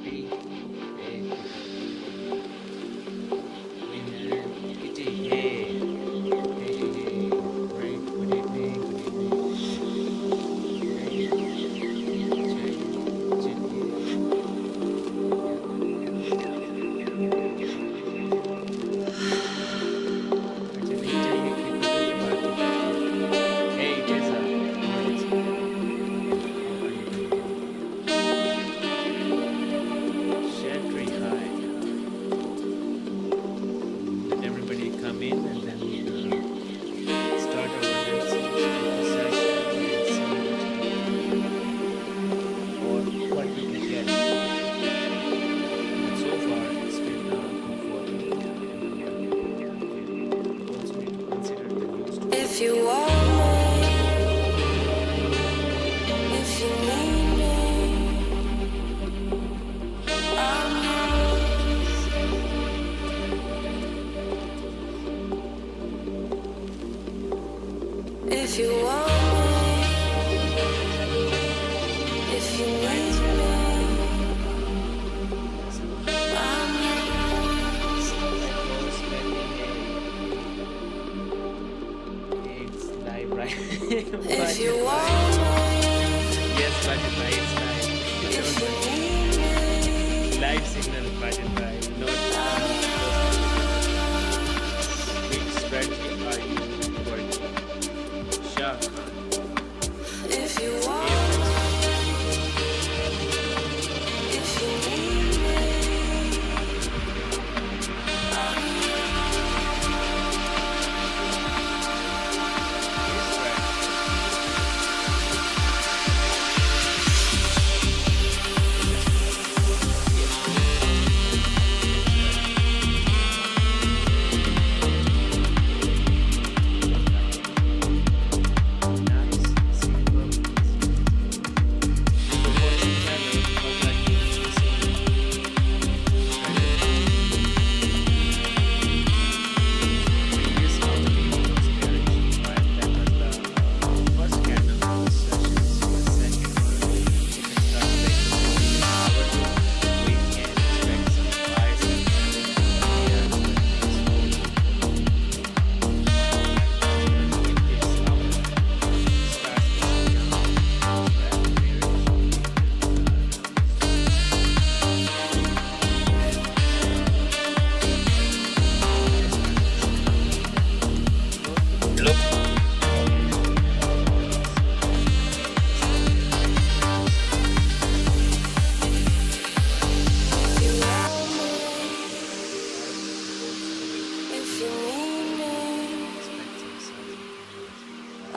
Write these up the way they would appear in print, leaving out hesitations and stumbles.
happy. Hey, winner. Kitty, hey. Hey, hey, hey. Right, good evening, good evening. Hey, Tessa, how are you? How are you doing? Shetri, hi. Let everybody come in and then start our next session and see what we can get. But so far, it's been comfortable. Also need to consider the news. If you want me, if you need me, I'm yours. If you want me, if you need me, I'm yours. It's live, right? If you want me, yes, but it's live. If you need me, live signal, but it's live. No, which strategy are you working? Shah Khan. If you want me, if you need me,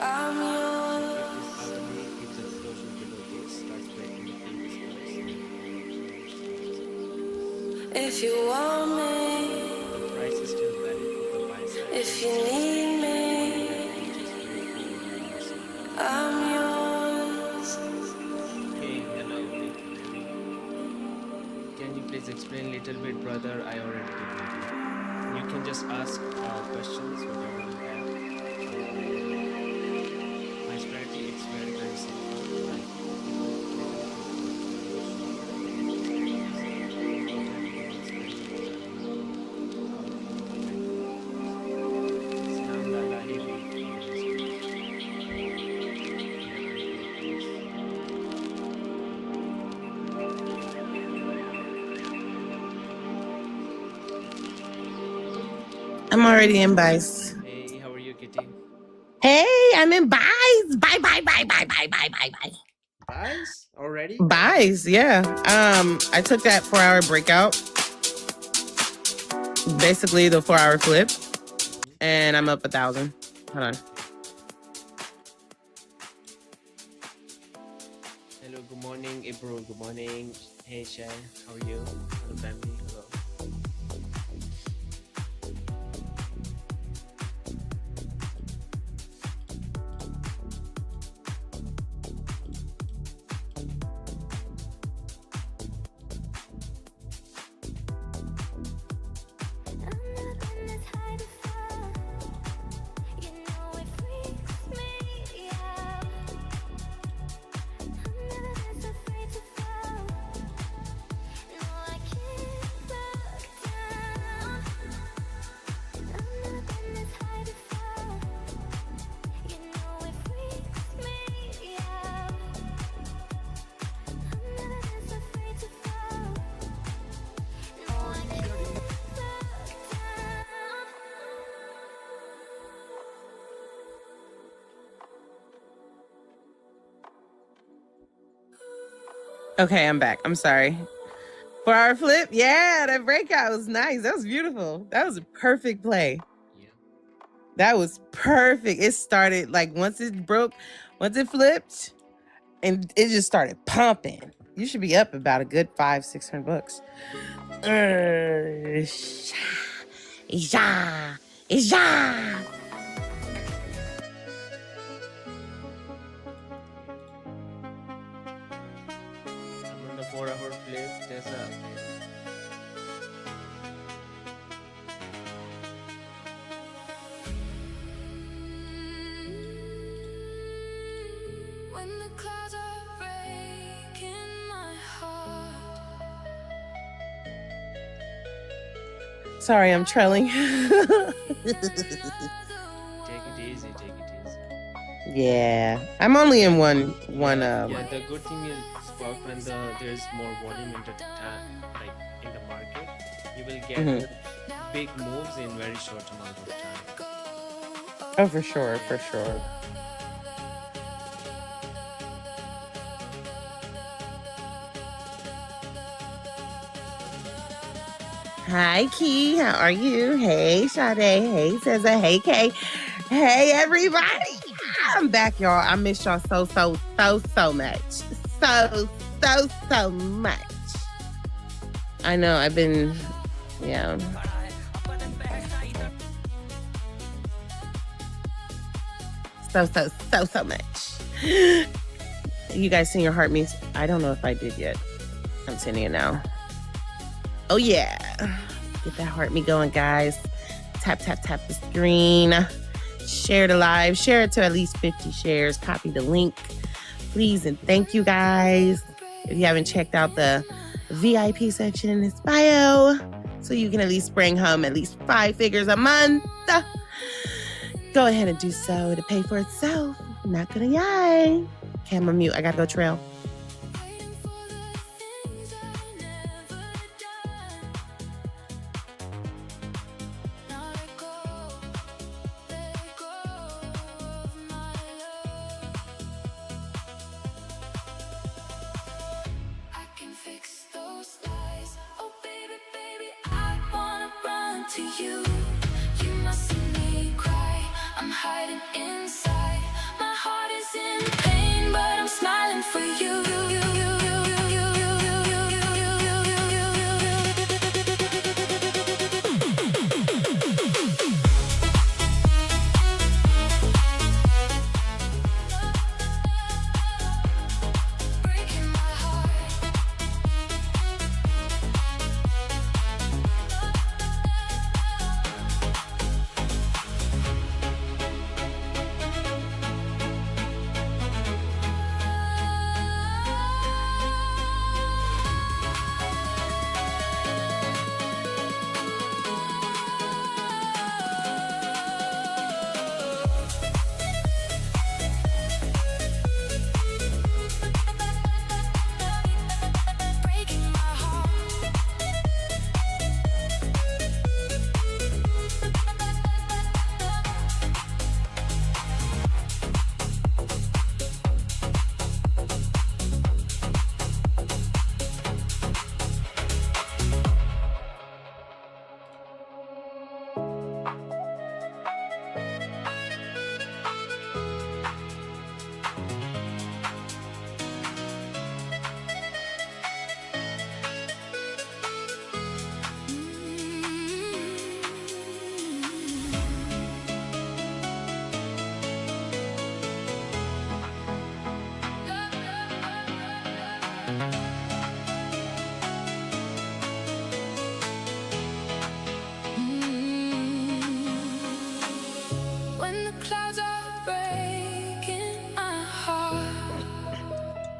I'm if you want me, the price is still valid for the buy side. If you need me, I'm yours. Hey, hello. Can you please explain a little bit, brother? I already did. You can just ask questions, whatever you have. My strategy is very, very simple. I'm already in buys. Hey, how are you, Kitty? Hey, I'm in buys. Buy. Buys already? Buys, yeah. I took that 4-hour breakout, basically the 4-hour flip, and I'm up 1,000. Hold on. Hello, good morning, April. Good morning. Hey, Shay. How are you? Hello, family. Hello. Okay, I'm back. I'm sorry. 4-hour flip? Yeah, that breakout was nice. That was beautiful. That was a perfect play. Yeah. That was perfect. It started like once it flipped, and it just started pumping. You should be up about a good $500-600. Isha. I'm on the 4-hour flip. Tessa. When the clouds are breaking my heart. Sorry, I'm trailing. Take it easy. Take it easy. Yeah, I'm only in one. Yeah, the good thing is, Spark, when there's more volume in the time, like in the market, you will get big moves in very short amount of time. Oh, for sure, for sure. Hi, Key. How are you? Hey, Sade. Hey, Cesar. Hey, Kay. Hey, everybody. I'm back, y'all. I miss y'all so much. So much. I know. I've been, yeah. So much. You guys seen your heart meets? I don't know if I did yet. I'm sending it now. Oh yeah. Get that heart me going, guys. Tap the screen. Share the live. Share it to at least 50 shares. Copy the link, please, and thank you guys. If you haven't checked out the VIP section in this bio, so you can at least bring home at least 5 figures a month, go ahead and do so to pay for itself. I'm not gonna lie. Okay, I'm on mute. I gotta go trail.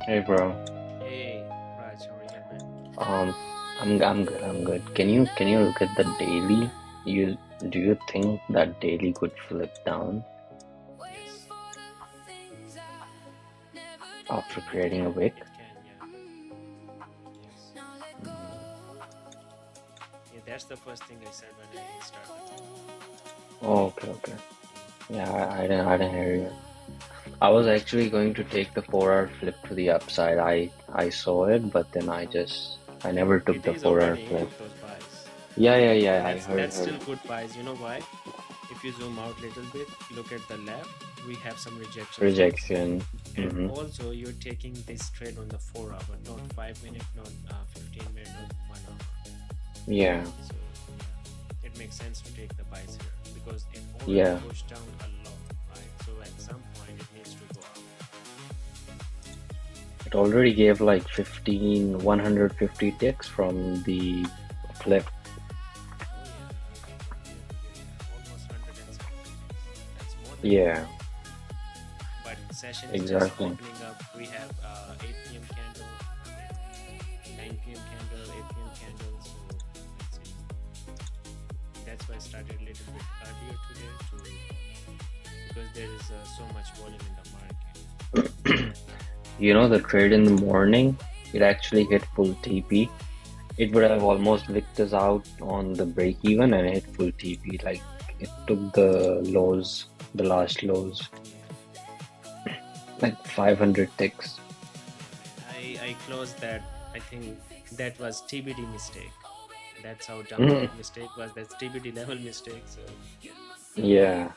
Hey bro. Hey, Raj, how are you, man? I'm good. Can you look at the daily? Do you think that daily could flip down Yes. after creating a wick? It can, yeah. Yes. Yeah, that's the first thing I said when I started. Oh, okay. Yeah, I didn't hear you. I was actually going to take the 4-hour flip to the upside. I saw it, but then I never took It the is 4-hour already flip. those buys. Yeah. I That's heard. still good buys. You know why? If you zoom out a little bit, look at the left, we have some rejection zones. Rejection. And also you're taking this trade on the 4 hour, not 5 minute, not 15 minute, not 1 hour. Yeah. So yeah, it makes sense to take the buys here because it Yeah. already pushed down a lot, right? So at some point it needs to go up. It already gave like 150 ticks from the flip. Oh yeah, almost 170. That's more than Yeah, but session is just exactly. opening up. We have 8 p.m. candle, 9 p.m. candle, 8 p.m. candle. So let's see. That's why I started a little bit earlier today because there is so much volume in the market. You know, the trade in the morning, it actually hit full TP. It would have almost wicked us out on the break even and hit full TP. Like it took the lows, the last lows, like 500 ticks. I closed that. I think that was TBD mistake. That's how dumb that mistake was. That's TBD level mistake. So Yeah.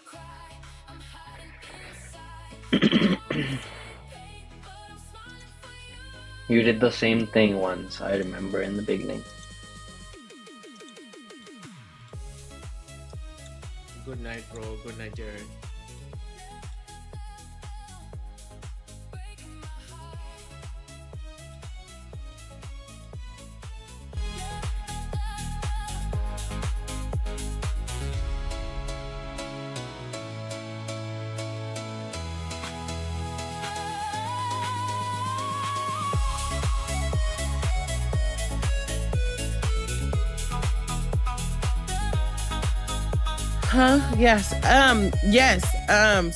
You did the same thing once, I remember in the beginning. good night, bro. Good night, Jared. Yes.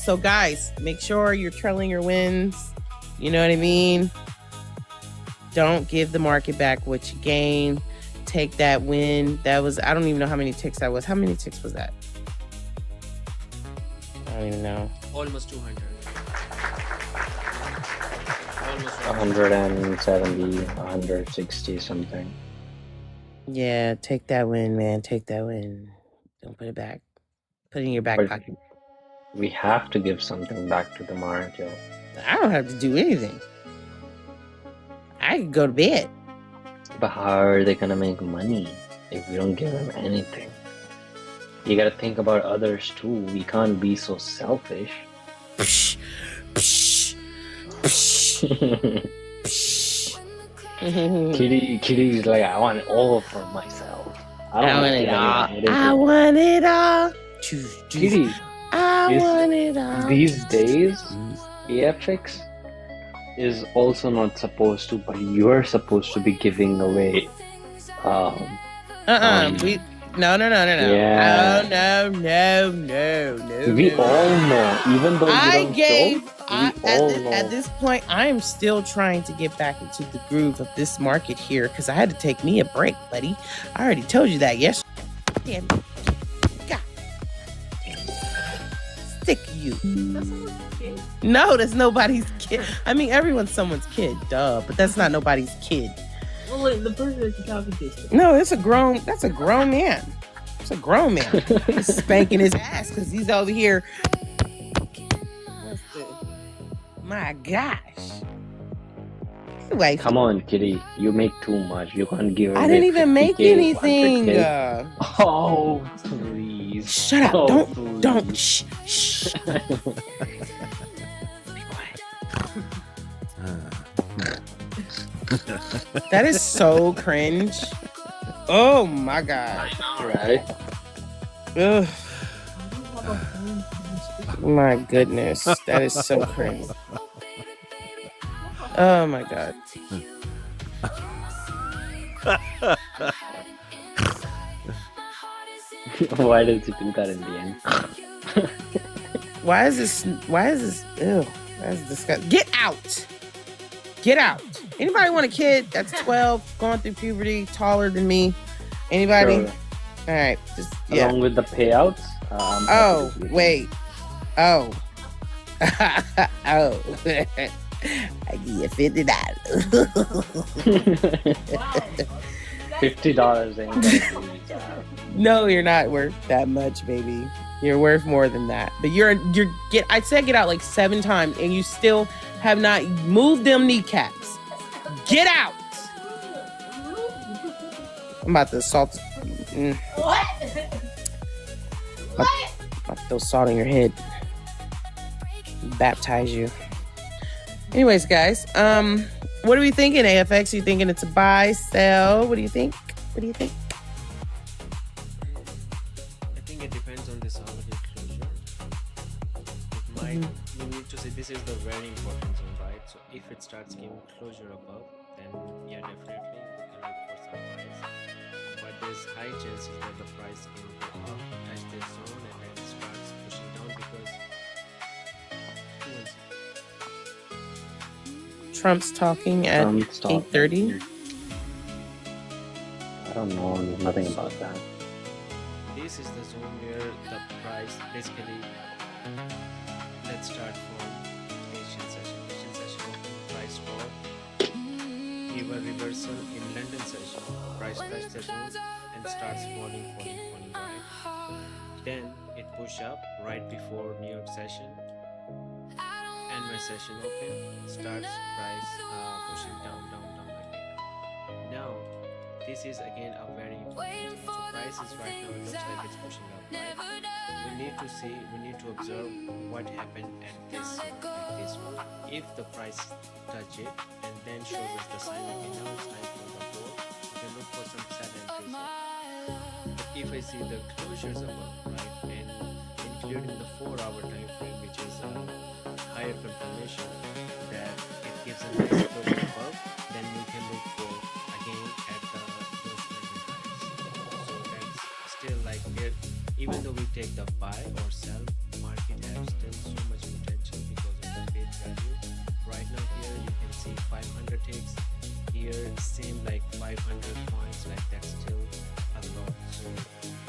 So guys, make sure you're trailing your wins. You know what I mean? Don't give the market back what you gain. Take that win. That was, I don't even know how many ticks that was. How many ticks was that? I don't even know. Almost 200. Almost 170, 160 something. Yeah, take that win, man. Take that win. Don't put it back. Put it in your back But pocket. we have to give something back to the market. I don't have to do anything. I could go to bed. But how are they gonna make money if we don't give them anything? You gotta think about others too. We can't be so selfish. Kitty's like, I want it all for myself. I want it all. I want it all. Kitty, I want it all. these days, AFX is also not supposed to, but you're supposed to be giving away. No. Yeah. Oh, no. We all know, even though you don't show, at this point, I am still trying to get back into the groove of this market here because I had to take me a break, buddy. I already told you that yesterday. Damn. God. Stick you. No, that's nobody's kid. I mean, everyone's someone's kid, duh, but that's not nobody's kid. Well, look, the person that you're talking to. No, that's a grown man. It's a grown man. He's spanking his ass because he's over here. My gosh. Anyway, come on, Kitty, you make too much. You can't give away I didn't even make 50K, anything. 100K. Oh, please. Shut up. Oh, Don't. please. Shh. Be quiet. That is so cringe. Oh my god. Right? Ugh. My goodness. That is so cringe. Oh my god. Why did you do that in the end? Why is this? Ew. That's disgusting. Get out. Anybody want a kid that's 12, going through puberty, taller than me? Anybody? Sure. All right. Just, yeah. Along with the payouts? Oh, wait. Oh. Oh, I give you $50. Wow. $50 ain't gonna do you that. No, you're not worth that much, baby. You're worth more than that. But I said get out like 7 times and you still have not moved them kneecaps. Get out. I'm about to salt. What? I'll throw salt on your head. Baptize you. Anyways, guys, what are we thinking, AFX? You thinking it's a buy, sell? What do you think? What do you think? I think it depends on this holiday closure. It might, you need to say this is the very important zone, right? So if it starts giving closure above, then yeah, definitely we can look for some price. But there's high chances that the price can go up, touch this zone, and then it starts pushing down because Trump's talking at Trump's talking. 8:30. I don't know nothing about that. this is the zone where the price basically, let's start from Asian session. Asian session open, price drop, give a reversal in London session, price touch the zone and starts falling, right? Then it push up right before New York session. NY session open, starts price pushing down again. Now this is again a very important zone. So prices right now, it looks like it's pushing up, right? We need to observe what happened at this zone, like this one. If the price touch it and then shows us the sign again, now it's time for the board. We can look for some sell entries here. If I see the closures above, right, and including the 4-hour time frame, which is higher confirmation that it gives a nice closure above, then we can look for again at those London highs. So that's still like there, even though we take the buy or sell, market has still so much potential because of the face value. Right now here you can see 500 ticks, here same like 500 points, like that's still a lot. So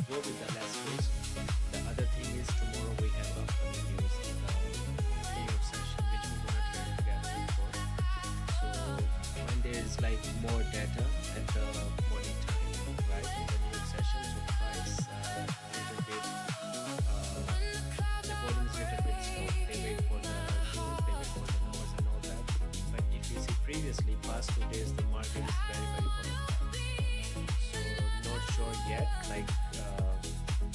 go with the less risk. The other thing is tomorrow we have upcoming news, New York session, which we're gonna try to gather for. So when there's like more data at the morning time, right, in the New York session, so price little bit, the volume is little bit slow. They wait for the news, they wait for the numbers and all that. But if you see previously, past 2 days, the market is very volatile. So not sure yet, like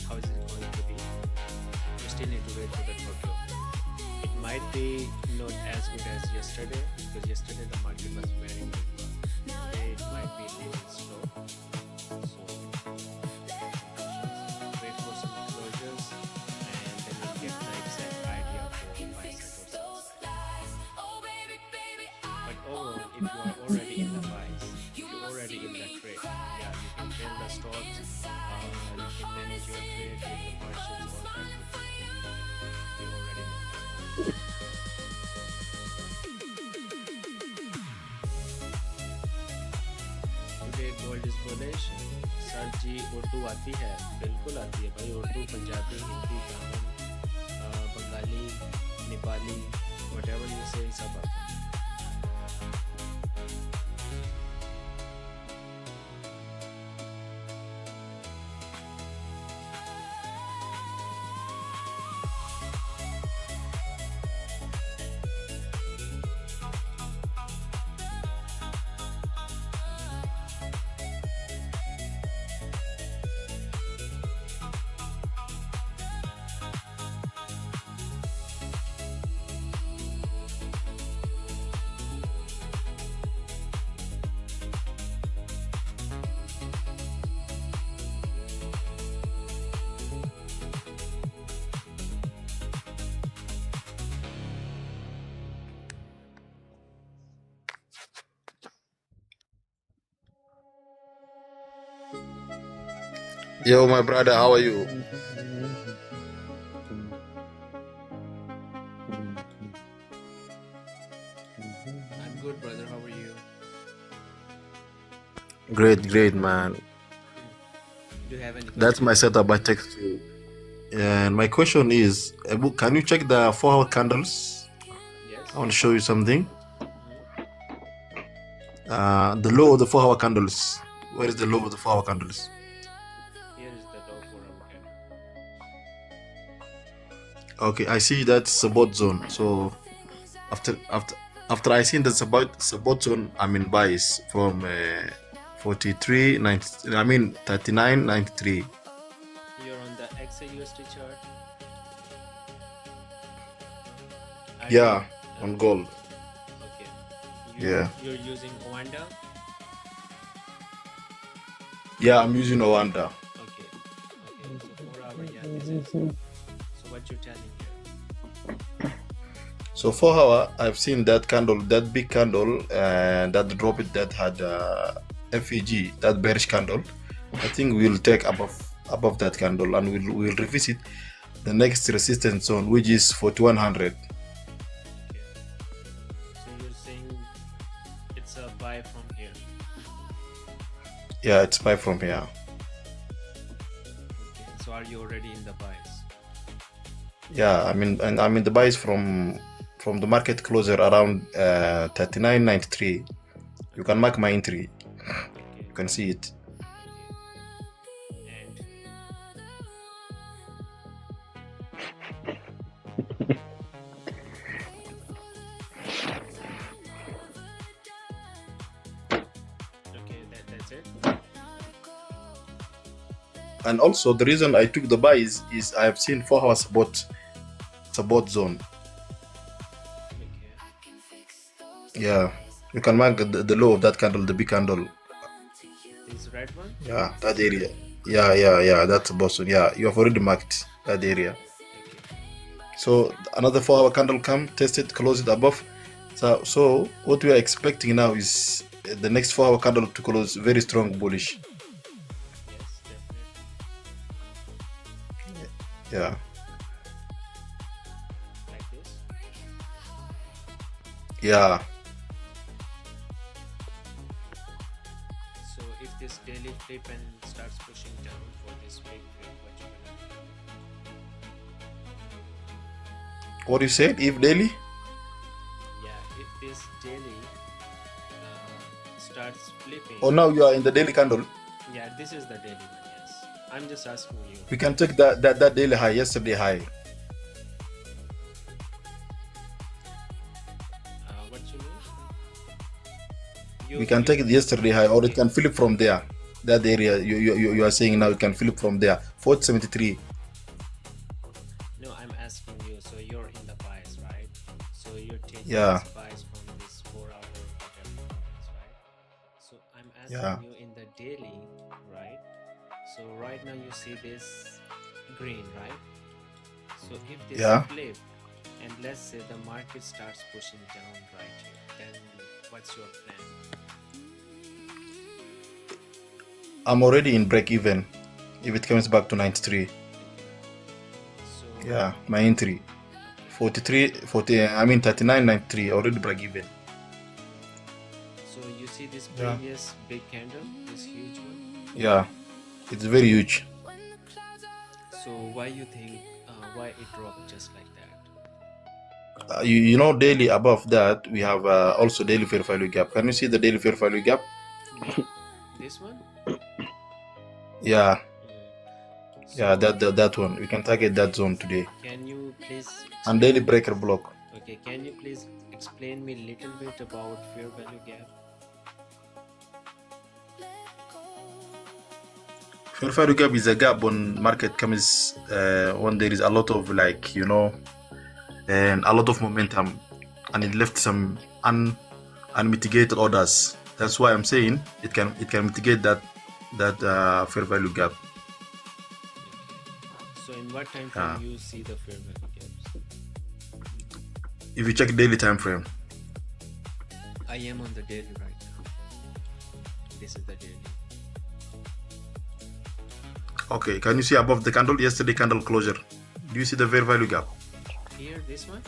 how is it going to be? We still need to wait for the Tokyo. It might be not as good as yesterday because yesterday the market was very good. Today it might be a little slow. So wait for some closures and then we'll get the exact idea for buy side or sell side. But overall, if you are already in the buys, if you're already in the trade, yeah, you can trail the stocks, you can manage your trade, take the margins, all that good stuff. You're already in the buy. Today gold is bullish. Sir ji Urdu आती है? बिल्कुल आती है भाई, Urdu, Punjabi, Hindi, Tamil, Bengali, Nepali, whatever you say, सब आता है. Yo, my brother, how are you? I'm good, brother. How are you? Great, man. Do you have any That's my questions? setup. I text you. And my question is, can you check the 4-hour candles? Yes. I want to show you something. Mhm. The low of the 4-hour candles. Where is the low of the 4-hour candles? Here is the low 4-hour candle. Okay, I see that's support zone. So after I see the support zone, I'm in buys from 43.90. I mean 39.93. You're on the XAUSD chart. Are Yeah, you, on gold. okay. Yeah. You're using Oanda. Yeah, I'm using Oanda. Okay. Okay. So 4-hour. Yeah. This is. So what you're telling here? So 4-hour, I've seen that candle, that big candle, and that drop it that had FEG, that bearish candle. I think we'll take above that candle, and we'll revisit the next resistance zone, which is 4100. Okay. So you're saying it's a buy from here. Yeah, it's buy from here. Okay. So are you already in the buys? Yeah, I mean, and I mean the buys from the market closer around 39.93. You can mark my entry. Okay. You can see it. And okay, that's it. And also the reason I took the buys is I have seen 4-hour support zone. Okay. Yeah, you can mark the low of that candle, the big candle. This red one. Yeah, that area. Yeah, that's Boston. Yeah, you have already marked that area. So another 4-hour candle come, test it, close it above. So what we are expecting now is the next 4-hour candle to close very strong bullish. Yes, definitely. Yeah. Like this. Yeah. So if this daily flip and starts pushing down for this big flip, what you gonna do? What you said? If daily? Yeah, if this daily starts flipping. Oh, now you are in the daily candle. Yeah, this is the daily one. Yes, I'm just asking you. We can take that daily high, yesterday high. What you mean? We can take it yesterday high, or it can flip from there. That area you are saying now, you can flip from there. 473. No, I'm asking you. So you're in the bias, right? So you're taking Yeah. this bias from this 4-hour whatever bias, right? So I'm asking Yeah. you in the daily, right? So right now you see this green, right? So if this Yeah. flip and let's say the market starts pushing down right here, then what's your plan? I'm already in break even. If it comes back to 93. So Yeah, my entry. 39.93, already break even. so you see this Yeah. previous big candle, this huge one. Yeah, it's very huge. So why you think why it dropped just like that? You know, daily above that, we have also daily fair value gap. Can you see the daily fair value gap? This one? Yeah, yeah, So that one. We can target that zone today. can you please And daily breaker block. okay, can you please explain me a little bit about fair value gap? Fair value gap is a gap when market comes when there is a lot of and a lot of momentum, and it left some unmitigated orders. That's why I'm saying it can mitigate that fair value gap. So in what time frame you see the fair value gaps? If you check daily time frame, I am on the daily right now. This is the daily. okay, can you see above the candle, yesterday candle closure? Do you see the fair value gap? Here, this one?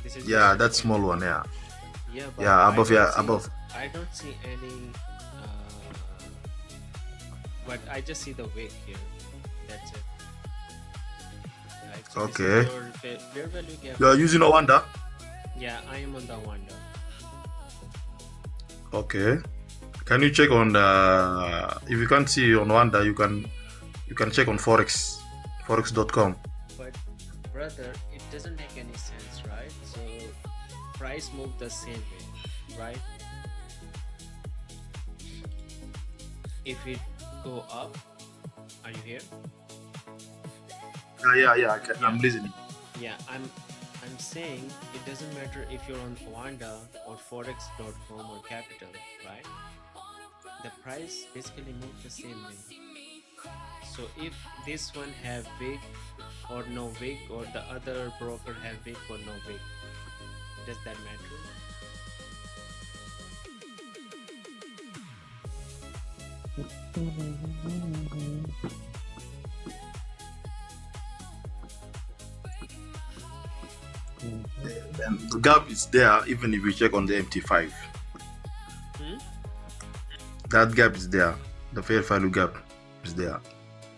This is Yeah, yesterday that small one. Yeah, Yeah, but yeah, I above. don't Yeah, see- above. I don't see any but I just see the wick here. That's it. right? So this Okay. is your fair value gap. You are using Owanda? Yeah, I am on the Wanda. Okay. Can you check on the, if you can't see on Wanda, you can check on forex.com. But brother, it doesn't make any sense, right? So price move the same way, right? If it go up, are you here? Yeah. I'm listening. Yeah, I'm saying it doesn't matter if you're on Wanda or forex.com or Capital, right? The price basically moves the same way. So if this one have wick or no wick, or the other broker have wick or no wick, does that matter? And the gap is there even if you check on the MT5. That gap is there. The fair value gap is there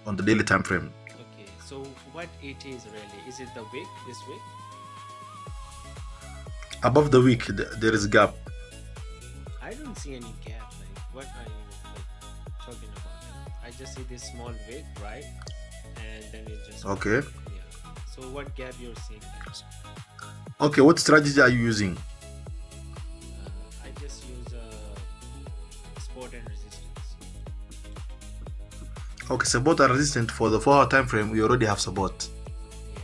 on the daily time frame. Okay, so what it is really? Is it the wick, this wick? Above the wick, there is a gap. I don't see any gap. Like, what are you like talking about? I just see this small wick, right? And then it just Okay. Yeah. So what gap you're seeing? Okay, what strategy are you using? I just use support and resistance. Okay, support and resistance for the 4-hour time frame. We already have support Yeah.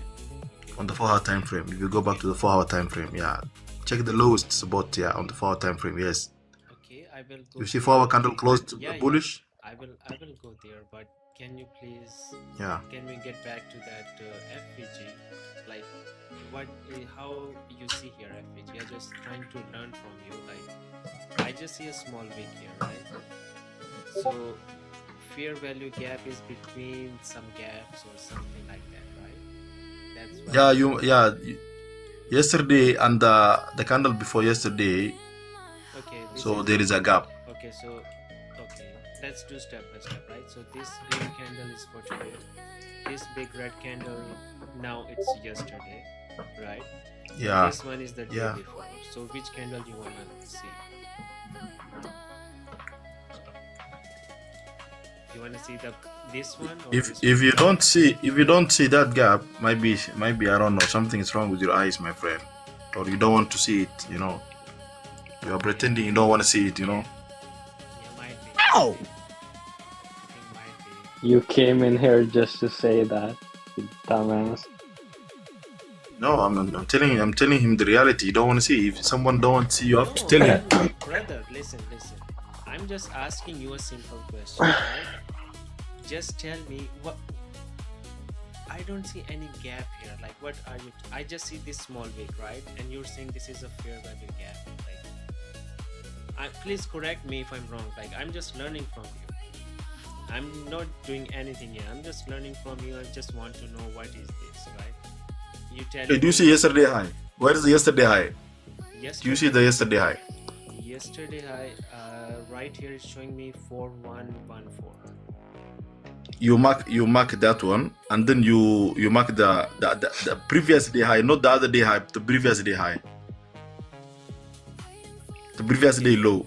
Okay. on the 4-hour time frame. If you go back to the 4-hour time frame, yeah, check the lowest support here on the 4-hour time frame. Yes. Okay, I will go. You see 4-hour candle closed bullish. I will go there, but can you please? Yeah. Can we get back to that FVG? Like, what? How you see here FVG? I'm just trying to learn from you. Like, I just see a small wick here, right? So, fair value gap is between some gaps or something like that, right? That's why. Yesterday and the candle before yesterday. Okay. So there is a gap. Okay, so let's do step by step, right? So this green candle is for today. This big red candle, now it's yesterday, right? Yeah. This one is the day before. So which candle you wanna see? You wanna see this one? Or If this if one? you don't see that gap, maybe I don't know, something is wrong with your eyes, my friend, or you don't want to see it. You know, you are pretending you don't want to see it. You know. Yeah, might be. Ow! I think might be. You came in here just to say that, you dumbass. No, I'm telling him the reality. You don't want to see. If someone don't want to see, you have to tell him. Brother, listen. I'm just asking you a simple question, right? Just tell me what. I don't see any gap here. Like, what are you? I just see this small wick, right? And you're saying this is a fair value gap. Like, please correct me if I'm wrong. Like, I'm just learning from you. I'm not doing anything here. I'm just learning from you. I just want to know what is this, right? You tell Hey, me. do you see yesterday high? Where is the yesterday high? Yesterday, Do you see the yesterday high? Yesterday high, right here is showing me 4114. You mark that one, and then you mark the previous day high, not the other day high, the previous day high, the previous day low.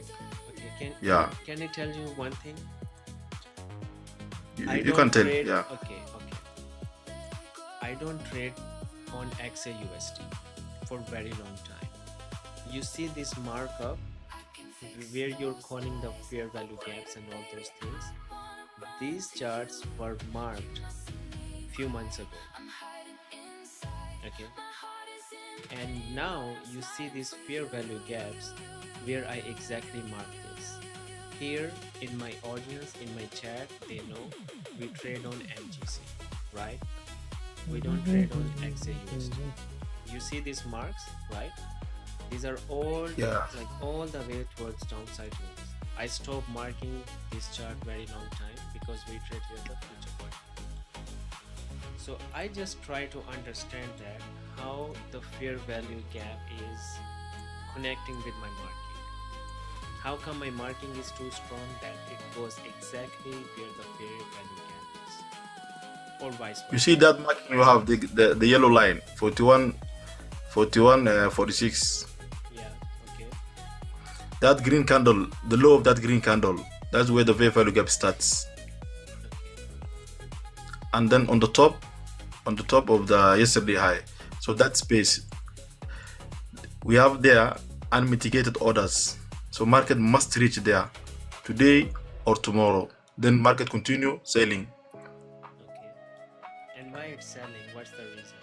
Okay, Yeah. Can I tell you one thing? You can tell. Trade, Yeah. Okay. I don't trade on XAUSD for very long time. You see this markup where you're calling the fair value gaps and all those things. These charts were marked few months ago. Okay. And now you see these fair value gaps where I exactly mark this. Here in my audience, in my chat, they know we trade on MGC, right? We don't trade on XAUSD. You see these marks, right? These are all like all the way towards downside moves. I stopped marking this chart very long time because we trade here the future point. So I just try to understand that how the fair value gap is connecting with my marking. How come my marking is too strong that it goes exactly where the fair value gap is? or vice You versa? see that marking you have the yellow line 41, 46. Yeah. Okay. That green candle, the low of that green candle, that's where the fair value gap starts. Okay. And then on the top of the yesterday high, so that space we have there unmitigated orders. So market must reach there today or tomorrow. Then market continue selling. Okay. And why it's selling? What's the reason?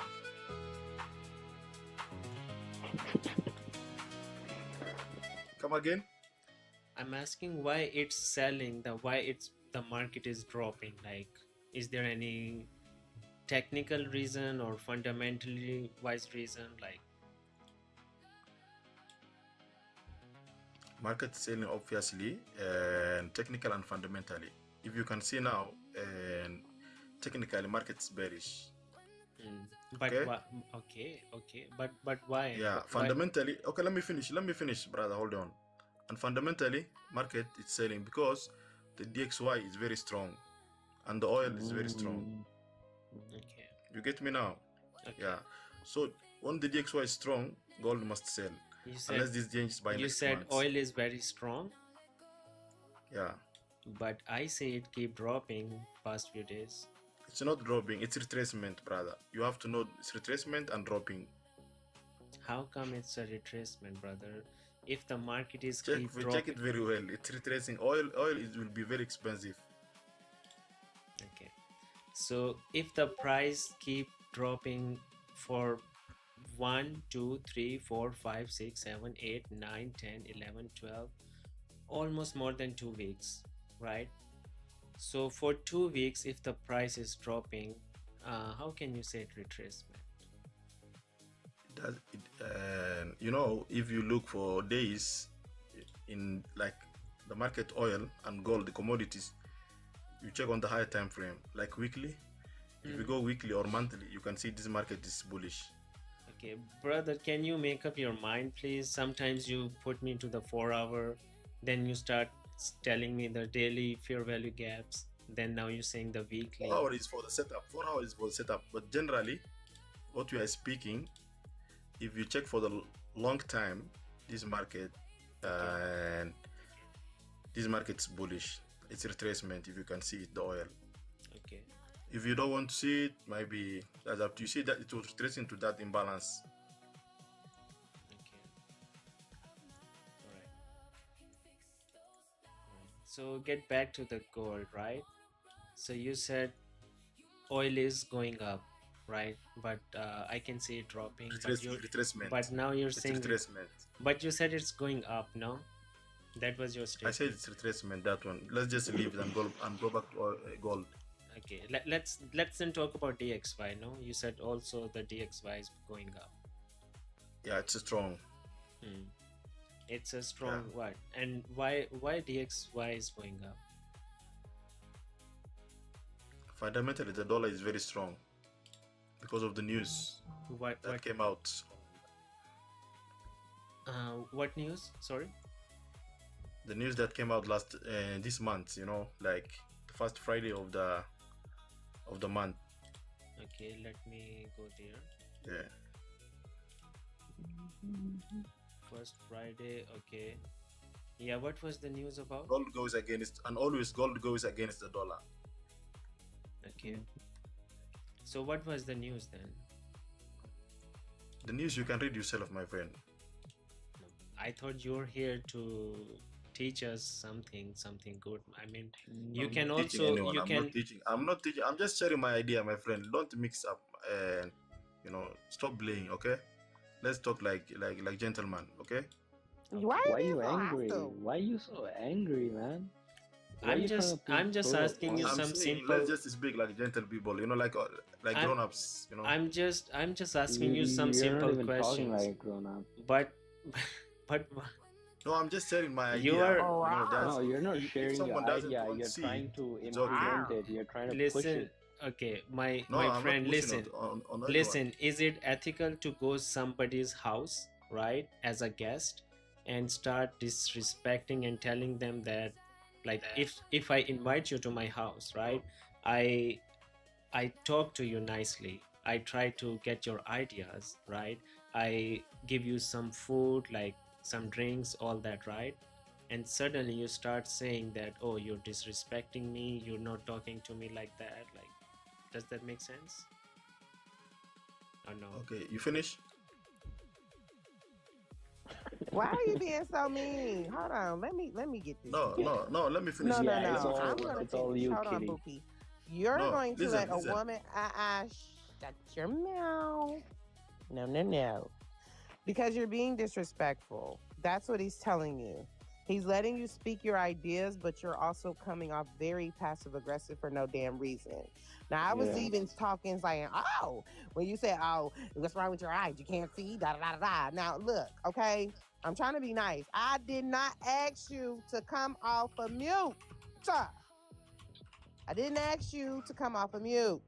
Come again? I'm asking why it's selling. The market is dropping. Like, is there any technical reason or fundamentally wise reason? Like, Market selling obviously, and technical and fundamentally. If you can see now, and technically market is bearish. but Okay. okay, but why? Yeah, Why? fundamentally. Okay, let me finish, brother. Hold on. And fundamentally, market is selling because the DXY is very strong, and the oil is very strong. Okay. You get me now? Okay. Yeah. So when the DXY is strong, gold must sell. You said Unless this changes by you next said month. oil is very strong, Yeah. but I say it keep dropping past few days. It's not dropping, it's retracement, brother. You have to know it's retracement and dropping. How come it's a retracement, brother? If the market is Check keep it dropping. very well. It's retracing. Oil will be very expensive. Okay. So if the price keep dropping for 1, 2, 3, 4, 5, 6, 7, 8, 9, 10, 11, 12, almost more than 2 weeks, right? So for 2 weeks, if the price is dropping, how can you say it retracement? You know, if you look for days in like the market, oil and gold, the commodities, you check on the higher time frame, like weekly. If you go weekly or monthly, you can see this market is bullish. Okay, brother, can you make up your mind, please? Sometimes you put me to the 4 hour, then you start telling me the daily fair value gaps, then now you're saying the weekly. 4 hours is for the setup. 4 hours is for the setup. But generally, what we are speaking, if you check for the long time, this market, and this market's bullish. It's retracement. If you can see it, the oil. Okay. If you don't want to see it, maybe that's up to you. See that it was retracing to that imbalance. Okay. All right. So get back to the gold, right? So you said oil is going up, right? But I can see it dropping. Retracement. But now you're it's saying retracement. But you said it's going up, no? That was your statement. I said it's retracement. That one. Let's just leave it and go back to gold. Okay. Let's then talk about DXY. No, you said also the DXY is going up. Yeah, it's strong. It's a strong what? And why DXY is going up? Fundamentally, the dollar is very strong because of the news What came out. What news? Sorry. The news that came out this month. You know, like the first Friday of the month. Okay, let me go there. Yeah. First Friday. Okay. Yeah. What was the news about? Gold goes against, and always gold goes against the dollar. Okay. So what was the news then? The news you can read yourself, my friend. I thought you're here to teach us something good. I mean, you can also you can. I'm not teaching. I'm just sharing my idea, my friend. Don't mix up and stop playing. Okay, let's talk like gentlemen. Okay. Why Why are you angry? Why are you so angry, man? I'm just asking you some simple. Let's just speak like gentle people. Like grown-ups. I'm just asking you some simple questions. Like grown up. But no, I'm just sharing my idea. You are. No, you're not sharing your idea. You're trying to implement it. You're trying to push it. Okay, my friend, listen. Listen, is it ethical to go somebody's house, right, as a guest, and start disrespecting and telling them that, like, if I invite you to my house, right, I I talk to you nicely. I try to get your ideas, right? I give you some food, like some drinks, all that, right? And suddenly you start saying that, oh, you're disrespecting me, you're not talking to me like that. Like, does that make sense? Or no? Okay, you finish? Why are you being so mean? Hold on, let me get this. No, together. no, no. Let me finish. No, no, Yeah, Let it's me no. finish I'm my all gonna point. it's all finish. you, Hold on, Kitty. Buki. You're No, going to let a woman shut your mouth. No, no, no. Because you're being disrespectful. That's what he's telling you. He's letting you speak your ideas, but you're also coming off very passive aggressive for no damn reason. Now, I was Yeah. even talking, saying, oh, when you said, oh, what's wrong with your eyes? You can't see, da da da da. Now, look, okay, I'm trying to be nice. I did not ask you to come off of mute. Sir. I didn't ask you to come off of mute.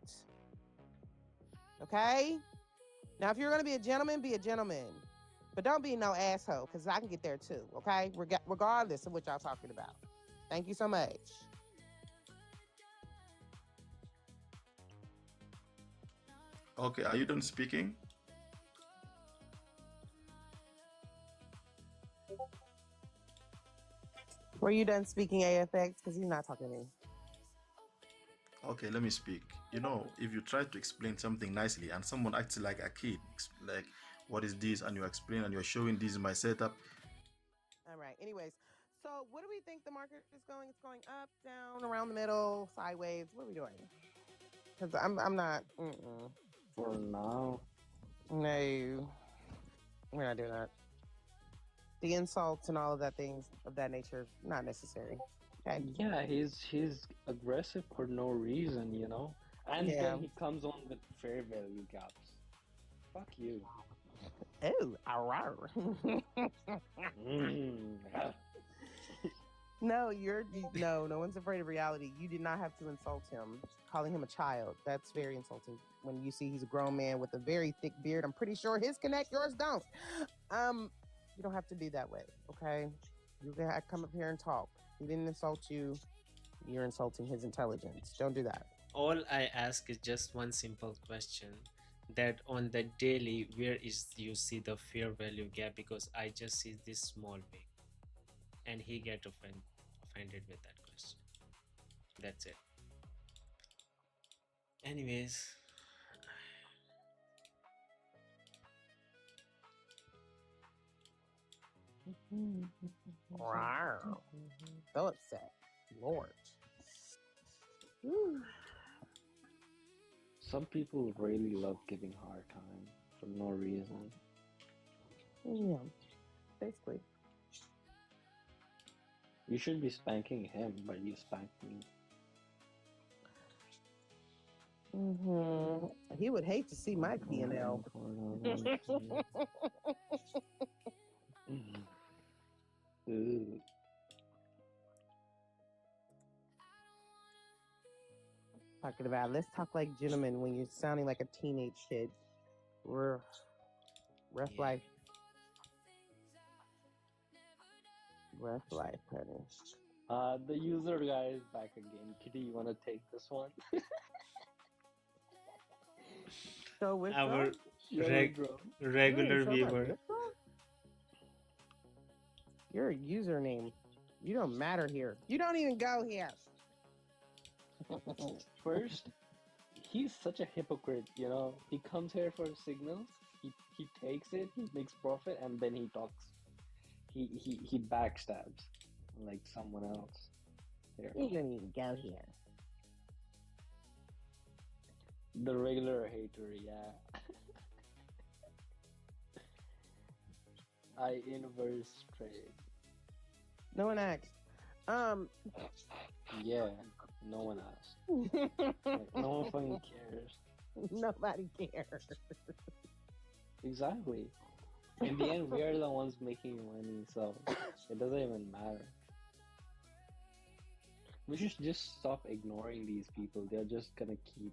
Okay? Now, if you're going to be a gentleman, be a gentleman. But don't be no asshole, because I can get there too, okay? Regardless of what y'all talking about. Thank you so much. Okay, are you done speaking? Were you done speaking, AFX? Because he's not talking to me. Okay, let me speak. You know, if you try to explain something nicely and someone acts like a kid, like, what is this? And you explain and you're showing this is my setup. All right. Anyways, so what do we think the market is going? It's going up, down, around the middle, sideways. What are we doing? Because I'm not. For now. No, we're not doing that. The insults and all of that things of that nature, not necessary. Okay. Yeah, he's aggressive for no reason, you know? And Yeah. then he comes on with fair value gaps. Fuck you. Oh, arar. No one's afraid of reality. You did not have to insult him, calling him a child. That's very insulting. When you see he's a grown man with a very thick beard, I'm pretty sure his connect, yours don't. You don't have to be that way, okay? You gotta come up here and talk. He didn't insult you. You're insulting his intelligence. Don't do that. All I ask is just one simple question, that on the daily, where is you see the fair value gap? Because I just see this small big, and he get offended with that question. That's it. Anyways, Wow. So upset. Lord. Whew. Some people really love giving hard time for no reason. Yeah, basically. You should be spanking him, but you spank me. He would hate to see my P&L. Ooh. Talking about, let's talk like gentlemen when you're sounding like a teenage kid. Rough yeah. life. Rough life, honey. The user guy is back again. Kitty, you wanna take this one? So which Our one? regular viewer. Your username. You don't matter here. You don't even go here. First, he's such a hypocrite, you know. He comes here for signals, he takes it, he makes profit, and then he talks. He backstabs like someone else. Here. You don't even go here. The regular hater, yeah. I inverse trade. No one asked. Yeah, no one asked. Like, no one fucking cares. Nobody cares. Exactly. In the end, we are the ones making money, so it doesn't even matter. We should just stop ignoring these people. They're just gonna keep,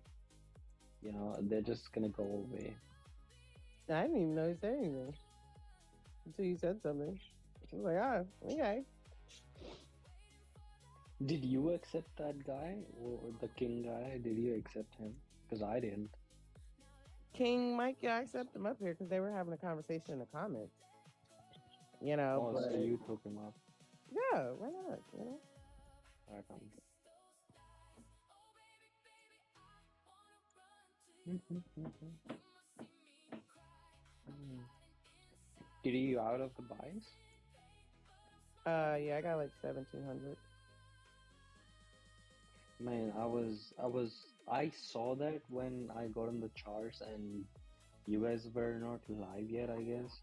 you know, they're just gonna go away. I didn't even know he said anything until you said something. I was like, oh, okay. Did you accept that guy or the king guy? Did you accept him? because I didn't. King Mike, yeah, I accept them up here because they were having a conversation in the comments. You know, Oh, but so you took him up. yeah, why not? You know, I come. Did you out of the buys? yeah, I got like 1,700. Man, I saw that when I got on the charts and you guys were not live yet, I guess.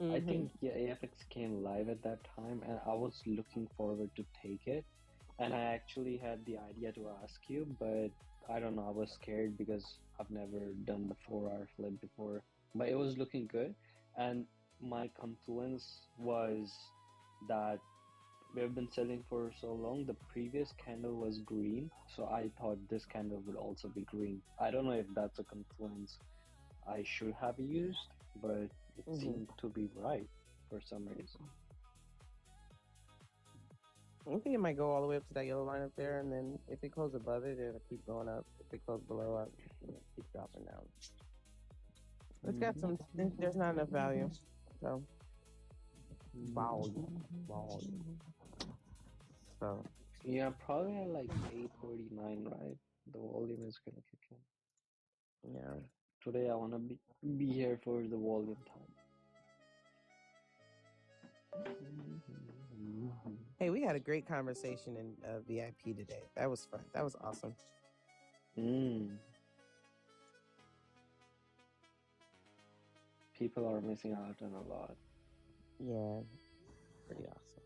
I think yeah, AFX came live at that time, and I was looking forward to take it. And I actually had the idea to ask you, but I don't know, I was scared because I've never done the 4-hour flip before. But it was looking good, and my confluence was that we've been selling for so long. The previous candle was green, so I thought this candle would also be green. I don't know if that's a confluence I should have used, but it seemed to be right for some reason. I think it might go all the way up to that yellow line up there, and then if it goes above it, it'll keep going up. If it goes below it, it'll keep dropping down. It's got some, there's not enough value, so volume. So Yeah, probably at like 8:39, right? The volume is gonna kick in. yeah. Today I wanna be here for the volume time. Hey, we had a great conversation in VIP today. That was fun. That was awesome. People are missing out on a lot. Yeah, pretty awesome.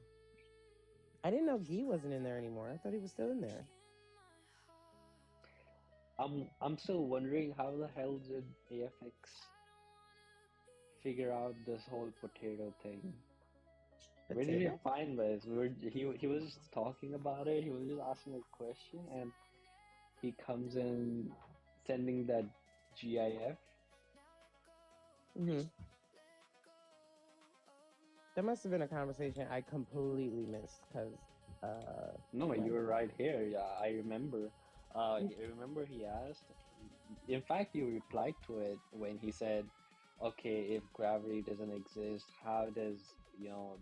I didn't know Guy wasn't in there anymore. I thought he was still in there. I'm still wondering how the hell did AFX figure out this whole potato thing? Where did he find this? He was just talking about it. He was just asking a question, and he comes in sending that GIF. That must have been a conversation I completely missed because. No, you were right here. Yeah, I remember. I remember he asked. In fact, you replied to it when he said, "Okay, if gravity doesn't exist, how does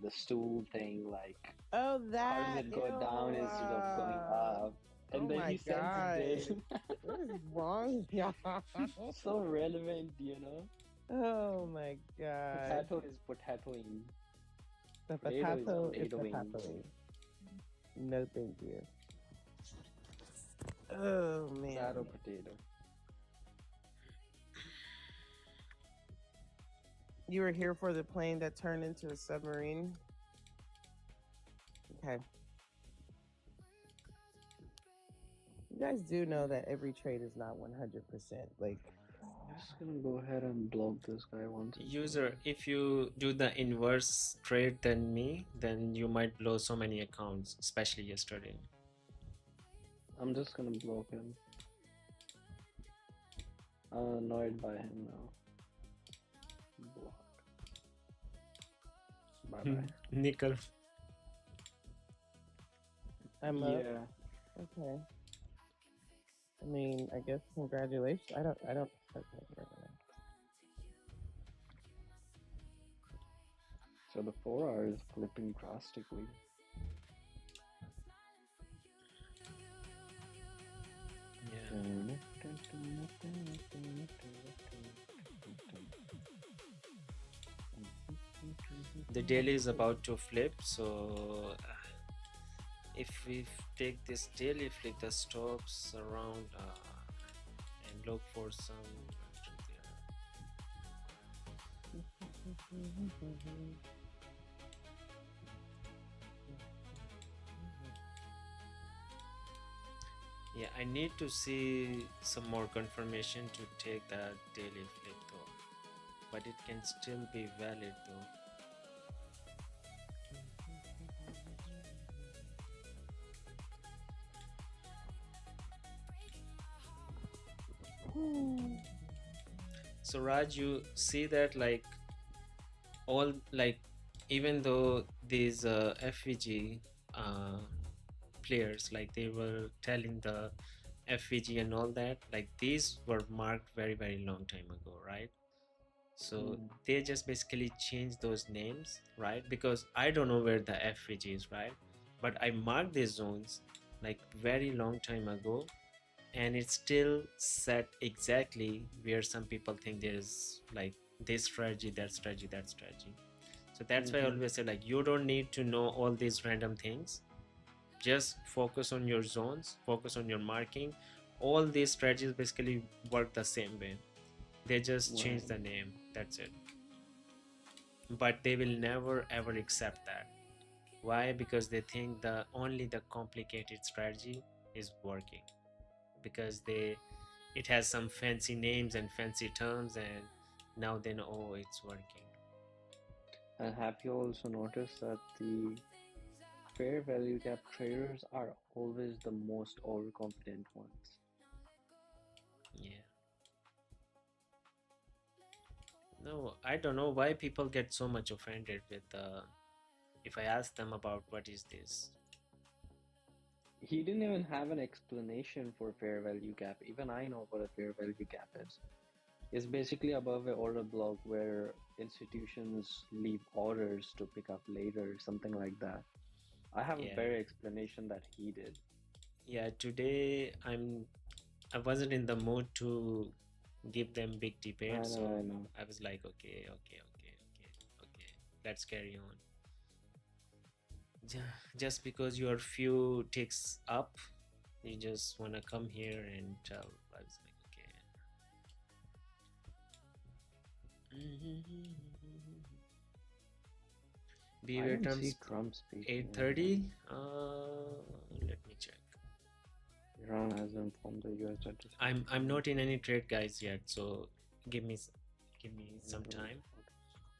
the stool thing like? Oh, that. How does it go down instead of going up?" And then he sends this. What is wrong, y'all? So relevant, Oh my god. Potato is potatoing. The potato is potatoing. potatoing. No, thank you. Oh man. Potato. You were here for the plane that turned into a submarine? Okay. You guys do know that every trade is not 100%. Like, I'm just gonna go ahead and block this guy once. User, if you do the inverse trade than me, then you might blow so many accounts, especially yesterday. I'm just gonna block him. I'm annoyed by him now. Block. Bye bye. Nickel. I'm up. Yeah. Okay. I mean, I guess congratulations. I don't. Okay, So the 4-hour is flipping drastically. Yeah. The daily is about to flip, so if we take this daily, flick the stops around and look for some there. Yeah, I need to see some more confirmation to take that daily flick though, but it can still be valid though. So Raj, you see that like all like even though these FVG players, like they were telling the FVG and all that, like these were marked very long time ago, right? So they just basically changed those names, right? Because I don't know where the FVG is, right? But I marked these zones like very long time ago, and it's still set exactly where some people think there's like this strategy, that strategy, that strategy. So that's why I always say, like, you don't need to know all these random things. Just focus on your zones, focus on your marking. All these strategies basically work the same way. They just change the name, that's it. But they will never ever accept that. Why? Because they think the only the complicated strategy is working, because it has some fancy names and fancy terms, and now they know, oh, it's working. And have you also noticed that the fair value gap traders are always the most overconfident ones? Yeah. No, I don't know why people get so much offended with if I ask them about what is this. He didn't even have an explanation for fair value gap. Even I know what a fair value gap is. It's basically above an order block where institutions leave orders to pick up later, something like that. I have a Yeah. better explanation that he did. Yeah, today I wasn't in the mood to give them big debate, I so know. I was like, okay, let's carry on. Just because you're few ticks up, you just want to come here and tell. I was like, okay. I Behavior don't see terms Trump speaking. 8:30. Let me check. Iran has informed the US that I'm not in any trade, guys, yet, so give me some time.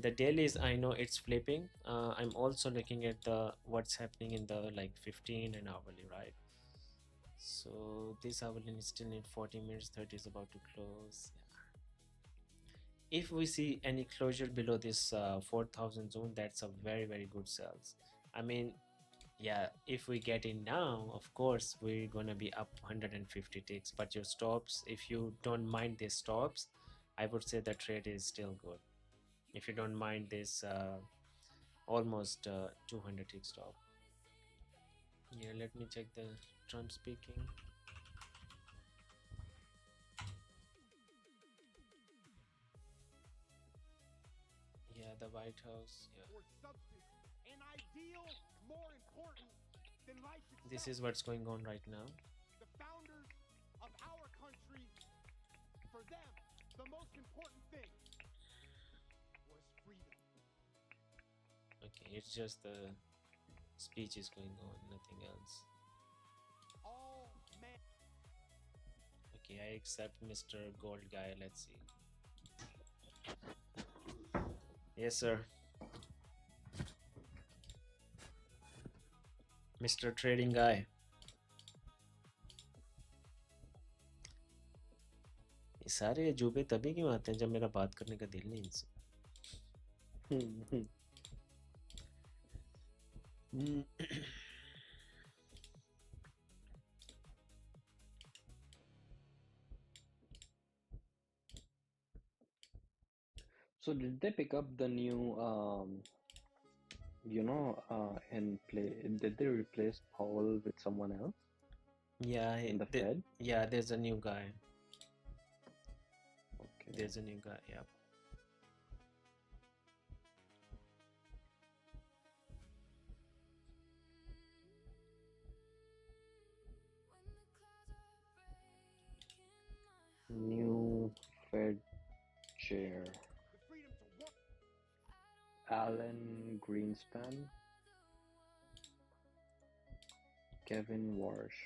The dailies, I know it's flipping. I'm also looking at the what's happening in the like 15 and hourly, right? So this hourly is still in 40 minutes. 30 is about to close. Yeah. If we see any closure below this 4,000 zone, that's a very good sales. I mean, yeah, if we get in now, of course we're gonna be up 150 ticks, but your stops, if you don't mind these stops, I would say the trade is still good. If you don't mind this almost 200 tick stop. Yeah, let me check the Trump speaking. Yeah, the White House. Yeah. This is what's going on right now. The founders of our country, for them, the most important thing was freedom. Okay, it's just the speech is going on, nothing else. All men. Okay, I accept Mr. Gold Guy. Let's see. Yes, sir. Mr. Trading Guy. ये सारे अजूबे तभी क्यों आते हैं जब मेरा बात करने का दिल नहीं इनसे. So did they pick up the new, in play? Did they replace Powell with someone else Yeah, in the Fed? yeah, there's a new guy. Okay. There's a new guy. Yeah. New Fed chair. Alan Greenspan, Kevin Warsh.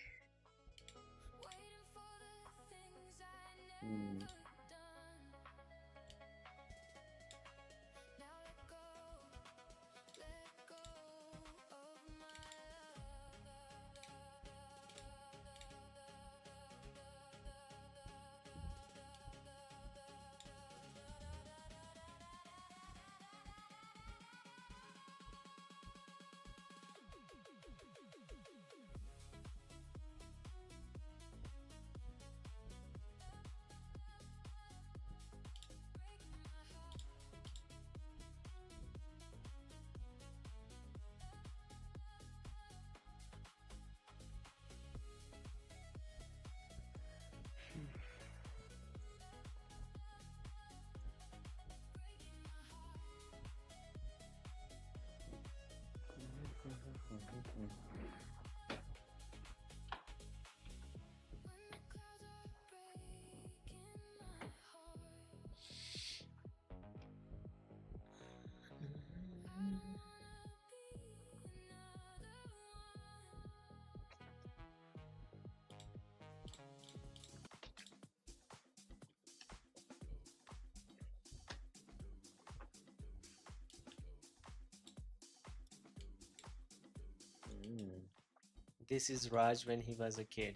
This is Raj when he was a kid.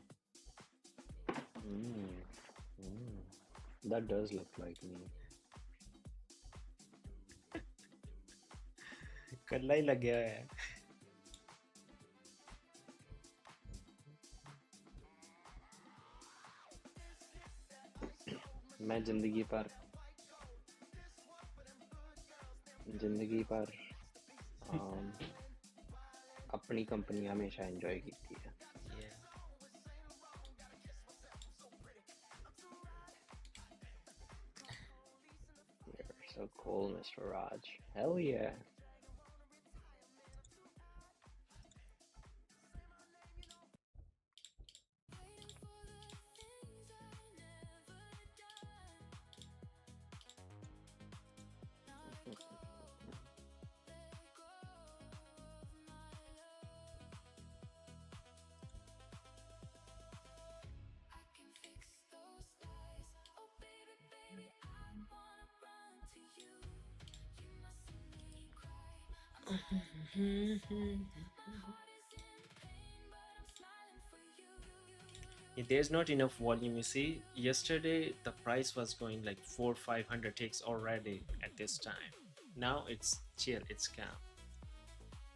Mm. Mm. That does look like me. कल्ला ही लग गया है. मैं जिंदगी पर अपनी company हमेशा enjoy की थी. Yeah. You're so cool, Mr. Raj. Hell yeah. There's not enough volume. You see, yesterday the price was going like 400-500 ticks already at this time. Now it's chill, it's calm.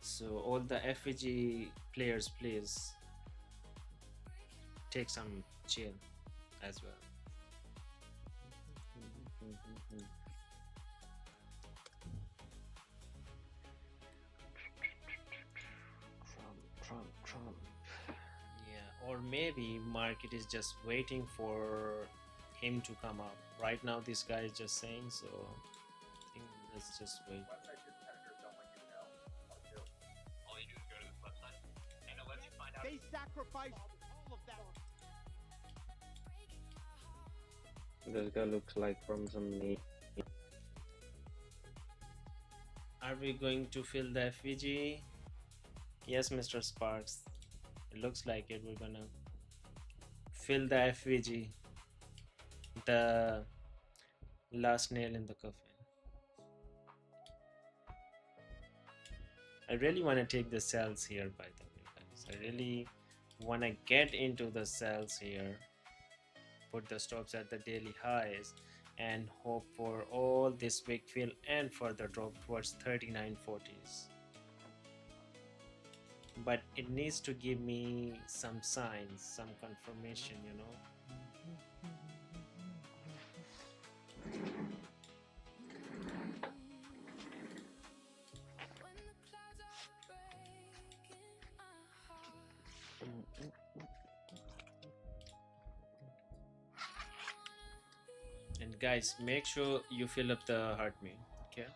So all the FVG players, please take some chill as well. Trump. Yeah, or maybe market is just waiting for him to come up. Right now this guy is just saying, so I think let's just wait. They sacrificed all of that. This guy looks like from some Navy. Are we going to fill the FVG? Yes, Mr. Sparks. It looks like it. We're gonna fill the FVG. The last nail in the coffin. I really want to take the cells here, by the way, guys. I really want to get into the cells here. Put the stops at the daily highs and hope for all this big fill and further drop towards 3940s. But it needs to give me some signs, some confirmation, you know. And guys, make sure you fill up the heart meal, okay?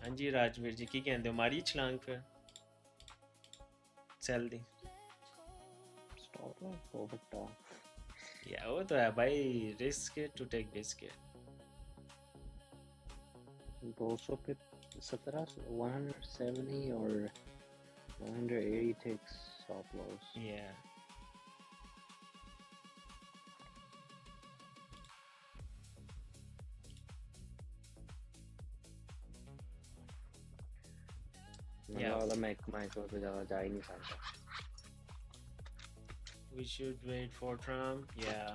हाँ जी राजवीर जी की कहंदे हो मारी छलांग फिर चल दी या वो तो है भाई रिस्क टू टेक बिस्किट 200 पे 170 or 180 ticks stop loss. Yeah. वाला माइक्रो पे ज़्यादा जा ही नहीं सकता. We should wait for Trump. Yeah.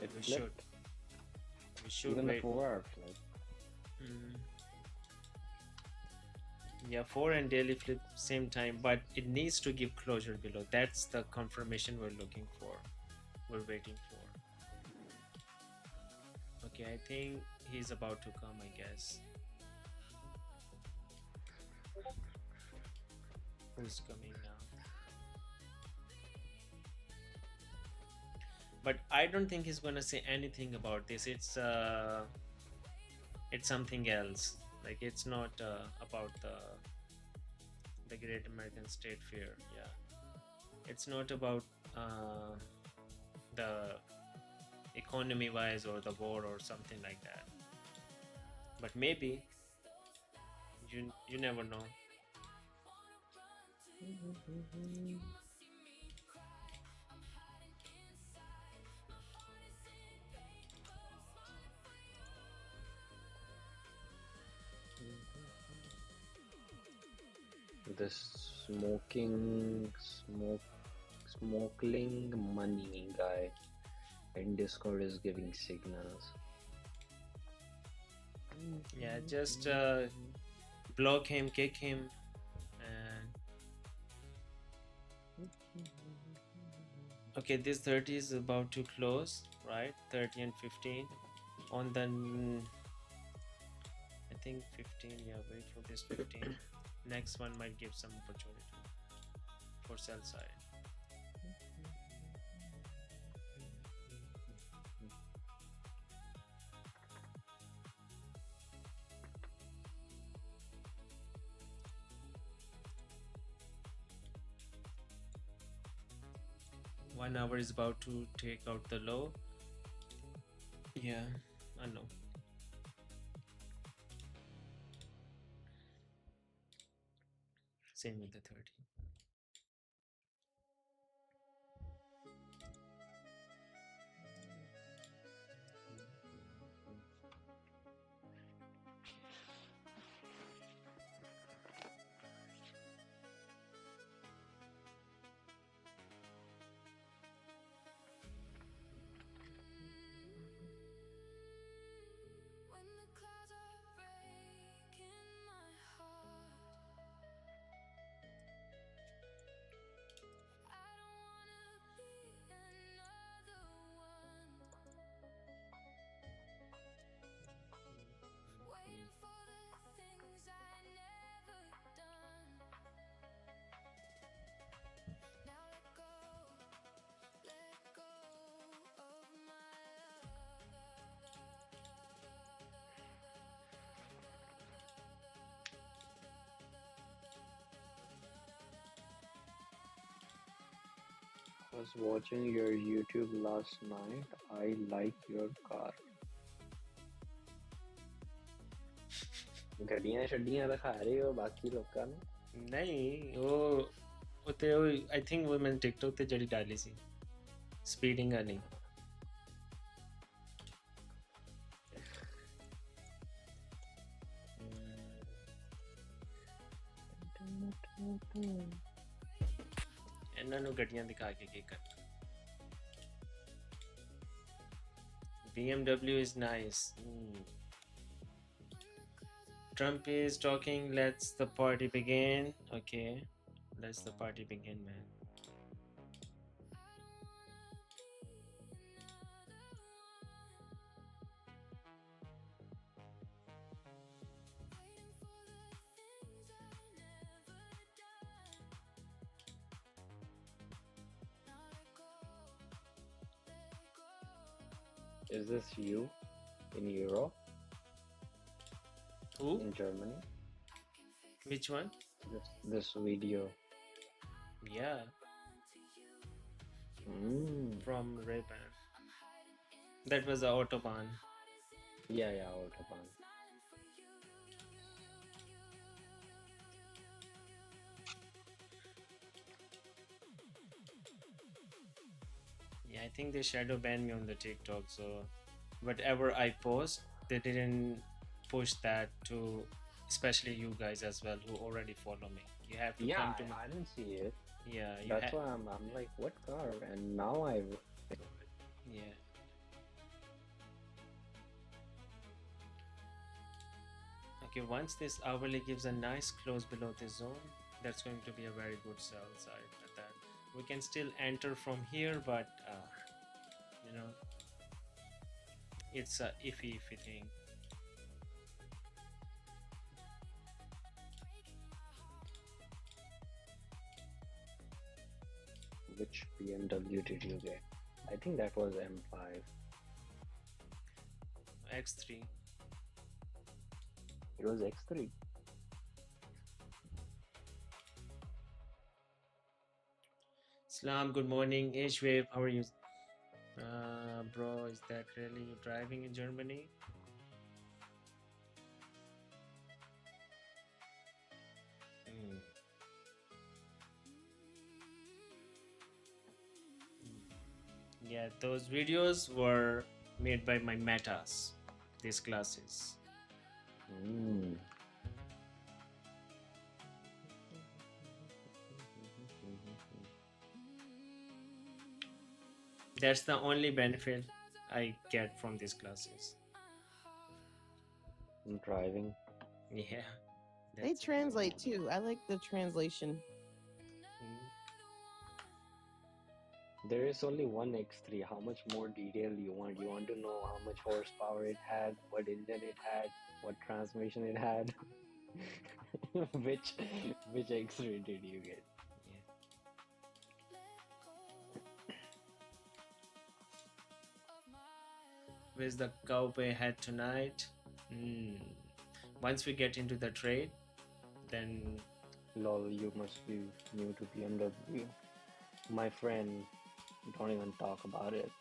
We should. We should even wait. the 4-hour flip. Yeah, 4 and daily flip same time, but it needs to give closure below. That's the confirmation we're looking for. We're waiting for. Okay, I think he's about to come, I guess. Who's coming now? But I don't think he's gonna say anything about this. It's something else. Like it's not about the Great American State Fair. Yeah, it's not about the economy wise or the war or something like that. But maybe you never know. this smoking money guy in Discord is giving signals. Yeah, just block him, kick him, and okay, this 30 is about to close, right? 30 and 15 on the I think 15. Yeah, wait for this 15. Next one might give some opportunity for sell side. One hour is about to take out the low. Yeah, I know. Same with the 30. When the clouds are breaking my heart, I don't wanna be another one waiting for the things I never done. Now let go of my I was watching your YouTube last night. I like your car. ਗੱਡੀਆਂ ਛੱਡੀਆਂ ਦਿਖਾ ਰਹੇ ਹੋ ਬਾਕੀ ਲੋਕਾਂ ਨੂੰ ਨਹੀਂ ਉਹ ਤੇ ਆਈ ਥਿੰਕ ਉਹ ਮੈਂ ਟਿਕਟੋਕ ਤੇ ਜਿਹੜੀ ਡਾਲੀ ਸੀ ਸਪੀਡਿੰਗ ਵਾਲੀ ਇਹਨਾਂ ਨੂੰ ਗੱਡੀਆਂ ਦਿਖਾ ਕੇ ਕੀ ਕਰਨਾ BMW is nice. Trump is talking, let's the party begin. Okay, let's the party begin, man. Is this you in Europe? Who? In Germany? Which one? This video. Yeah, from Ray-Ban. That was the Autobahn. Yeah, Autobahn. Yeah, I think they shadow banned me on the TikTok, so whatever I post, they didn't push that to especially you guys as well who already follow me. You have to come to me. I didn't see it. Yeah, That's why I'm like, what car? And now yeah. Okay, once this hourly gives a nice close below the zone, that's going to be a very good sell side at that. We can still enter from here, but you know, it's a iffy thing. Which BMW did you get? I think that was M5. X3. It was X3. Islam, good morning. H-Wave, how are you? Bro, is that really you driving in Germany? Yeah, those videos were made by my metas, these classes. That's the only benefit I get from these classes. Driving. Yeah, They that's it. translate too. I like the translation. Mm. There is only one X3. How much more detail you want? You want to know how much horsepower it had, what engine it had, what transmission it had? which X3 did you get? Yeah. Where's the cowboy hat tonight? Once we get into the trade, then Lol, you must be new to BMW. My friend, don't even talk about it.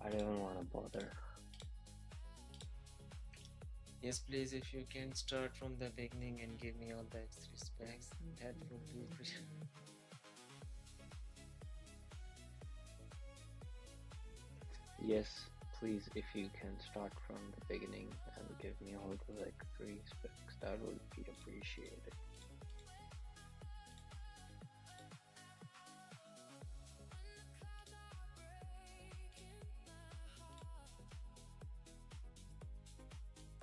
I don't even want to bother. yes, please, if you can start from the beginning and give me all the X3 specs, that would be great. Yes, please, if you can start from the beginning and give me all the X3 specs, that would be appreciated.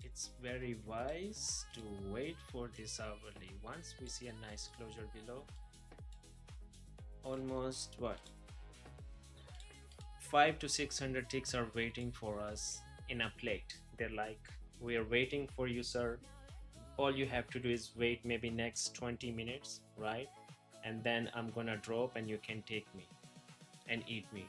It's very wise to wait for this hourly. Once we see a nice closure below, almost what 500 to 600 ticks are waiting for us in a plate. They're like, we are waiting for you, sir. All you have to do is wait maybe next 20 minutes, right? And then I'm gonna drop and you can take me and eat me.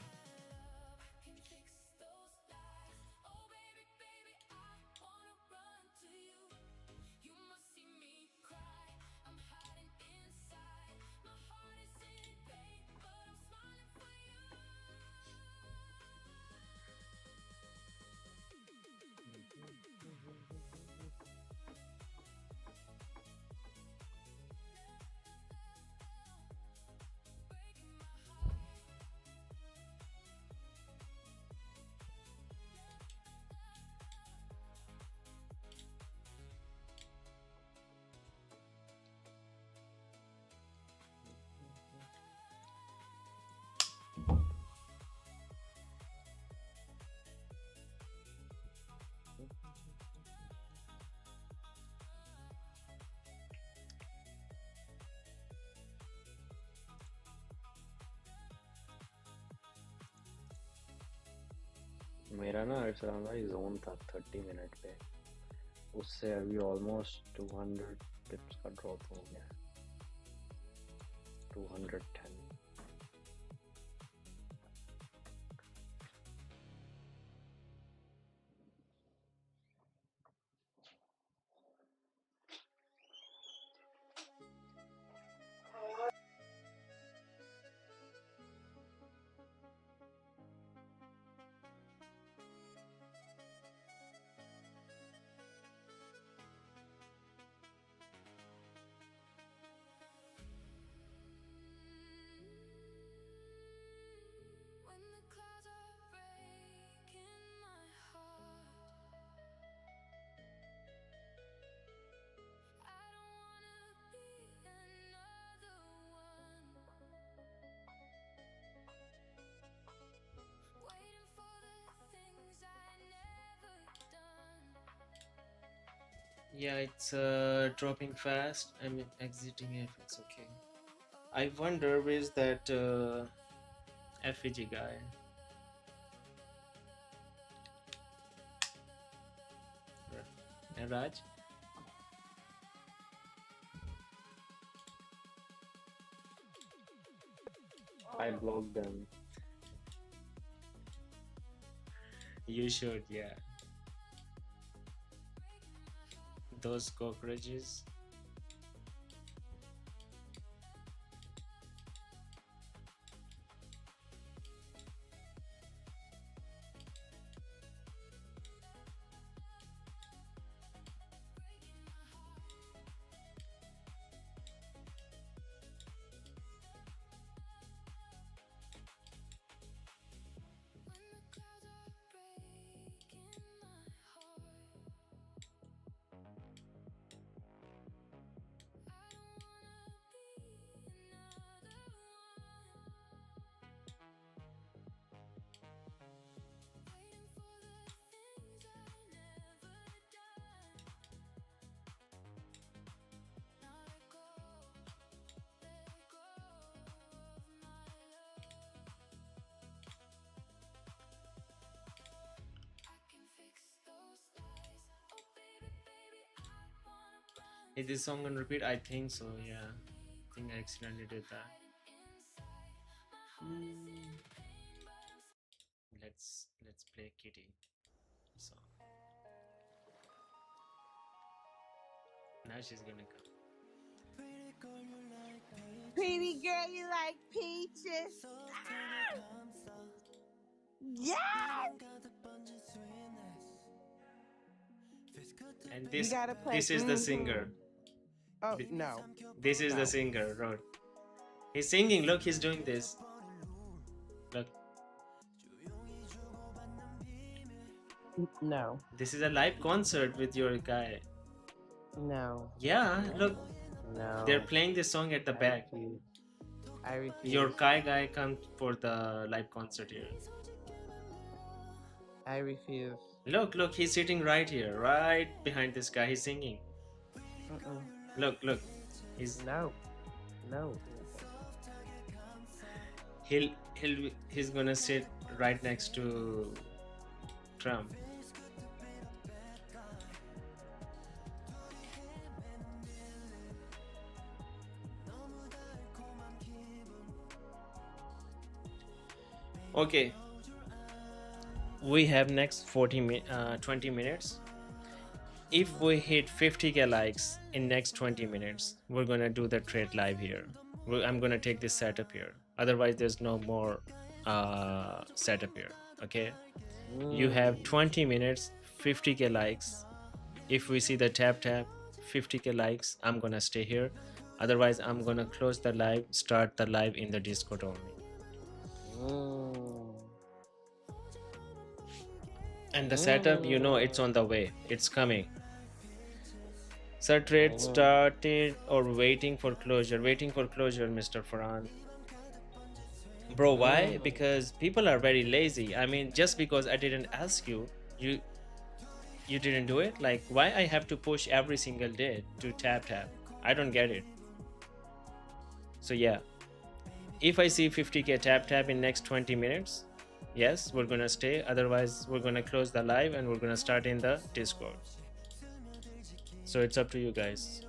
मेरा ना it's around भाई zone था 30 minute पे, उससे अभी almost 200 tips का drop हो गया, 210. When the clouds are breaking my heart, I don't wanna be another one, waiting for the things I never done. Yeah, it's dropping fast. I mean, exiting if it's okay. I wonder where's that FEG guy. And Raj? I blocked them. You should, yeah. Those cockroaches. When the clouds are breaking my heart, Is this song on repeat? I think so, yeah. I think I accidentally did that. Let's play Kitty song. Now she's gonna come. Pretty girl, you like peaches? Ah! Yes! And You gotta play. this is the singer. Oh, Th- no. This is No. the singer, Rod. He's singing. Look, he's doing this. Look, No. this is a live concert with your guy. No. Yeah, look, No. they're playing this song at the back. I refuse. Your Kai guy comes for the live concert here. I refuse. Look, he's sitting right here, right behind this guy. He's singing. Mm-mm. Look, he's No. No. he's gonna sit right next to Trump. Okay, we have next 20 minutes. If we hit 50k likes in next 20 minutes, we're gonna do the trade live here. I'm gonna take this setup here. Otherwise, there's no more setup here. Okay, you have 20 minutes, 50k likes. If we see the tap 50k likes, I'm gonna stay here. Otherwise, I'm gonna close the live, start the live in the Discord only. And the setup, you know, it's on the way, it's coming. Sir, trade started or waiting for closure? Waiting for closure, Mr. Farhan. Bro, why? Because people are very lazy. I mean, just because I didn't ask you, you didn't do it? Like, why I have to push every single day to tap? I don't get it. So yeah, if I see 50k tap in next 20 minutes, yes, we're gonna stay. Otherwise, we're gonna close the live and we're gonna start in the Discord. So it's up to you guys.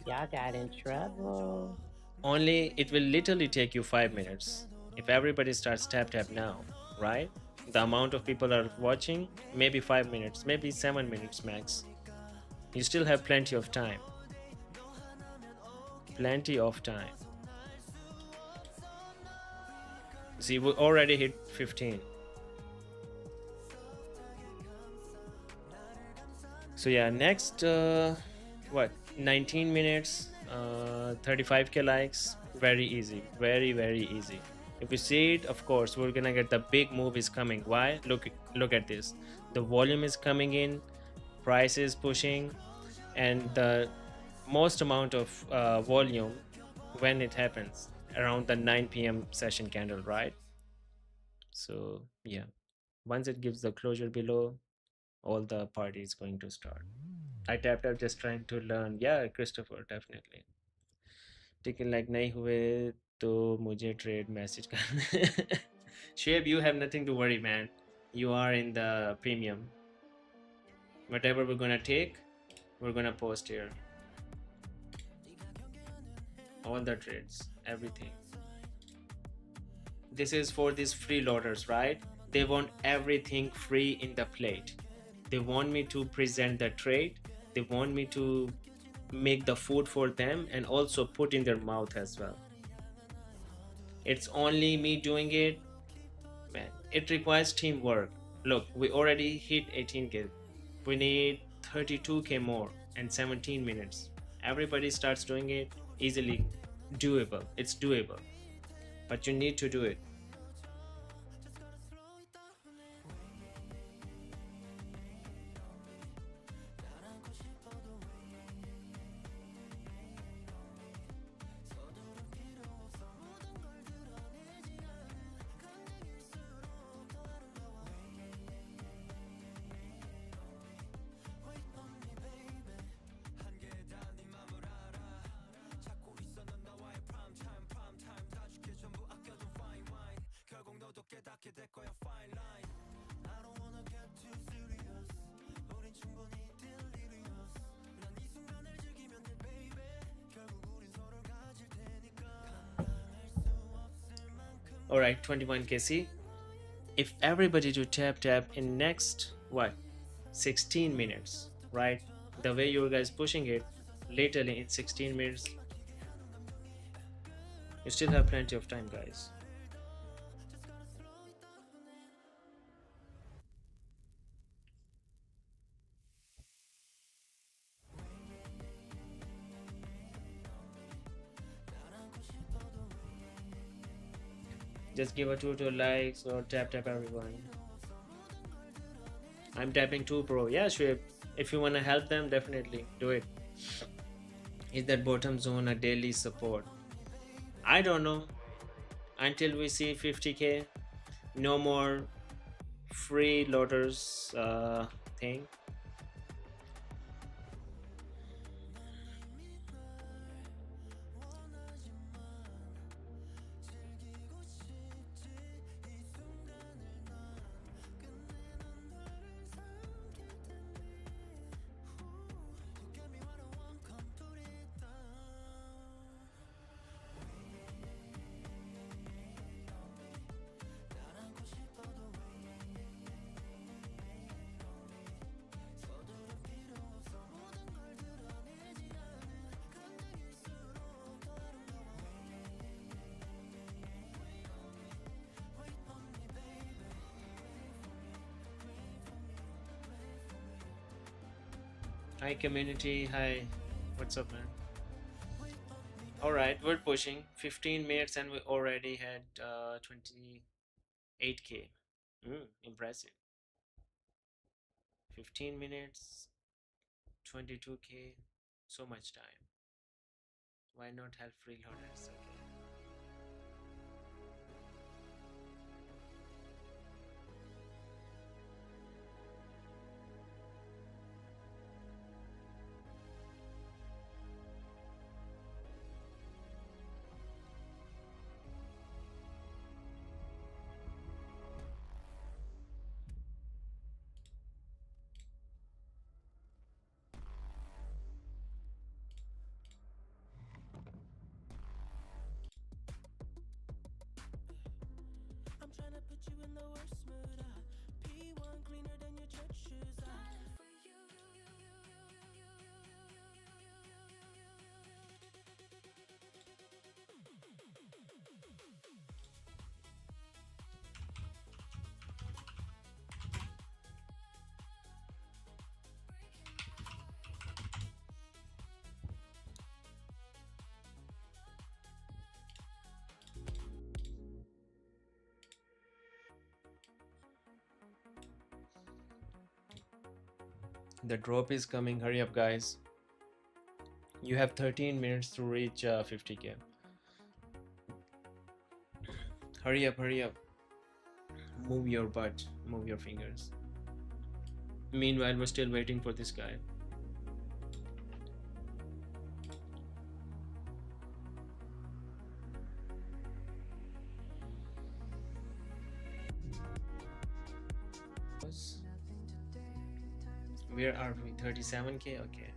Y'all got in trouble. Only it will literally take you 5 minutes. If everybody starts tap now, right? The amount of people are watching, maybe 5 minutes, maybe 7 minutes max. You still have plenty of time. Plenty of time. See, we already hit 15. So yeah, next 19 minutes, 35k likes. Very easy, very easy. If you see it, of course we're gonna get the big move is coming. Why? Look at this. The volume is coming in, price is pushing, and the most amount of volume when it happens around the 9 p.m. session candle, right? So yeah, once it gives the closure below, all the party is going to start. I tapped out just trying to learn. Yeah, Christopher, definitely. Taking like nahi hue to mujhe trade message karna. Sheb, you have nothing to worry, man. You are in the premium. Whatever we're gonna take, we're gonna post here. All the trades, everything. This is for these freeloaders, right? They want everything free in the plate. They want me to present the trade. They want me to make the food for them and also put in their mouth as well. It's only me doing it. Man, it requires teamwork. Look, we already hit 18k. We need 32k more and 17 minutes. Everybody starts doing it easily. Doable. It's doable. But you need to do it. All right, 21k. See, if everybody do tap in next what 16 minutes, right? The way you guys pushing it, literally in 16 minutes, you still have plenty of time, guys. Just give a 2 likes or tap everyone. I'm tapping 2 pro. Yeah, sure. If you want to help them, definitely do it. Is that bottom zone a daily support? I don't know. Until we see 50k, no more free loaders thing. Hi community, hi. What's up, man? All right, we're pushing 15 minutes and we already had 28k. Impressive. 15 minutes, 22k, so much time. Why not have freeloaders? Okay. The drop is coming. Hurry up, guys. You have 13 minutes to reach 50k. Hurry up, hurry up. Move your butt, move your fingers. Meanwhile, we're still waiting for this guy. Where are we? 37k? Okay.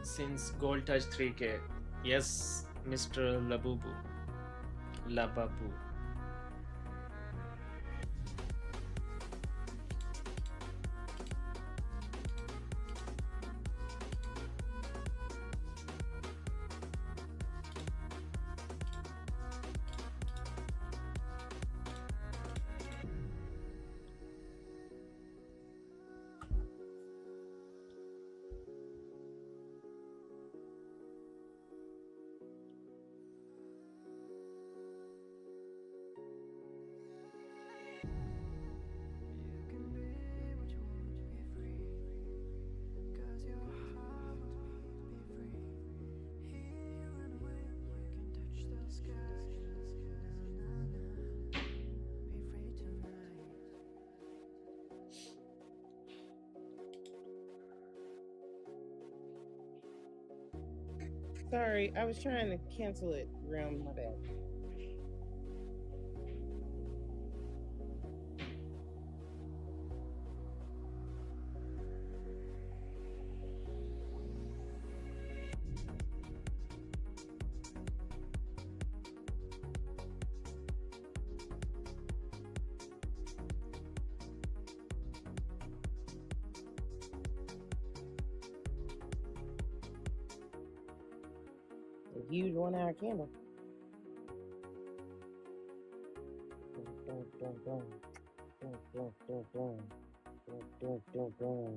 Since gold touch 3k. Yes, Mr. Labubu. Lababu. Sorry, I was trying to cancel it. Realm, my bad. A huge 1 hour candle. Dun, dun, dun, dun, dun, dun, dun, dun, dun, dun, dun.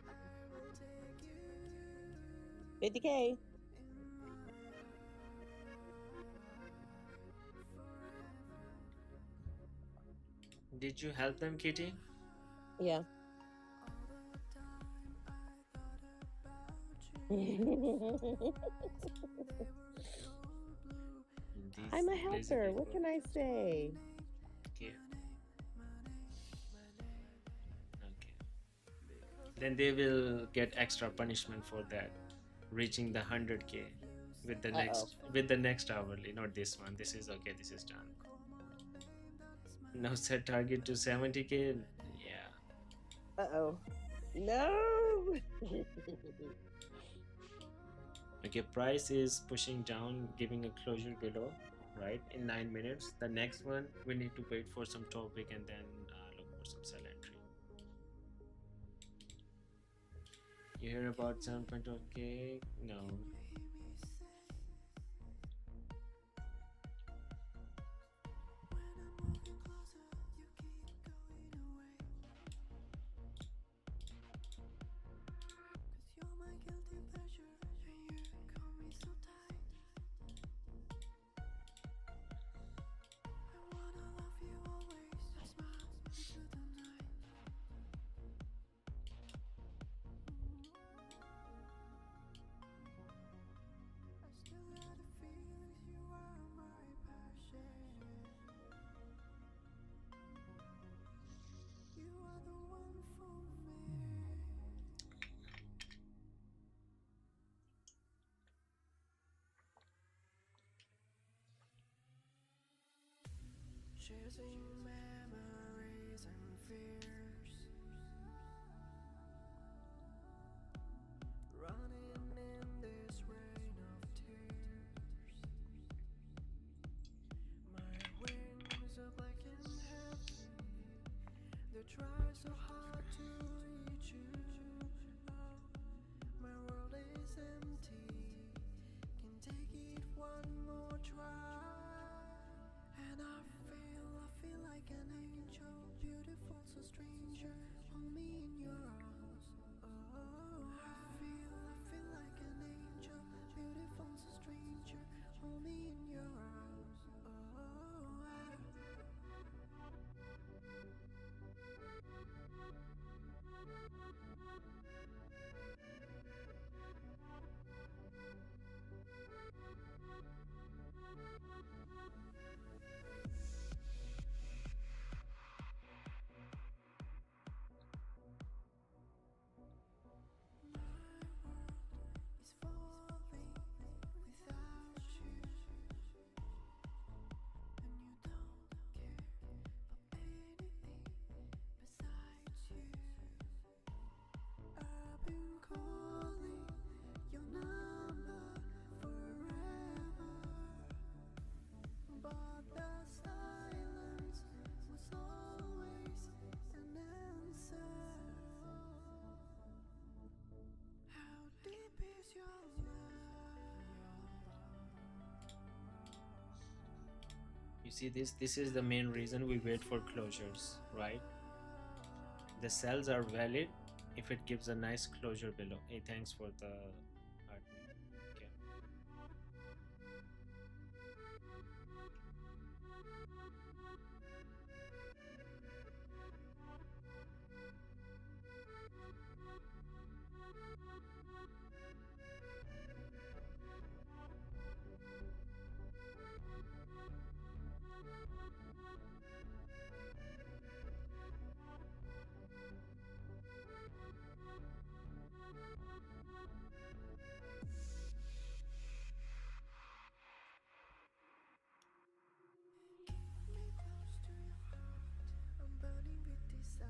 I will take you 50K. in my forever. Did you help them, Kitty? Yeah. All the time I thought about you. Eyes and they were so blue. These I'm a lazy helper. What people. can I say? Okay. My name. Okay. Then they will get extra punishment for that, reaching the 100K with the Uh-oh. next hourly, not this one. This is okay. This is done. Now set target to 70K. Yeah. Uh-oh. No. Okay. Price is pushing down, giving a closure below. Right in 9 minutes. The next one we need to wait for some topic and then look for some sell entry. You hear about 7.0K? No. You're my guilty pleasure, and you call me so tight. I wanna love you always, I smile into the night. I still got the feelings, you are my passion. You are the one for me. Chasing memories and fears, running in this rain of tears. My wings are black in heaven, they try so hard to reach you. My world is empty, can take it one more try. And I feel like an angel, beautiful, so stranger. Hold me in your arms. Oh, I feel like an angel, beautiful, so stranger. Hold me in your arms. Oh, it's falling without you, and you don't care for anything besides you. I've been calling your number forever, but the silence was always an answer. How deep is your love? You see this? This is the main reason we wait for closures, right? The cells are valid if it gives a nice closure below. Hey, thanks for the art. Okay. Keep me close to your heart. I'm burning with desire.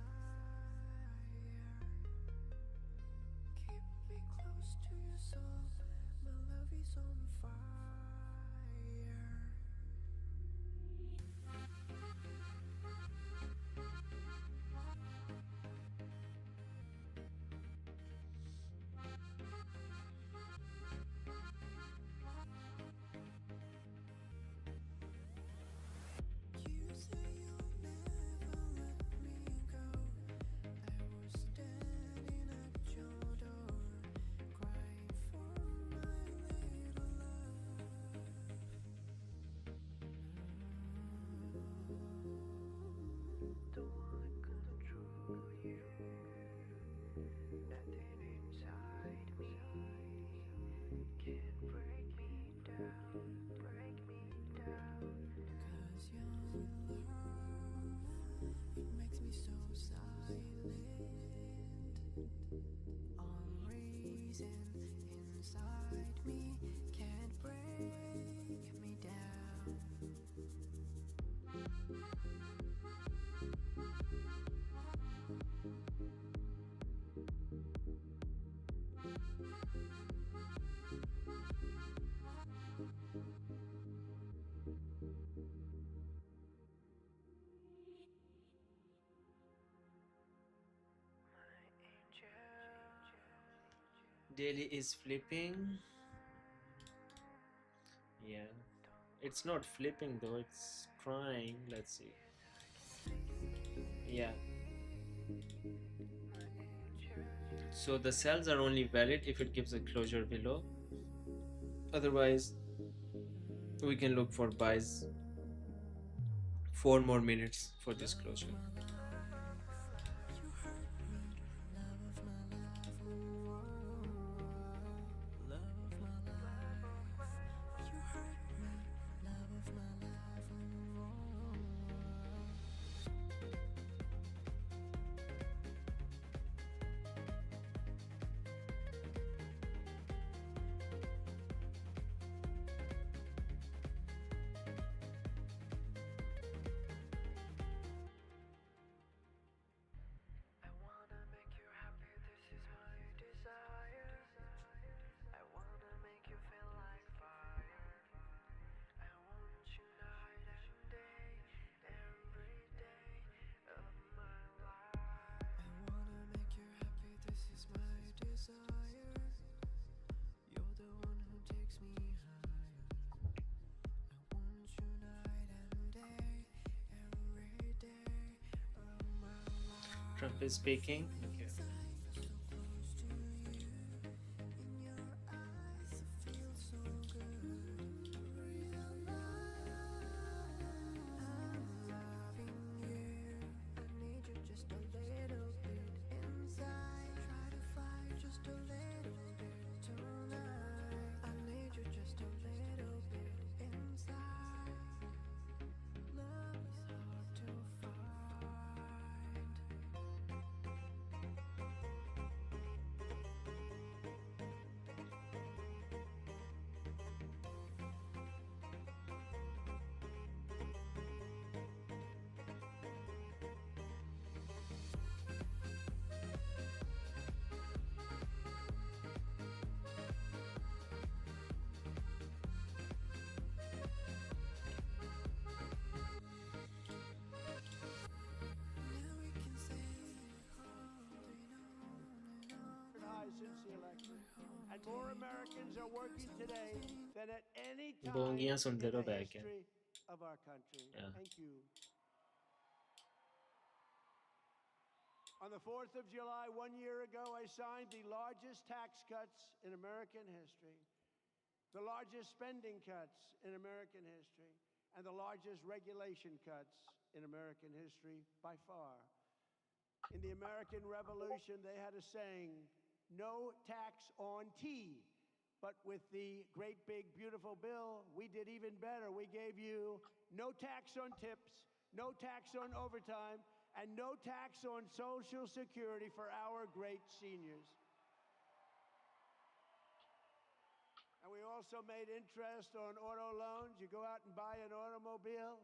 Keep me close to your soul. My love is on fire. You say you'll never let me go. I was standing at your door, crying for my little love. Don't wanna control you. Nothing inside me can break me down, break me down. 'Cause your love, it makes me so silent. Unreason inside me can't break me down. My angel. Daily is flipping. Yeah. It's not flipping though, it's crying. Let's see. Yeah. So the cells are only valid if it gives a closure below. Otherwise, we can look for buys 4 more minutes for this closure. You hurt me, love of my life, love of my life. You hurt me, love of my life. I wanna make you happy, this is my desire. I wanna make you feel like fire. I want you night and day, every day of my life. I wanna make you happy, this is my desire. You're the one who takes me higher. I want you night and day, every day of my life. Trump is speaking. Okay. So close to you, in your eyes, I feel so good. Realize I'm loving you. I need you just a little bit inside. Try to fight just a little bit tonight. I need you just a little bit inside. Love is hard to find. Now we can say holding on high since the election. And more Americans are working today than at any time Bongiyan in sunde the raho back hai. history of our country. Yeah. Thank you. On the 4th of July, 1 year ago, I signed the largest tax cuts in American history, the largest spending cuts in American history, and the largest regulation cuts in American history by far. In the American Revolution, they had a saying, no tax on tea. But with the great big beautiful bill, we did even better. We gave you no tax on tips, no tax on overtime, and no tax on Social Security for our great seniors. And we also made interest on auto loans. You go out and buy an automobile,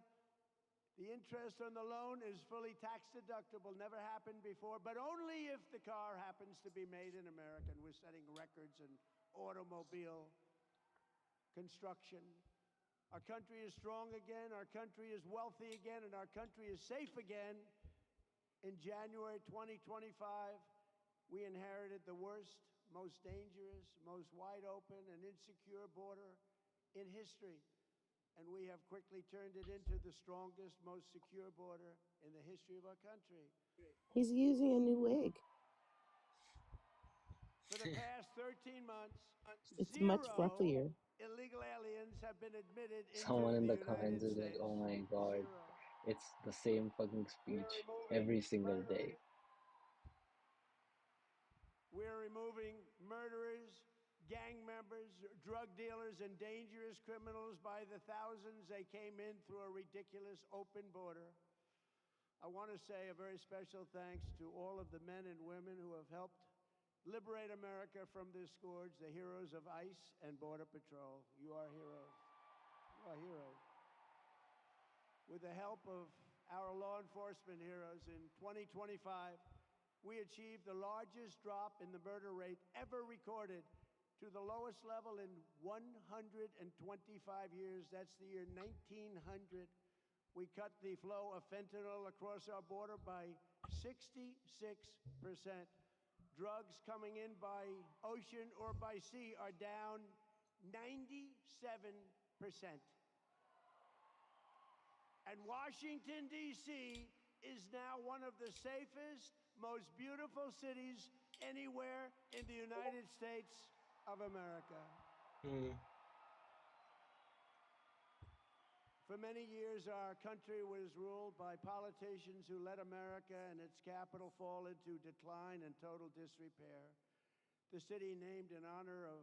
the interest on the loan is fully tax deductible, never happened before, but only if the car happens to be made in America. And we're setting records in automobile construction. Our country is strong again, our country is wealthy again, and our country is safe again. In January 2025, we inherited the worst, most dangerous, most wide open and insecure border in history. And we have quickly turned it into the strongest, most secure border in the history of our country. He's using a new wig. For the past 13 months, It's much zero fluffier. illegal aliens have been admitted Someone into in the the comments United is like, States. oh my god, Zero. it's the same fucking speech every single day. We're removing murderers, gang members, drug dealers, and dangerous criminals by the thousands. They came in through a ridiculous open border. I want to say a very special thanks to all of the men and women who have helped liberate America from this scourge, the heroes of ICE and Border Patrol. You are heroes. You are heroes. With the help of our law enforcement heroes, in 2025, we achieved the largest drop in the murder rate ever recorded to the lowest level in 125 years. That's the year 1900. We cut the flow of fentanyl across our border by 66%. Drugs coming in by ocean or by sea are down 97%. And Washington, D.C. is now one of the safest, most beautiful cities anywhere in the United States of America. For many years, our country was ruled by politicians who let America and its capital fall into decline and total disrepair. The city named in honor of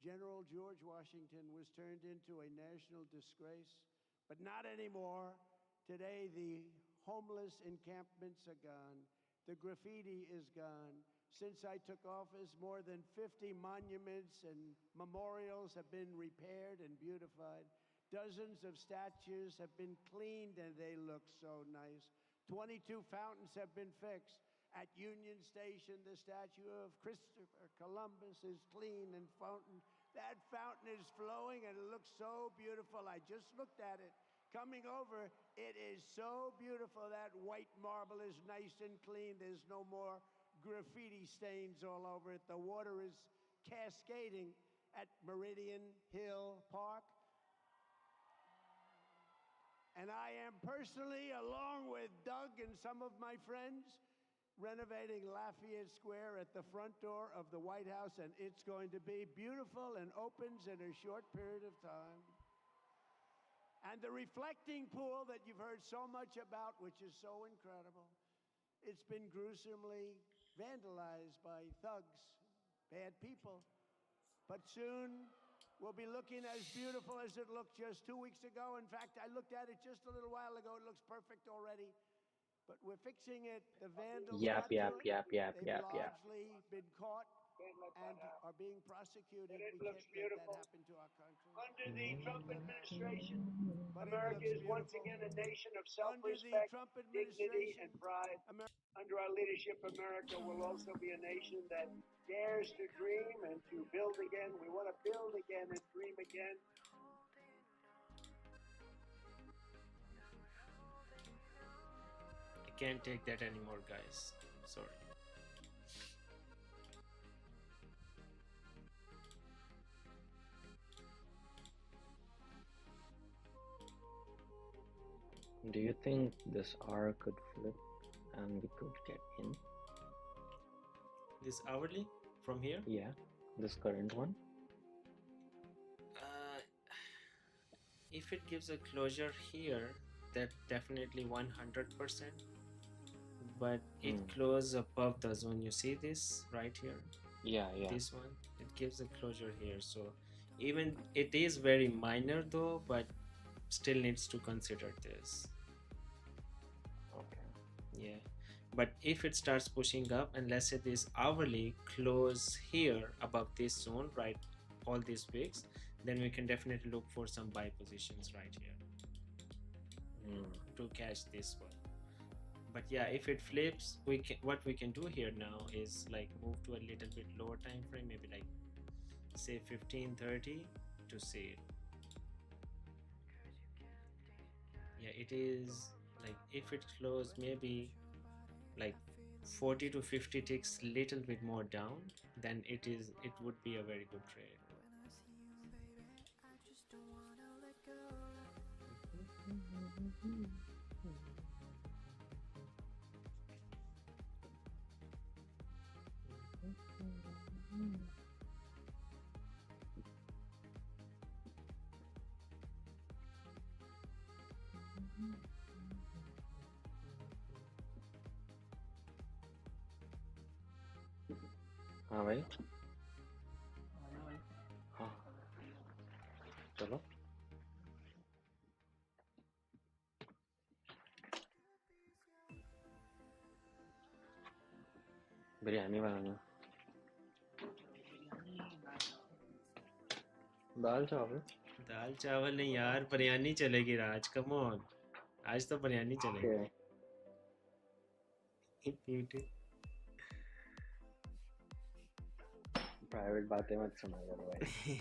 General George Washington was turned into a national disgrace, but not anymore. Today, the homeless encampments are gone. The graffiti is gone. Since I took office, more than 50 monuments and memorials have been repaired and beautified. Dozens of statues have been cleaned and they look so nice. 22 fountains have been fixed. At Union Station, the statue of Christopher Columbus is clean and fountain. That fountain is flowing and it looks so beautiful. I just looked at it. Coming over, it is so beautiful. That white marble is nice and clean. There's no more graffiti stains all over it. The water is cascading at Meridian Hill Park. And I am personally, along with Doug and some of my friends, renovating Lafayette Square at the front door of the White House, and it's going to be beautiful and opens in a short period of time. And the reflecting pool that you've heard so much about, which is so incredible, it's been gruesomely vandalized by thugs, bad people. But soon, will be looking as beautiful as it looked just 2 weeks ago. In fact, I looked at it just a little while ago. It looks perfect already. But we're fixing it. The vandals got to it. They've largely been caught and are being prosecuted. We can't let that happen to our country. Under the Trump administration, But America is once beautiful. again a nation of Under the self-respect, Trump dignity, administration, and pride. Under our leadership, America will also be a nation that dares to dream and to build again. We want to build again and dream again. I can't take that anymore, guys. Sorry. Do you think this R could flip and we could get in? This hourly from here? Yeah, this current one. If it gives a closure here, that definitely 100%. But it closes above the zone. You see this right here? Yeah, yeah. This one, it gives a closure here. So even it is very minor though, but still needs to consider this. Okay. Yeah, but if it starts pushing up, and let's say this hourly close here above this zone, right, all these wicks, then we can definitely look for some buy positions right here to catch this one. But yeah, if it flips, we can, what we can do here now is like move to a little bit lower time frame, maybe like say 15:30 to see it. Yeah, it is like if it closed maybe like 40 to 50 ticks little bit more down, then it would be a very good trade. हाँ भाई हाँ चलो बिरयानी बनाना दाल चावल दाल चावल नहीं यार, बिरयानी चलेगी राज, come on, आज तो बिरयानी चलेगी। प्राइवेट बातें मत सुना करो भाई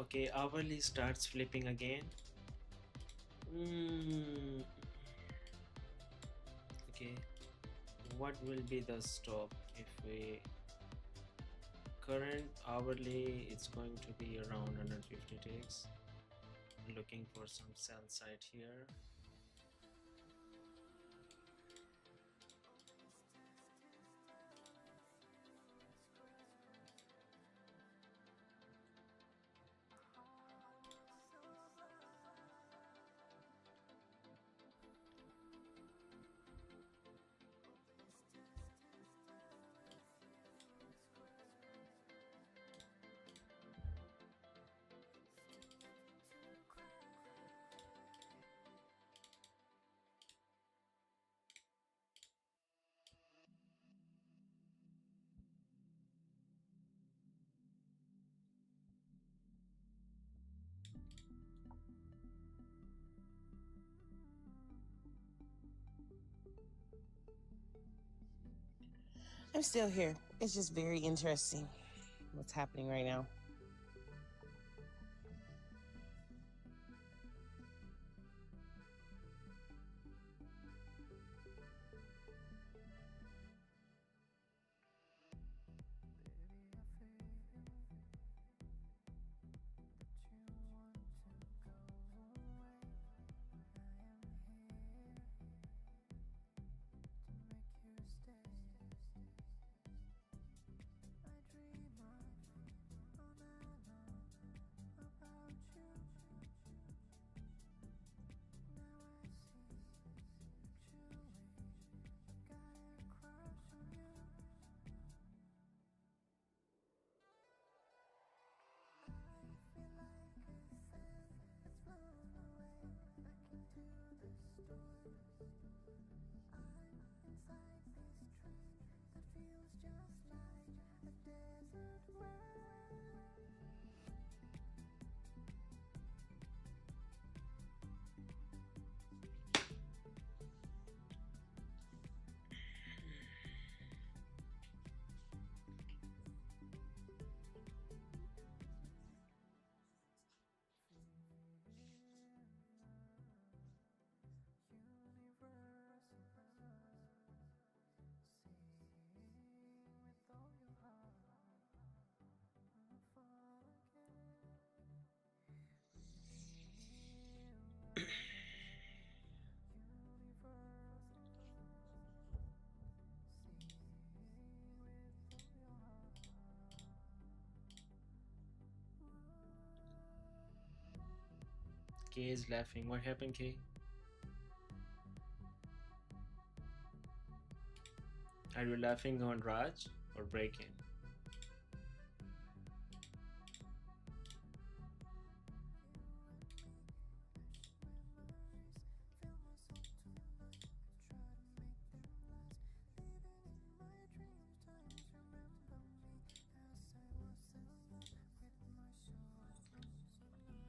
Okay, hourly starts flipping again. Okay, what will be the stop if we current hourly? It's going to be around 150 ticks. Looking for some sell side here. I'm still here. It's just very interesting what's happening right now. Kay is laughing. What happened, Kay? Are you laughing on Raj or breaking?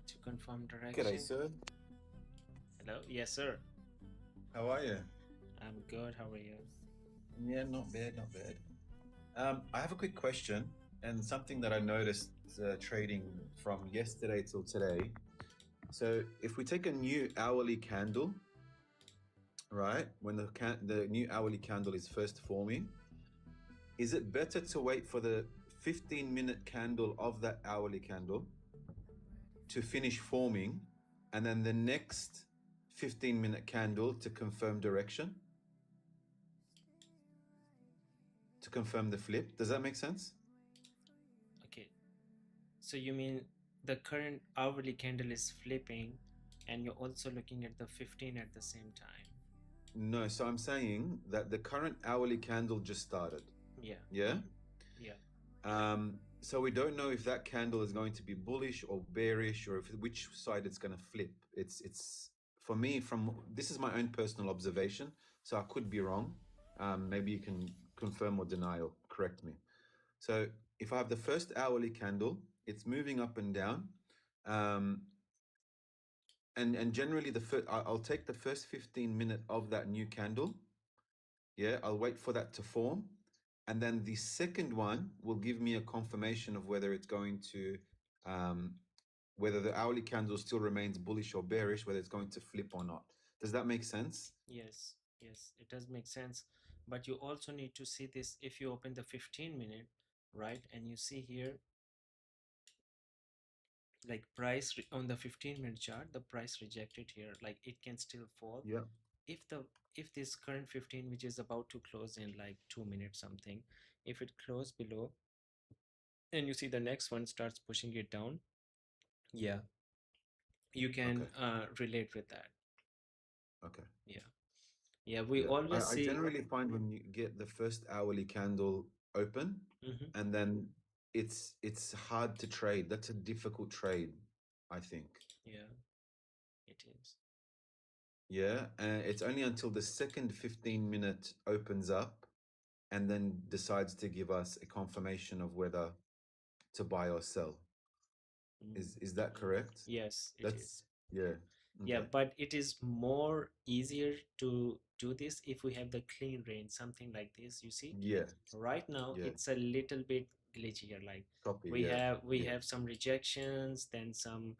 To confirm direction. G'day, sir. Hello? Yes, sir. How are you? I'm good. How are you? Yeah, not bad, not bad. I have a quick question and something that I noticed trading from yesterday till today. So, if we take a new hourly candle, right, when the new hourly candle is first forming, is it better to wait for the 15-minute candle of that hourly candle to finish forming and then the next 15-minute candle to confirm direction? To confirm the flip? Does that make sense? Okay. So you mean the current hourly candle is flipping and you're also looking at the 15 at the same time? No, so I'm saying that the current hourly candle just started. Yeah. Yeah? Yeah. So we don't know if that candle is going to be bullish or bearish or which side it's going to flip. It's for me, this is my own personal observation, so I could be wrong. Maybe you can confirm or deny or correct me. So if I have the first hourly candle, it's moving up and down. And generally I'll take the first 15 minutes of that new candle. Yeah, I'll wait for that to form. And then the second one will give me a confirmation of whether it's going to, whether the hourly candle still remains bullish or bearish, whether it's going to flip or not. Does that make sense? Yes, yes, it does make sense. But you also need to see this if you open the 15-minute, right? And you see here, like price on the 15-minute chart, the price rejected here, like it can still fall. Yeah. If this current 15, which is about to close in like 2 minutes something, if it close below and you see the next one starts pushing it down, yeah, you can relate with that. Okay. Yeah, we always I see. generally find when you get the first hourly candle open, and then it's hard to trade. That's a difficult trade, I think. Yeah, it is. Yeah, and it's only until the second 15-minute opens up and then decides to give us a confirmation of whether to buy or sell. Is that correct? Yes, it is. Yeah. Yeah, Okay. but it is more easier to do this if we have the clean range, something like this. You see, Yeah. right now Yeah. it's a little bit glitchier. Like Copy. we Yeah. have some rejections, then some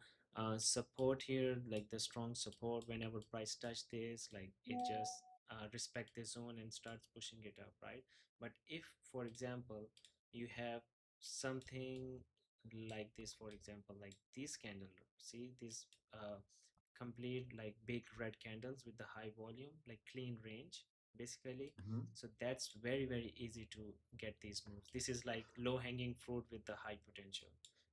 support here, like the strong support. Whenever price touch this, like it just respect the zone and starts pushing it up, right? But if, for example, you have something like this, for example, like this candle, see this complete like big red candles with the high volume, like clean range basically. So that's very easy to get these moves. This is like low hanging fruit with the high potential.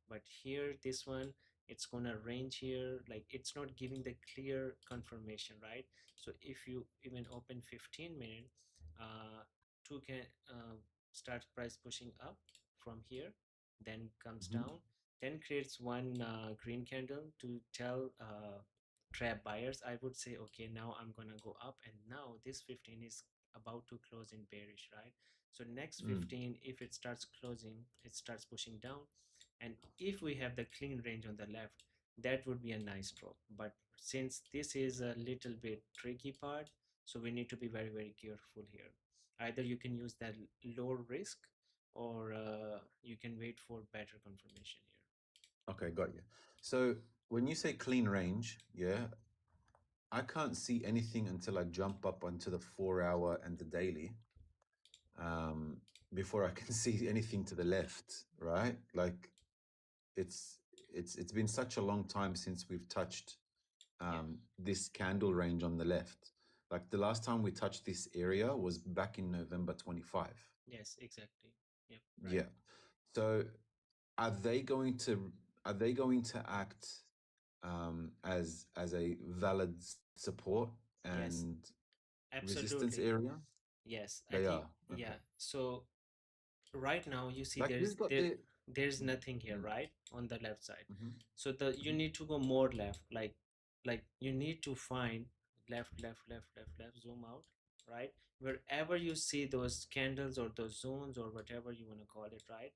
But here, this one, it's gonna range here, like it's not giving the clear confirmation, right? So if you even open 15-minute, two can start price pushing up from here, then comes down, then creates one green candle to tell trap buyers, I would say, okay, now I'm gonna go up, and now this 15 is about to close in bearish, right? So next 15, if it starts closing, it starts pushing down, and if we have the clean range on the left, that would be a nice drop. But since this is a little bit tricky part, so we need to be very careful here. Either you can use that lower risk, or you can wait for better confirmation here. Okay, got you. So when you say clean range, yeah, I can't see anything until I jump up onto the 4-hour and the daily, before I can see anything to the left, right? Like it's been such a long time since we've touched this candle range on the left. Like the last time we touched this area was back in November 25. Yes, exactly. Yep. Right. Yeah. So are they going to act as a valid support Yes, and resistance absolutely. area? Yes, I They think, are. yeah. Okay. So right now you see Like who's got there's mm, nothing here, mm, right, on the left side. mhm, So you mhm. need to go more left, like you need to find left, zoom out, right, wherever you see those candles or those zones or whatever you want to call it, right,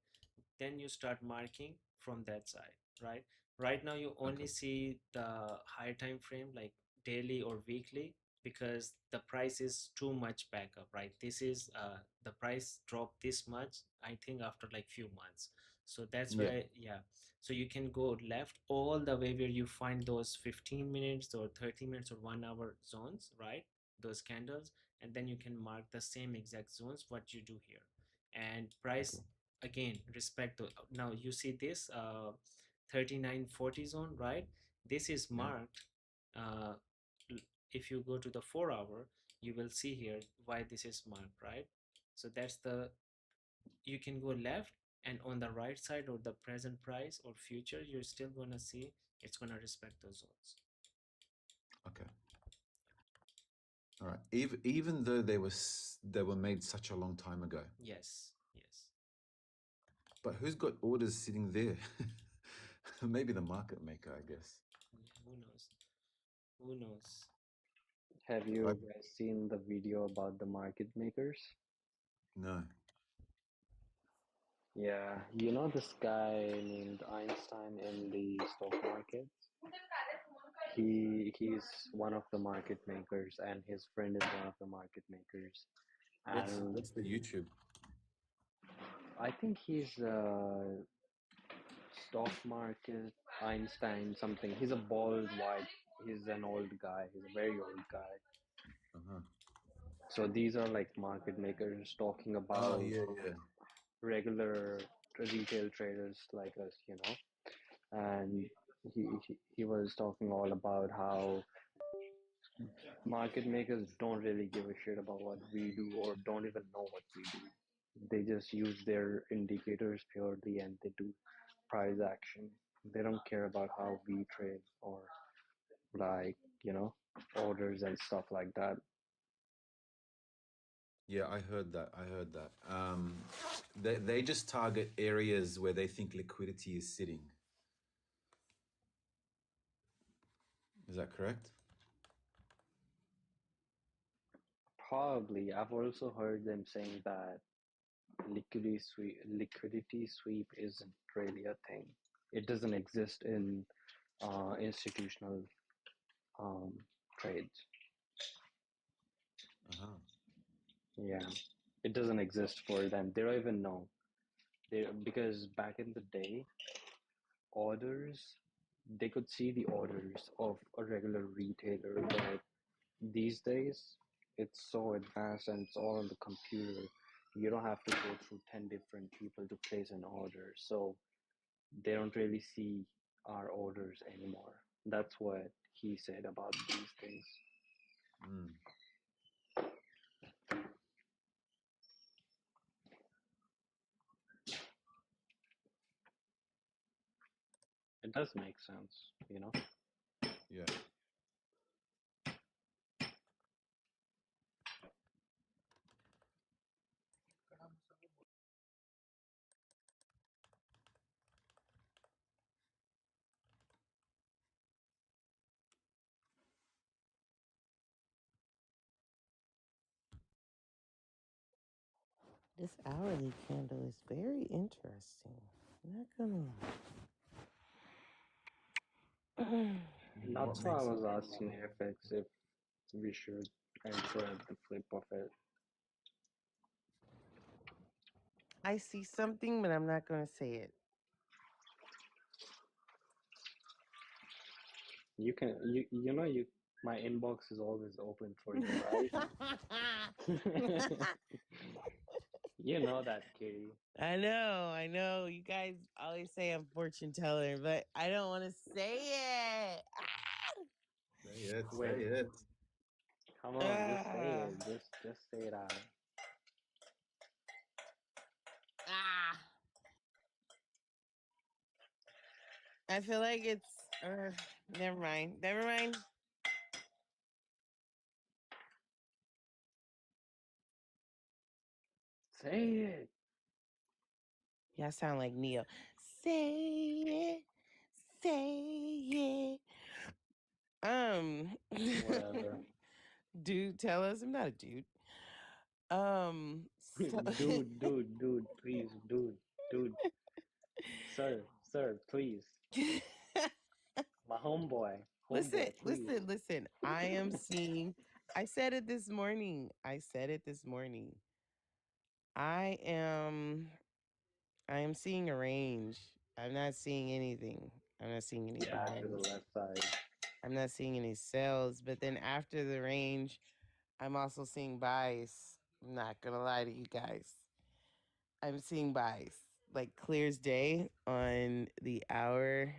then you start marking from that side, right. Right now you Okay. only see the high time frame, like daily or weekly, because the price is too much back up, right. This is the price dropped this much, I think, after like few months. So that's Yeah. why, yeah. So you can go left all the way where you find those 15 minutes or 30 minutes or 1 hour zones, right, those candles, and then you can mark the same exact zones what you do here. And price, Okay. again, respect to, now you see this 3940 zone, right, this is Yeah. marked. uh, if you go to the 4 hour, you will see here why this is marked, right. So that's the, you can go left, and on the right side or the present price or future, you're still gonna see it's gonna respect those zones. Okay. All right. Even though they were made such a long time ago, Yes, yes. but who's got orders sitting there? Maybe the market maker, I guess. Yeah, who knows, who knows. Have Like you guys seen the video about the market makers? no. Yeah, you know this guy named Einstein in the stock market? He's one of the market makers, and his friend is one of the market makers. And What's the YouTube? I think he's stock market Einstein something. He's a bald white. He's an old guy. He's a very old guy. Uh-huh. So these are like market makers talking Oh about yeah, yeah. regular retail traders like us, you know. And he was talking all about how market makers don't really give a shit about what we do or don't even know what we do. They just use their indicators purely and they do price action. They don't care about how we trade or like, you know, orders and stuff like that. Yeah, I heard that. I heard that. They just target areas where they think liquidity is sitting. Is that correct? Probably, I've also heard them saying that liquidity sweep isn't really a thing. It doesn't exist in institutional um, trades. Uh-huh. Yeah, it doesn't exist for them. They don't even know. Because back in the day, orders, they could see the orders of a regular retailer, but these days it's so advanced and it's all on the computer. You don't have to go through 10 different people to place an order. So they don't really see our orders anymore. That's what he said about these things. Mm. It does make sense, you know? Yeah. This hourly candle is very interesting. I'm not gonna lie. What That's why I makes it? was asking FX if we should enter at the flip of it. I see something, but I'm not gonna say it. You can, you know, my inbox is always open for you, right? You know that, Katie. I know. You guys always say I'm fortune teller, but I don't want to say it. Say it. Say Wait, it. come Ah. on, just say it. Just say it out. Ah. I feel like it's Never mind. Never mind. Say it. Y'all sound like Neo. Say it. Say it. Whatever. Dude, tell us. I'm not a dude. So Dude, please, dude. Sir, please. My listen, homeboy, please. listen. I am seeing. I said it this morning. I said it this morning. I am. I am seeing a range. I'm not seeing anything. I'm not seeing any Back to the buys. left side. I'm not seeing any sells. But then after the range, I'm also seeing buys. I'm not gonna lie to you guys. I'm seeing buys like clear as day on the hour.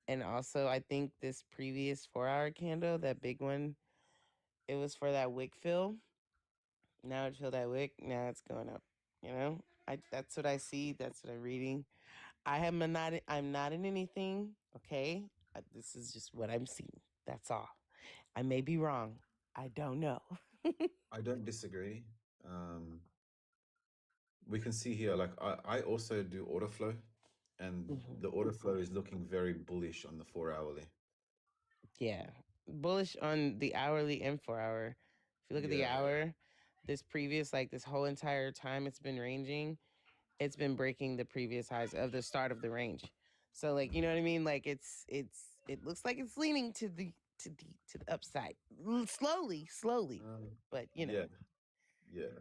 And also, I think this previous 4 hour candle, that big one, it was for that wick fill. Now I feel that wick. Now it's going up. You know, that's what I see. That's what I'm reading. I'm not in anything. Okay, this is just what I'm seeing. That's all. I may be wrong. I don't know. I don't disagree. Um, we can see here, like I also do order flow, and Mhm. the order flow is looking very bullish on the 4 hourly. Yeah, bullish on the hourly and 4 hour. If you look at the Yeah. hour, this previous like this whole entire time it's been ranging, it's been breaking the previous highs of the start of the range. So like you know what I mean? Like it looks like it's leaning to the upside. Slowly. But you know. Yeah, yeah.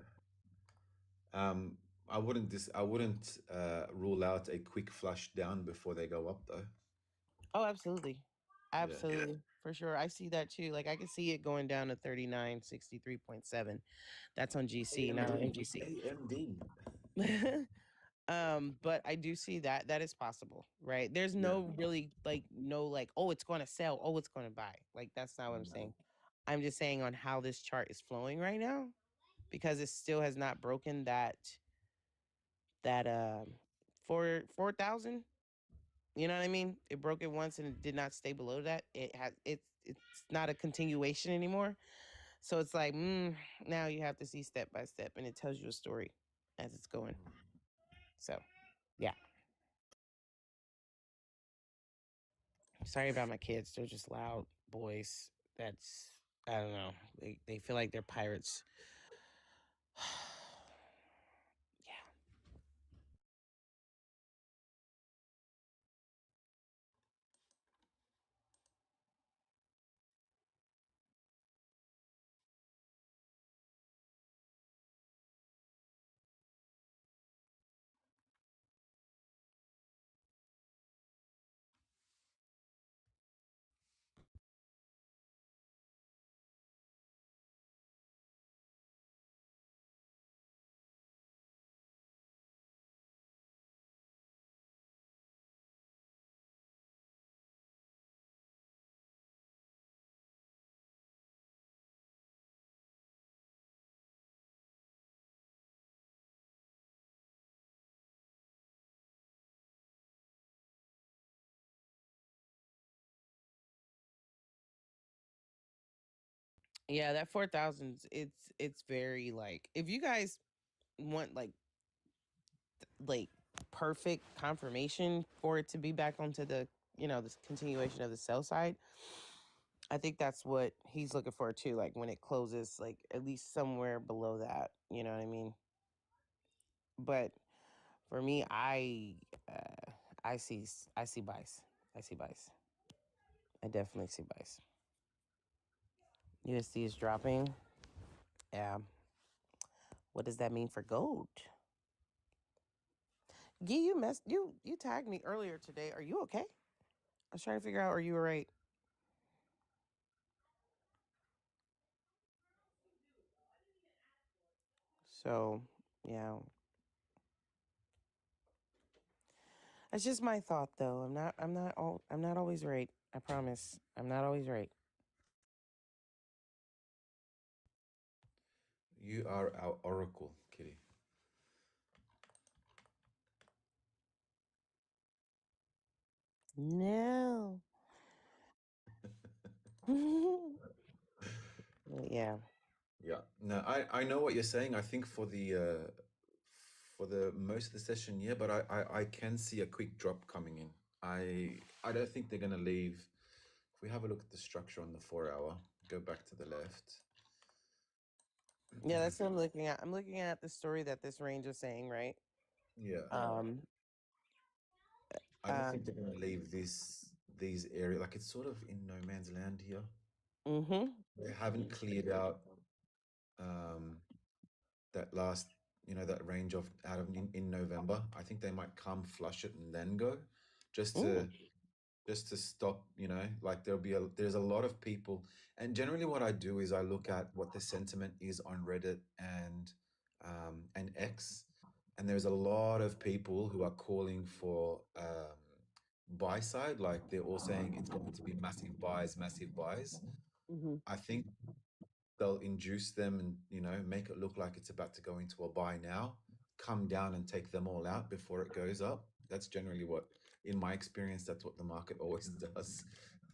Um, I wouldn't rule out a quick flush down before they go up though. Oh, absolutely. Yeah. Absolutely. For sure. I see that too. Like I can see it going down to 3963.7. That's on GC, not on AMD. MGC. AMD. But I do see that that is possible, right? There's Yeah. no really no like, oh, it's going to sell, oh, it's going to buy. Like that's not what I'm saying. I'm just saying on how this chart is flowing right now because it still has not broken that 4,000. You know what I mean? It broke it once and it did not stay below that. It's not a continuation anymore. So it's like, now you have to see step by step and it tells you a story as it's going. So, yeah. Sorry about my kids. They're just loud boys. That's I don't know. They feel like they're pirates. Yeah. Yeah, that 4,000 it's very like if you guys want like perfect confirmation for it to be back onto the this continuation of the sell side. I think that's what he's looking for too. Like when it closes, like at least somewhere below that. You know what I mean? But for me, I see buys. I see buys. I definitely see buys. USD is dropping. Yeah. What does that mean for gold? Gee, you tagged me earlier today. Are you okay? I was trying to figure out are you all right? So yeah. That's just my thought though. I'm not always right. I promise. I'm not always right. You are our oracle, Kitty. No. Yeah. Yeah. No, I know what you're saying. I think for the most of the session, yeah, but I can see a quick drop coming in. I don't think they're gonna leave. If we have a look at the structure on the 4 hour, go back to the left. Yeah, that's what I'm looking at. I'm looking at the story that this range is saying, right? Yeah. Um, I don't think they're gonna leave these area, like it's sort of in no man's land here. mm-hmm. They haven't cleared out that last, that range of out of in November. I think they might come flush it and then go, just to Mm. just to stop. Like there's a lot of people, and generally what I do is I look at what the sentiment is on Reddit and X, and there's a lot of people who are calling for buy side, like they're all saying it's going to be massive buys, massive buys. Mm-hmm. I think they'll induce them and make it look like it's about to go into a buy now, come down and take them all out before it goes up. That's generally what, in my experience, that's what the market always does.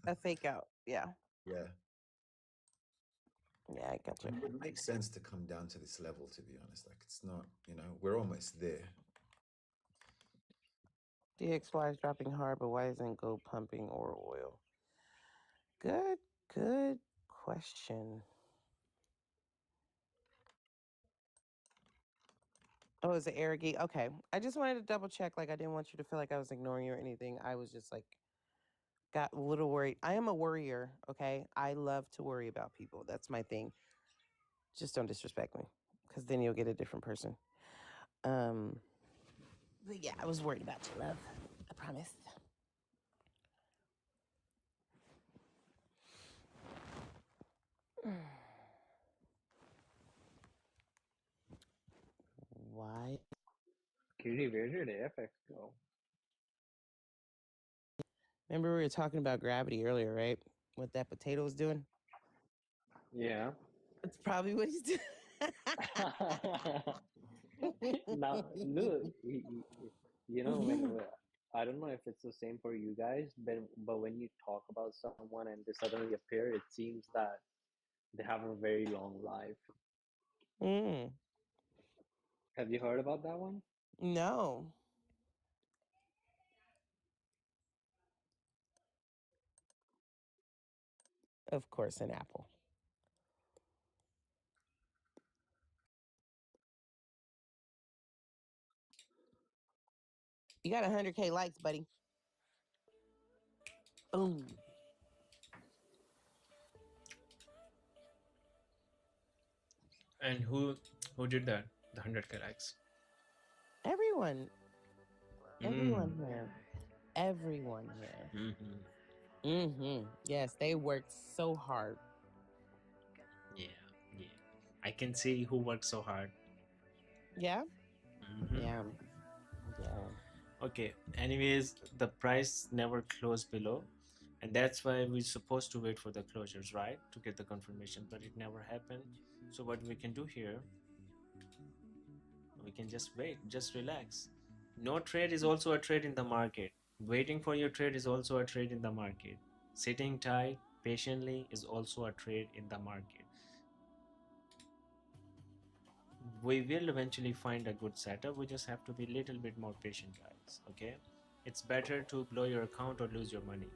A fake out. Yeah. Yeah. Yeah, I got you. And it would make sense to come down to this level, to be honest. Like it's not, we're almost there. DXY is dropping hard, but why isn't gold pumping or oil? Good question. Oh, is it Arrogate? Okay. I just wanted to double check. Like, I didn't want you to feel like I was ignoring you or anything. I was just like, got a little worried. I am a worrier, okay? I love to worry about people. That's my thing. Just don't disrespect me, because then you'll get a different person. But yeah, I was worried about you, love. I promise. Why? Cutie, where did AFX go? Remember we were talking about gravity earlier, right? What that potato was doing? Yeah. That's probably what he's doing. Now, look, when I don't know if it's the same for you guys, but when you talk about someone and they suddenly appear, it seems that they have a very long life. Mm, Have you heard about that one? no. Of course, an apple. You got 100K likes, buddy. Boom. And who did that? The 100K likes. Everyone. Everyone Mm. here. Everyone here. Mm-hmm. Mm-hmm. Yes, they worked so hard. Yeah. I can see who worked so hard. Yeah? Mm-hmm. Yeah. Okay. Anyways, the price never closed below, and that's why we're supposed to wait for the closures, right, to get the confirmation, but it never happened. So what we can do here, we can just wait, just relax. No trade is also a trade in the market. Waiting for your trade is also a trade in the market. Sitting tight patiently is also a trade in the market. We will eventually find a good setup. We just have to be a little bit more patient, guys. Okay, it's better to blow your account or lose your money.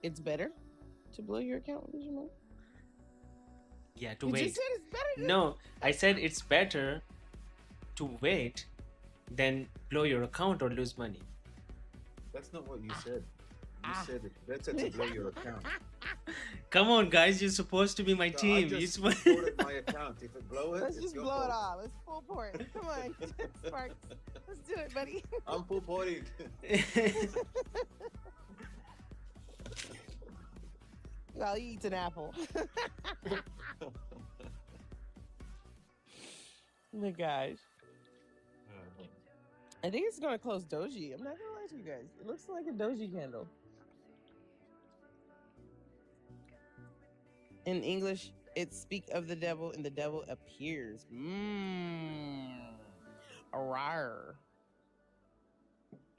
It's better to blow your account and lose your money? Yeah, to You wait. just said it's better to... No, I said it's better to wait than blow your account or lose money. That's not what you said. You said it's better to blow your account. Come on, guys, you're supposed to be my So team. I You just supposed- reported my account. If it blow it, Let's it's just your blow it fault. off. Let's full port. Come on, Sparks. Let's do it, buddy. I'm full porting. Well, he eats an apple. Oh my gosh. I think it's gonna close doji. I'm not gonna lie to you guys. It looks like a doji candle. In English, it's speak of the devil and the devil appears. Rawr.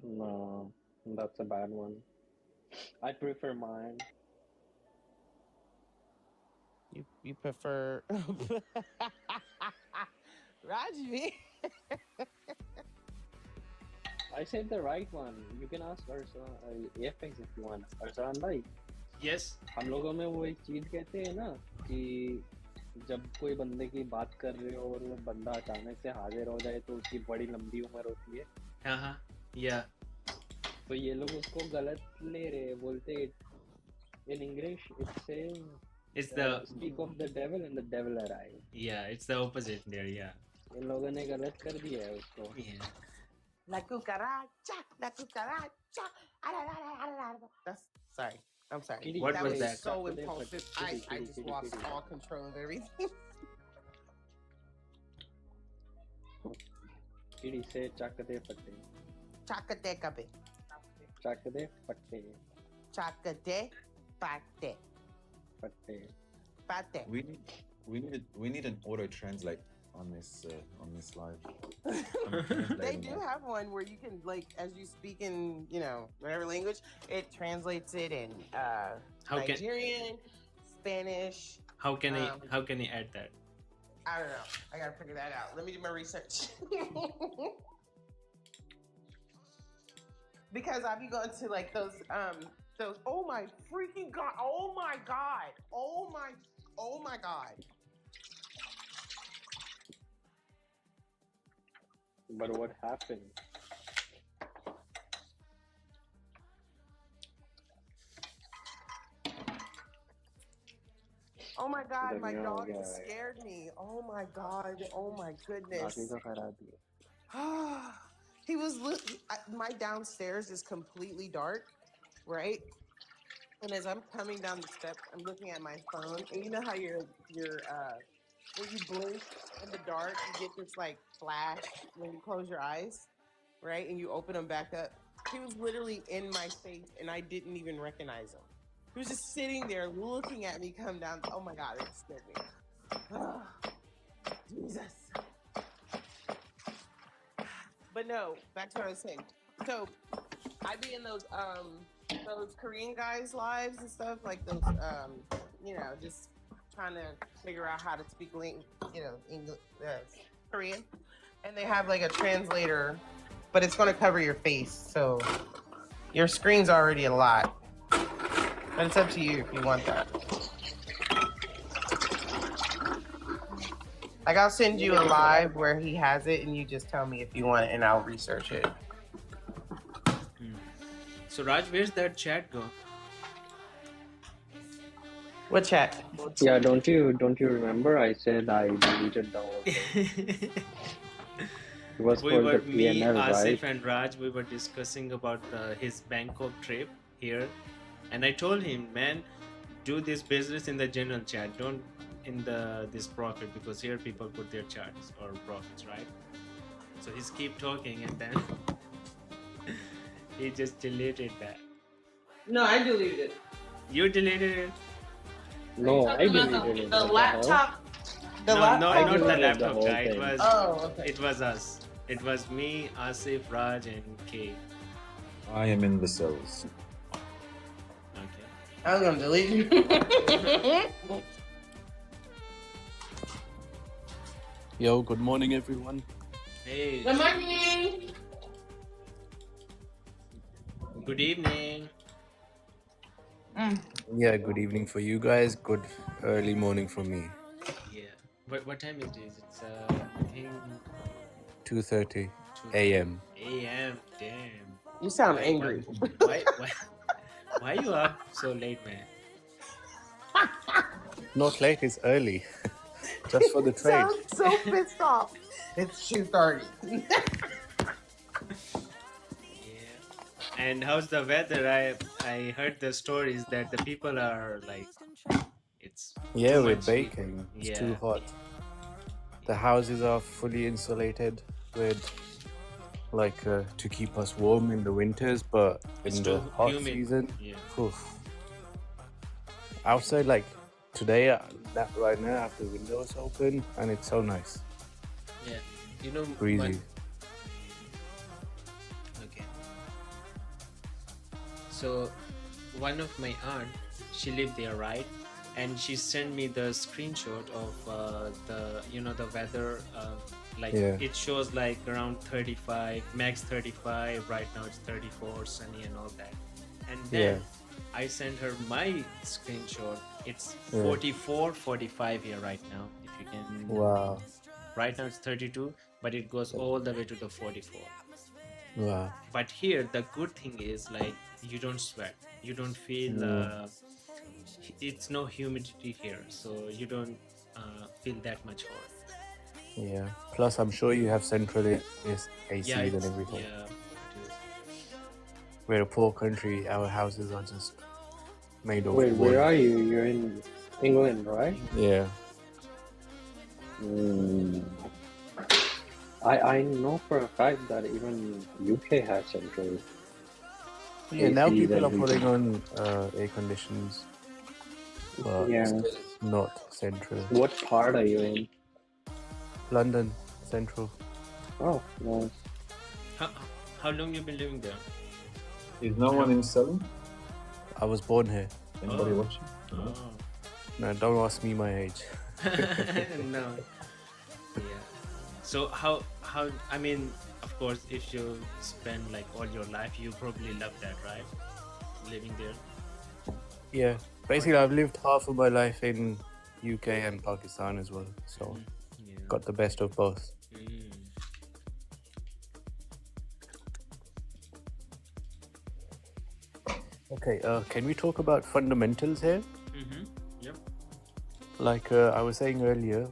No. That's a bad one. I prefer mine. You prefer Rajvi? I said the right one. You can ask Apex if you want. Arsan bhai, Yes. हम लोगों में वो एक चीज कहते हैं ना कि जब कोई बंदे की बात कर रहे हो और वो बंदा अचानक से हाजिर हो जाए तो उसकी बड़ी लंबी उम्र होती है। हाँ या तो ये लोग उसको गलत ले रहे, बोलते in English it says it's the speak of the devil and the devil arrive. yeah, it's the opposite there. Yeah. इन लोगों ने गलत कर दिया है उसको। Yeah. La cucaracha, la cucaracha. That's sorry. I'm sorry. What was that? So impulsive. I just lost all control of everything. Kitty say चक दे फटे। Chakate kabe. चक दे फटे। Chakate pate. फटे। Pate. We need an auto translate on this live. They do have one where you can, like, as you speak in, you know, whatever language, it translates it in Nigerian, Spanish. How can I add that? I don't know. I gotta figure that out. Let me do my research. Because I be going to like those oh my freaking god, oh my god, oh my god. But what happened? Oh my god, my dog just scared me. Oh my god, oh my goodness. He was my downstairs is completely dark, right? And as I'm coming down the steps, I'm looking at my phone, and you know how your when you blink in the dark, you get this like flash when you close your eyes, right? And you open them back up. He was literally in my face, and I didn't even recognize him. He was just sitting there looking at me come down. Oh my god, it scared me. Oh, Jesus. But no, back to what I was saying. So I be in those Korean guys' lives and stuff, like those you know, just trying to figure out how to speak English, Korean, and they have like a translator, but it's going to cover your face, so your screen's already a lot. But it's up to you if you want that. Like I'll send you a live where he has it, and you just tell me if you want it, and I'll research it. So Raj, where's that chat go? What chat? Yeah, don't you remember? I said I deleted the whole thing. It was We for were the me, PNL, Asif, right? and Raj. We were discussing about his Bangkok trip here, and I told him, man, do this business in the general chat, don't in this profit, because here people put their charts or profits, right? So he's keep talking, and then he just deleted that. No, I deleted it. You deleted it? No, I deleted it. The What laptop. No, laptop. not the deleted the laptop whole guy. It thing. was okay. it was us. It was me, Asif, Raj, and Kay. I am in the cells. Okay. I was gonna delete you. Yo, good morning, everyone. Hey, Good morning. good evening. Yeah, good evening for you guys. Good early morning for me. Yeah. What time it is? It's I think 2:30 2 a.m. a.m. Damn. You sound angry. Why you up so late, man? Not late, it's early. Just for the You trade. sound so pissed off. It's 2:30. Yeah. And how's the weather? I heard the stories that the people are like, it's Yeah, too we're much heat. baking. It's Yeah. too hot. The houses are fully insulated with to keep us warm in the winters, but It's in the too hot humid. season, Yeah. oof. Outside, like today, that right now, I have the windows open and it's so nice, Yeah. You know, breezy. Okay. So one of my aunt, she lived there, right? And she sent me the screenshot of the weather. Like Yeah. it shows like around 35, max 35. Right now it's 34, sunny and all that. And then I sent her my screenshot. It's Yeah. 44, 45 here right now. If you can. Wow. Right now it's 32, but it goes all the way to the 44. Wow. But here the good thing is like you don't sweat, you don't feel it's no humidity here, so you don't feel that much hot. Yeah. Plus, I'm sure you have central ACs and it's- everything. yeah, it is. We're a poor country. Our houses are just made of Wait, wood. where are you? You're in England, right? Yeah. I know for a fact that even UK has central. Yeah. Now ACs people are and putting heating. on air conditions, but Yeah. still it's not central. What part are you in? London Central. Oh, nice. How long you been living there? Is no one in selling? I was born here. Anybody Oh. watching? No? Oh. No, don't ask me my age. No. Yeah. So how I mean, of course, if you spend like all your life, you probably love that, right? Living there. Yeah. Basically, I've lived half of my life in UK and Pakistan as well, so Yeah. got the best of both. Mm. Okay. Can we talk about fundamentals here? Mm-hmm. Yep. Like I was saying earlier,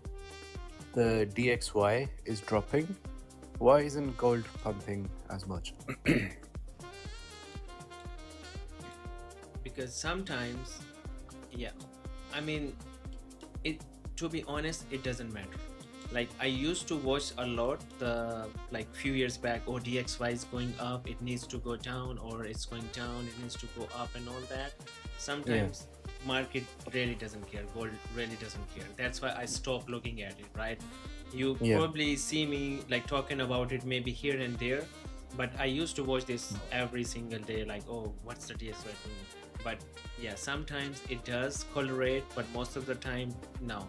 the DXY is dropping. Why isn't gold pumping as much? Because sometimes, yeah, I mean, it, to be honest, it doesn't matter. Like I used to watch a lot the like few years back, oh, DXY is going up, it needs to go down, or it's going down, it needs to go up and all that. Sometimes market really doesn't care, gold really doesn't care. That's why I stopped looking at it, right? You probably see me like talking about it maybe here and there, but I used to watch this every single day, like, oh, what's the DXY doing? But yeah, sometimes it does colorate, but most of the time, no.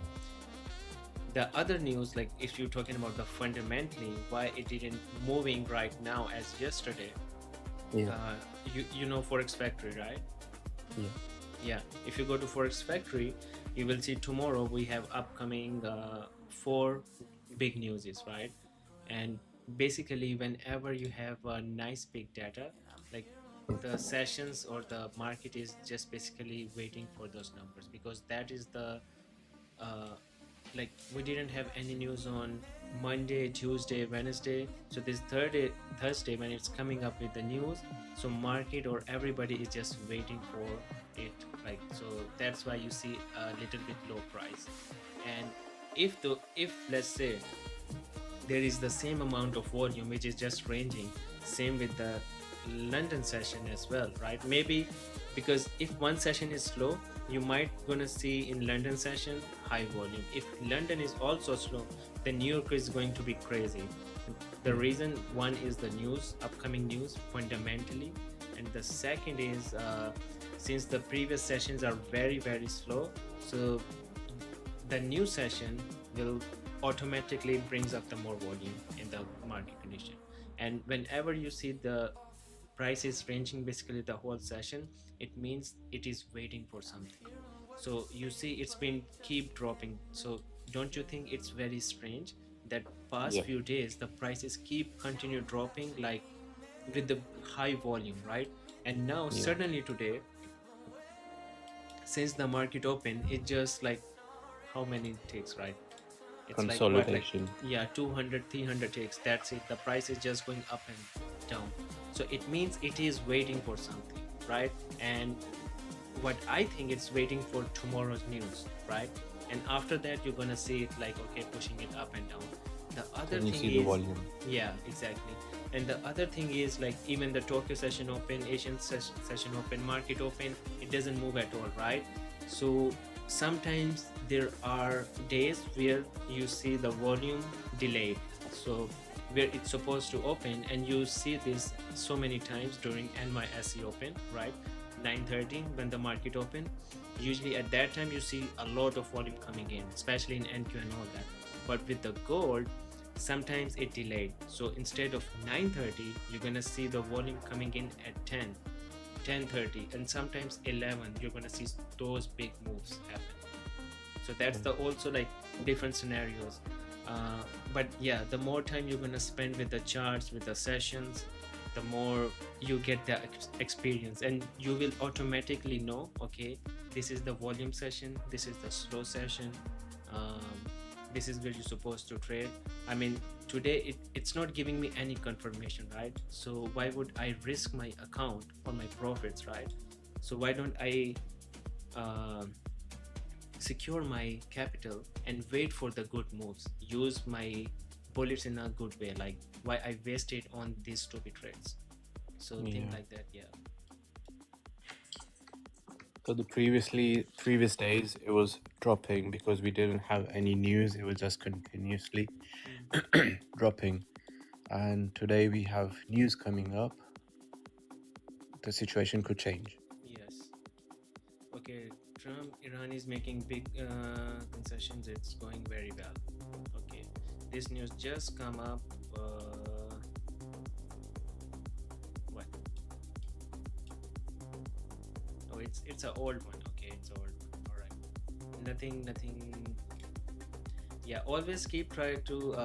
The other news, like if you're talking about the fundamentally why it didn't moving right now as yesterday, you know Forex Factory, right? Yeah, if you go to Forex Factory, you will see tomorrow we have upcoming 4 big newses, right? And basically whenever you have a nice big data, like the sessions or the market is just basically waiting for those numbers, because that is the like we didn't have any news on Monday, Tuesday, Wednesday, so this Thursday when it's coming up with the news, so market or everybody is just waiting for it, like, so that's why you see a little bit low price. And if let's say there is the same amount of volume which is just ranging, same with the London session as well, right? Maybe because if one session is slow, you might gonna see in London session high volume. If London is also slow, then New York is going to be crazy. The reason, one is the news, upcoming news fundamentally, and the second is since the previous sessions are very slow, so the new session will automatically brings up the more volume in the market condition. And whenever you see the price is ranging basically the whole session, it means it is waiting for something. So you see it's been keep dropping. So don't you think it's very strange that past few days the prices keep continue dropping, like with the high volume, right? And now suddenly today, since the market open, it just like how many ticks, right? It's Consolidation. like what, like 200 300 ticks, that's it. The price is just going up and down, so it means it is waiting for something, right? And what I think it's waiting for tomorrow's news, right? And after that you're gonna see it like, okay, pushing it up and down. The other Then you thing see is the volume. yeah, exactly. And the other thing is like even the Tokyo session open, Asian session open, market open, it doesn't move at all, right? So sometimes there are days where you see the volume delayed. So where it's supposed to open, and you see this so many times during NYSE open, right? 9:30 when the market open, usually at that time you see a lot of volume coming in, especially in NQ and all that. But with the gold, sometimes it delayed, so instead of 9:30 you're gonna see the volume coming in at 10:30, and sometimes 11 you're gonna see those big moves happen. So that's the also like different scenarios. But yeah, the more time you're gonna spend with the charts, with the sessions, the more you get the experience, and you will automatically know, okay, this is the volume session, this is the slow session, this is where you're supposed to trade. I mean, today it's not giving me any confirmation, right? So why would I risk my account or my profits, right? So why don't I secure my capital and wait for the good moves, use my bullets in a good way, like why I wasted on these stupid trades. So things like that. Yeah. So the previous days it was dropping because we didn't have any news. It was just continuously dropping. And today we have news coming up. The situation could change. Yes. Okay. Trump, Iran is making big concessions. It's going very well. Okay. This news just come up. What? Oh, it's an old one. Okay, it's an old one. All right. Nothing. Yeah, always keep trying to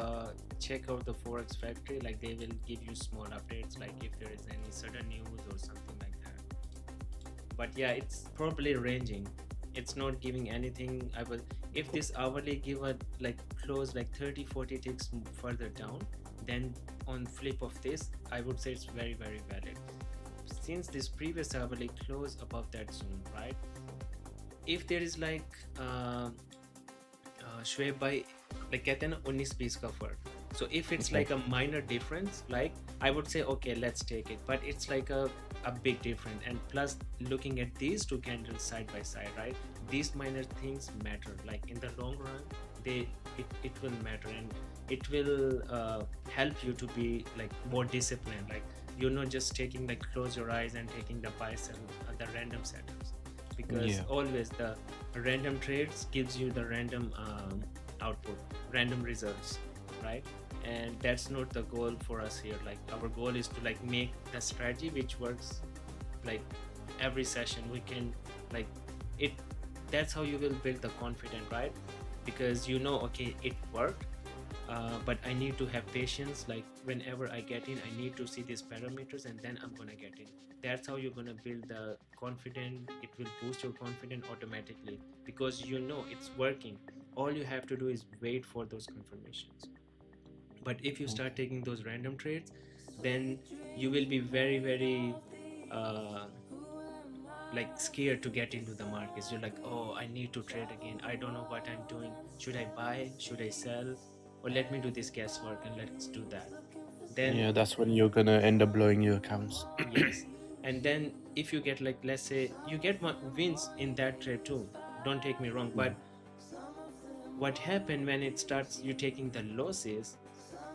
check out the Forex Factory. Like they will give you small updates, like if there is any sudden news or something like that. But yeah, it's probably ranging. It's not giving anything. If this hourly give a like close like 30-40 ticks further down, then on flip of this, I would say it's very, very valid. Since this previous hourly close above that zone, right? If there is like Shweb by like कहते हैं ना 19-20 का फर्क. So if it's like a minor difference, like I would say okay, let's take it. But it's like a big difference, and plus looking at these two candles side by side, right? These minor things matter. Like in the long run, it will matter, and it will help you to be like more disciplined. Like you're not just taking like close your eyes and taking the buy sell the random setups, because always the random trades gives you the random output, random results, right? And that's not the goal for us here. Like our goal is to like make the strategy which works like every session. We can like it. That's how you will build the confidence, right? Because you know, okay, it worked, but I need to have patience. Like whenever I get in, I need to see these parameters, and then I'm gonna get in. That's how you're gonna build the confidence. It will boost your confidence automatically, because you know it's working. All you have to do is wait for those confirmations. But if you start taking those random trades, then you will be very, very like scared to get into the markets. You're like, oh, I need to trade again. I don't know what I'm doing. Should I buy? Should I sell? Or let me do this guesswork and let's do that. Then that's when you're gonna end up blowing your accounts. yes. And then if you get like, let's say you get wins in that trade too, don't take me wrong, but what happened when it starts you taking the losses,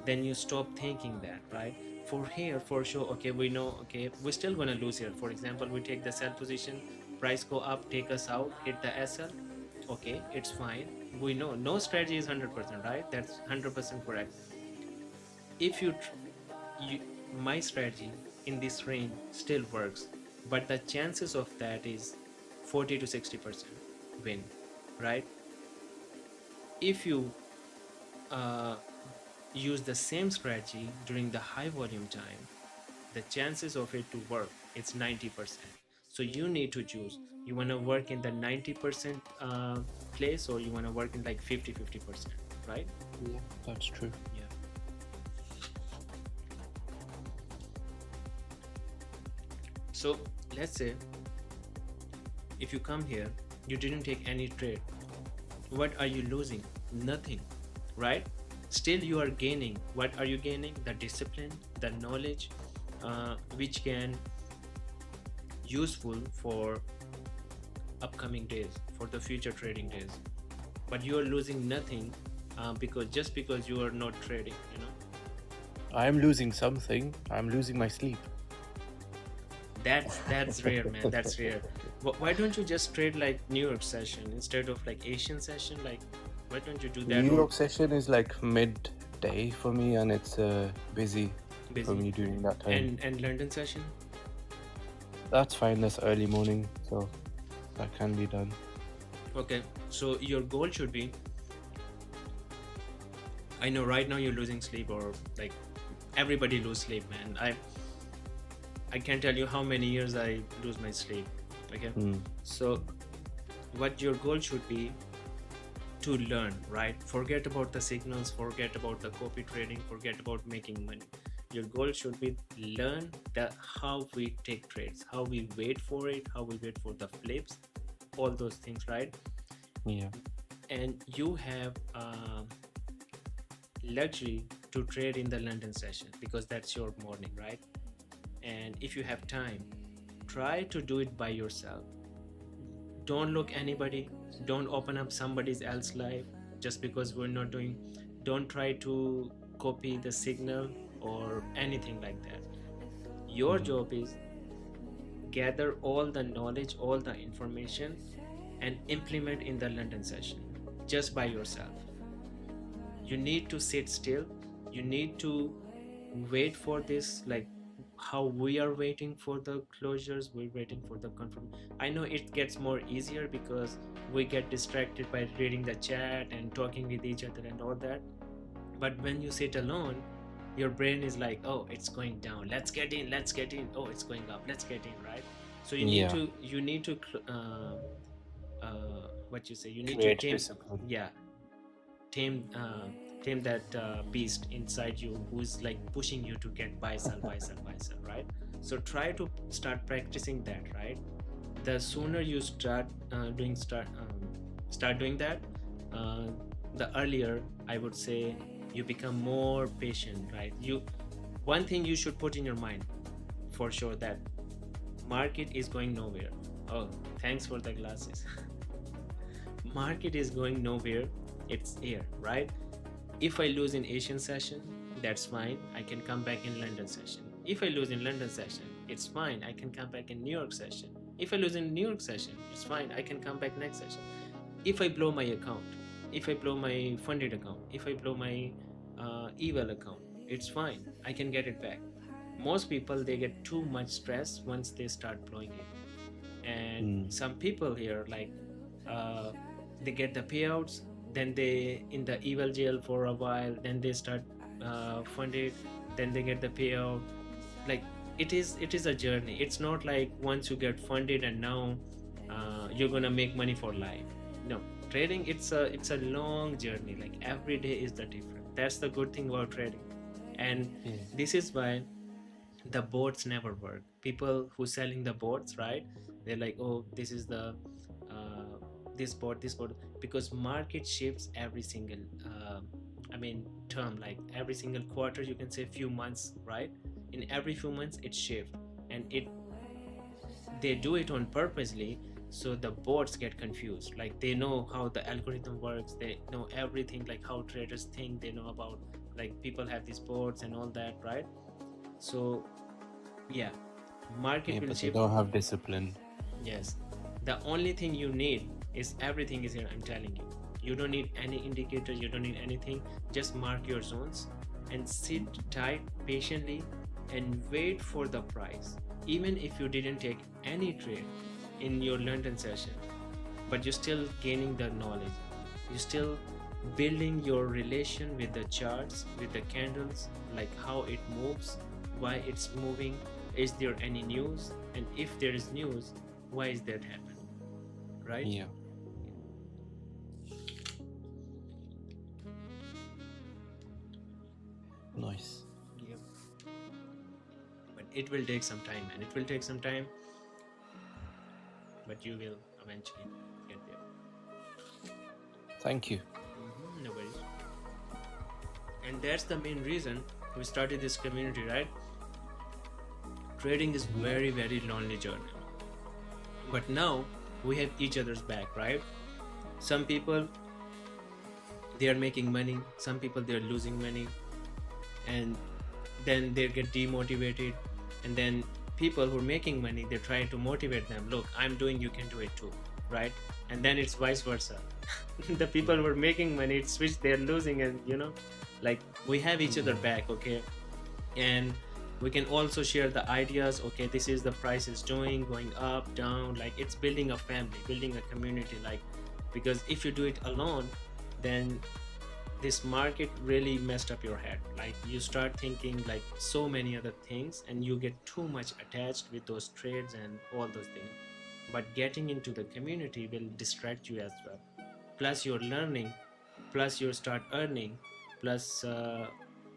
then you stop thinking that, right? For here, for sure, okay, we know, okay, we're still gonna lose here. For example, we take the sell position, price go up, take us out, hit the SL, okay, it's fine. We know no strategy is 100%, right? That's 100% correct. If my strategy in this range still works, but the chances of that is 40 to 60% win, right? If you use the same strategy during the high volume time, the chances of it to work, it's 90%. So you need to choose, you want to work in the 90% place, or you want to work in like 50-50%, right? Yeah, that's true. Yeah. So let's say if you come here, you didn't take any trade, what are you losing? Nothing, right? Still you are gaining. What are you gaining? The discipline, the knowledge, which can useful for upcoming days, for the future trading days. But you are losing nothing because you are not trading, you know. I'm losing something. I'm losing my sleep. That's rare, man. That's rare. Why don't you just trade like New York session instead of like Asian session? Like, why don't you do that? New Or York session is like midday for me, and it's busy for busy. me during that time. And London session? That's fine. That's early morning, so that can be done. Okay. So your goal should be. I know right now you're losing sleep, or like everybody lose sleep, man. I can't tell you how many years I lose my sleep. Okay. So what your goal should be to learn, right? Forget about the signals, forget about the copy trading, forget about making money. Your goal should be learn how we take trades, how we wait for it, how we wait for the flips, all those things, right? Yeah. And you have luxury to trade in the London session because that's your morning, right? And if you have time, try to do it by yourself. Don't look anybody, don't open up somebody else's live just because we're not doing. Don't try to copy the signal or anything like that. Your job is gather all the knowledge, all the information, and implement in the London session just by yourself. You need to sit still. You need to wait for this, like how we are waiting for the closures, we're waiting for the confirm. I know it gets more easier because we get distracted by reading the chat and talking with each other and all that. But when you sit alone, your brain is like, oh, it's going down, let's get in. Oh, it's going up, let's get in, right? So you need to what you say, you need Create to tame discipline. tame that beast inside you who's like pushing you to get buy sell, right? So try to start practicing that, right? The sooner you start doing that, the earlier I would say you become more patient, right? One thing you should put in your mind for sure, that market is going nowhere. Oh, thanks for the glasses. Market is going nowhere, it's here, right? If I lose in Asian session, that's fine, I can come back in London session. If I lose in London session, it's fine, I can come back in New York session. If I lose in New York session, it's fine, I can come back next session. If I blow my account, if I blow my funded account, if I blow my eval account, it's fine, I can get it back. Most people, they get too much stress once they start blowing it. And some people here, like they get the payouts, then they in the eval jail for a while, then they start funded, then they get the payout. Like it is a journey. It's not like once you get funded and now you're gonna make money for life. No, trading, it's a long journey. Like every day is the different. That's the good thing about trading. And this is why the bots never work. People who selling the bots, right, they're like, oh, this is the this bot, because market shifts every single term, like every single quarter, you can say few months, right? In every few months it shifts, and they do it on purposely, so the bots get confused. Like they know how the algorithm works, they know everything, like how traders think, they know about, like people have these bots and all that, right? So yeah, market will but shift. they don't have discipline. Yes, the only thing you need is everything is here. I'm telling you, you don't need any indicators, you don't need anything. Just mark your zones and sit tight patiently and wait for the price. Even if you didn't take any trade in your London session, but you're still gaining the knowledge, you're still building your relation with the charts, with the candles, like how it moves, why it's moving, is there any news, and if there is news, why is that happening, right? Yeah. Nice. Yep. But it will take some time, and it will take some time, but you will eventually get there. Thank you. No worries. And that's the main reason we started this community, right? Trading is very, very lonely journey. But now we have each other's back, right? Some people, they are making money, some people they are losing money, and then they get demotivated, and then people who are making money, they're trying to motivate them, look, I'm doing, you can do it too, right? And then it's vice versa. The people who are making money, it's which they're losing, and like we have each other back, okay? And we can also share the ideas, okay, this is the price is doing, going up, down, like it's building a family, building a community, like, because if you do it alone, then this market really messed up your head. Like you start thinking like so many other things, and you get too much attached with those trades and all those things. But getting into the community will distract you as well. Plus you're learning, plus you start earning, plus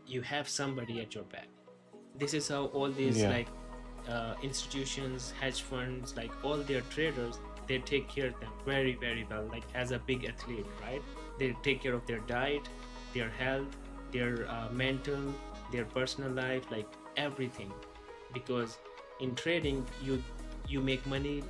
you have somebody at your back. This is how all these like institutions, hedge funds, like all their traders, they take care of them very, very well, like as a big athlete, right? They take care of their diet, their health, their mental, their personal life, like everything. Because in trading, you make money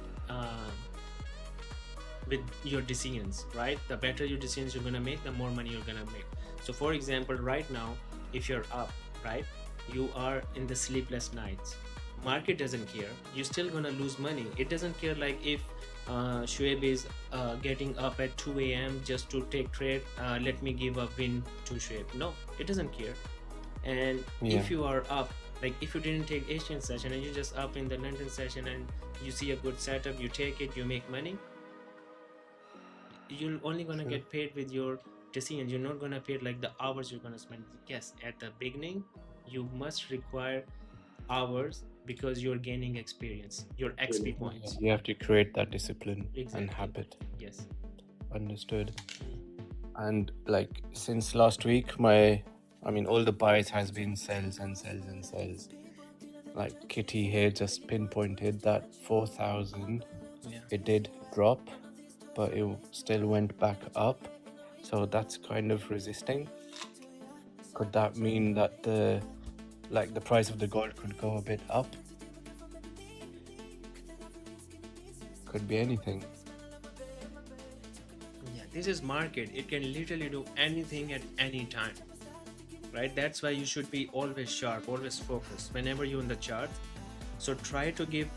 with your decisions, right? The better your decisions you're gonna make, the more money you're gonna make. So for example, right now, if you're up, right, you are in the sleepless nights, market doesn't care, you're still gonna lose money. It doesn't care like if Shoaib is getting up at 2 a.m. just to take trade, let me give a win to Shoaib. No, it doesn't care. And if you are up, like if you didn't take Asian session and you're just up in the London session and you see a good setup, you take it, you make money, you're only gonna get paid with your decisions. You're not gonna pay like the hours you're gonna spend. Yes, at the beginning you must require hours because you're gaining experience, your XP points. You have to create that discipline Exactly. and habit. Yes. Understood. And like since last week, all the buys has been sells and sells and sells. Like Kitty here just pinpointed that 4,000. Yeah. It did drop, but it still went back up. So that's kind of resisting. Could that mean that the price of the gold could go a bit up? Could be anything. Yeah, this is market. It can literally do anything at any time, right? That's why you should be always sharp, always focused whenever you're in the chart. So try to give,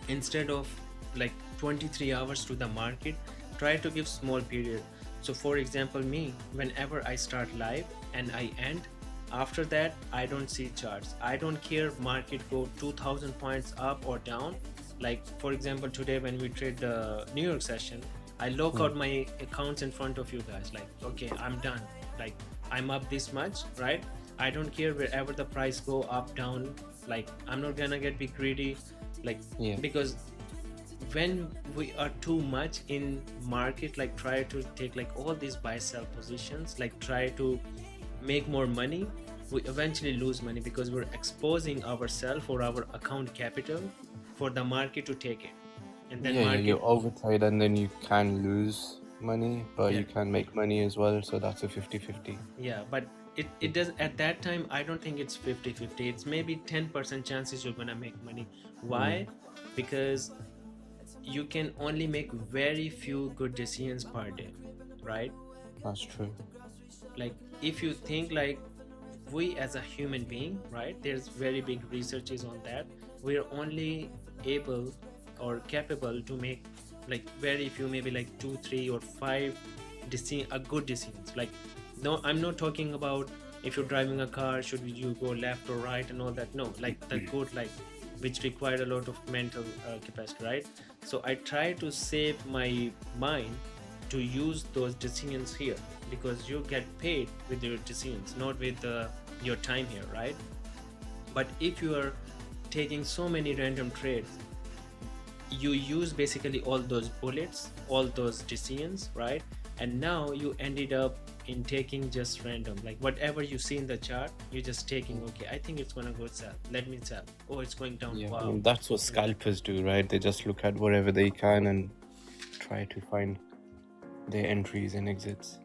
instead of like 23 hours to the market, try to give small period. So for example, me, whenever I start live and I end, after that I don't see charts. I don't care if market go 2,000 points up or down. Like for example, today when we trade the New York session, I lock out my accounts in front of you guys, like, okay, I'm done, like I'm up this much, right? I don't care wherever the price go up, down, like I'm not gonna get be greedy, like because when we are too much in market, like try to take like all these buy sell positions, like try to make more money, we eventually lose money because we're exposing ourselves or our account capital for the market to take it. And then you overtrade and then you can lose money, but you can make money as well, so that's a 50-50. Yeah, but it does at that time. I don't think it's 50-50. It's maybe 10% chances you're gonna make money. Why? Because you can only make very few good decisions per day, right? That's true. Like if you think like we as a human being, right, there's very big researches on that, we're only able or capable to make like very few, maybe like 2, 3 or 5 good decisions. Like no, I'm not talking about if you're driving a car, should you go left or right and all that. No, like the good, like which required a lot of mental capacity, right? So I try to save my mind to use those decisions here, because you get paid with your decisions, not with your time here, right? But if you are taking so many random trades, you use basically all those bullets, all those decisions, right? And now you ended up in taking just random, like whatever you see in the chart, you're just taking, okay, I think it's gonna go sell, let me sell. Oh, it's going down. Yeah, wow. I mean, that's what scalpers do, right? They just look at wherever they can and try to find their entries and exits.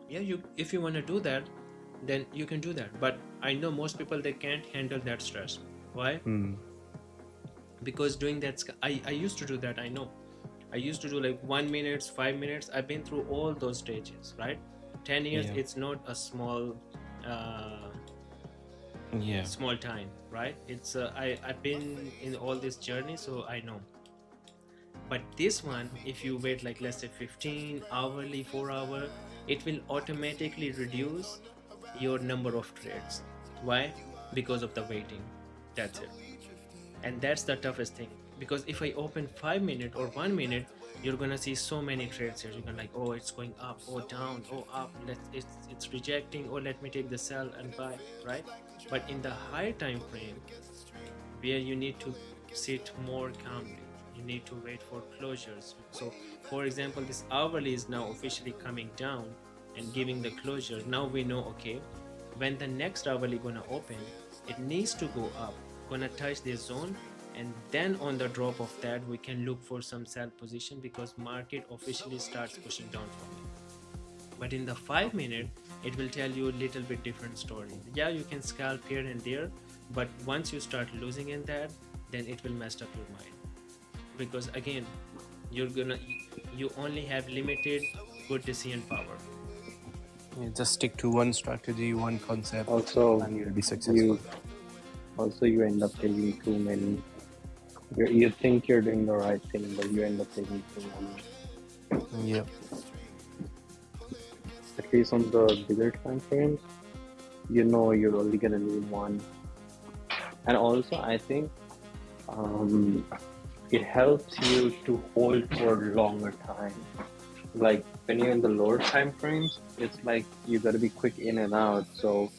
Yeah, if you want to do that, then you can do that. But I know most people, they can't handle that stress. Why? Because doing that, I used to do that. I know I used to do like 1 minute, 5 minutes. I've been through all those stages, right? 10 years, it's not a small Yeah. small time, right? It's I've been in all this journey, so I know. But this one, if you wait like let's say 15 hourly 4 hour, it will automatically reduce your number of trades. Why? Because of the waiting. That's it. And that's the toughest thing, because if I open 5 minutes or 1 minute, you're gonna see so many trades here. You're gonna like, oh, it's going up or down or up, it's rejecting, or let me take the sell and buy, right? But in the higher time frame, where you need to sit more calmly, you need to wait for closures. So for example, this hourly is now officially coming down and giving the closure. Now we know, okay, when the next hourly gonna open, it needs to go up, gonna touch this zone, and then on the drop of that we can look for some sell position, because market officially starts pushing down from it. But in the 5 minute, it will tell you a little bit different story. Yeah, you can scalp here and there, but once you start losing in that, then it will mess up your mind, because again, you only have limited good decision power. You just stick to one strategy, one concept, Also, and you'll be successful. you end up taking too many. You think you're doing the right thing, but you end up taking too many. Yep. At least on the bigger time frames, you know you're only gonna need one. And also, I think it helps you to hold for a longer time. Like when you're in the lower time frames, it's like you gotta be quick in and out. So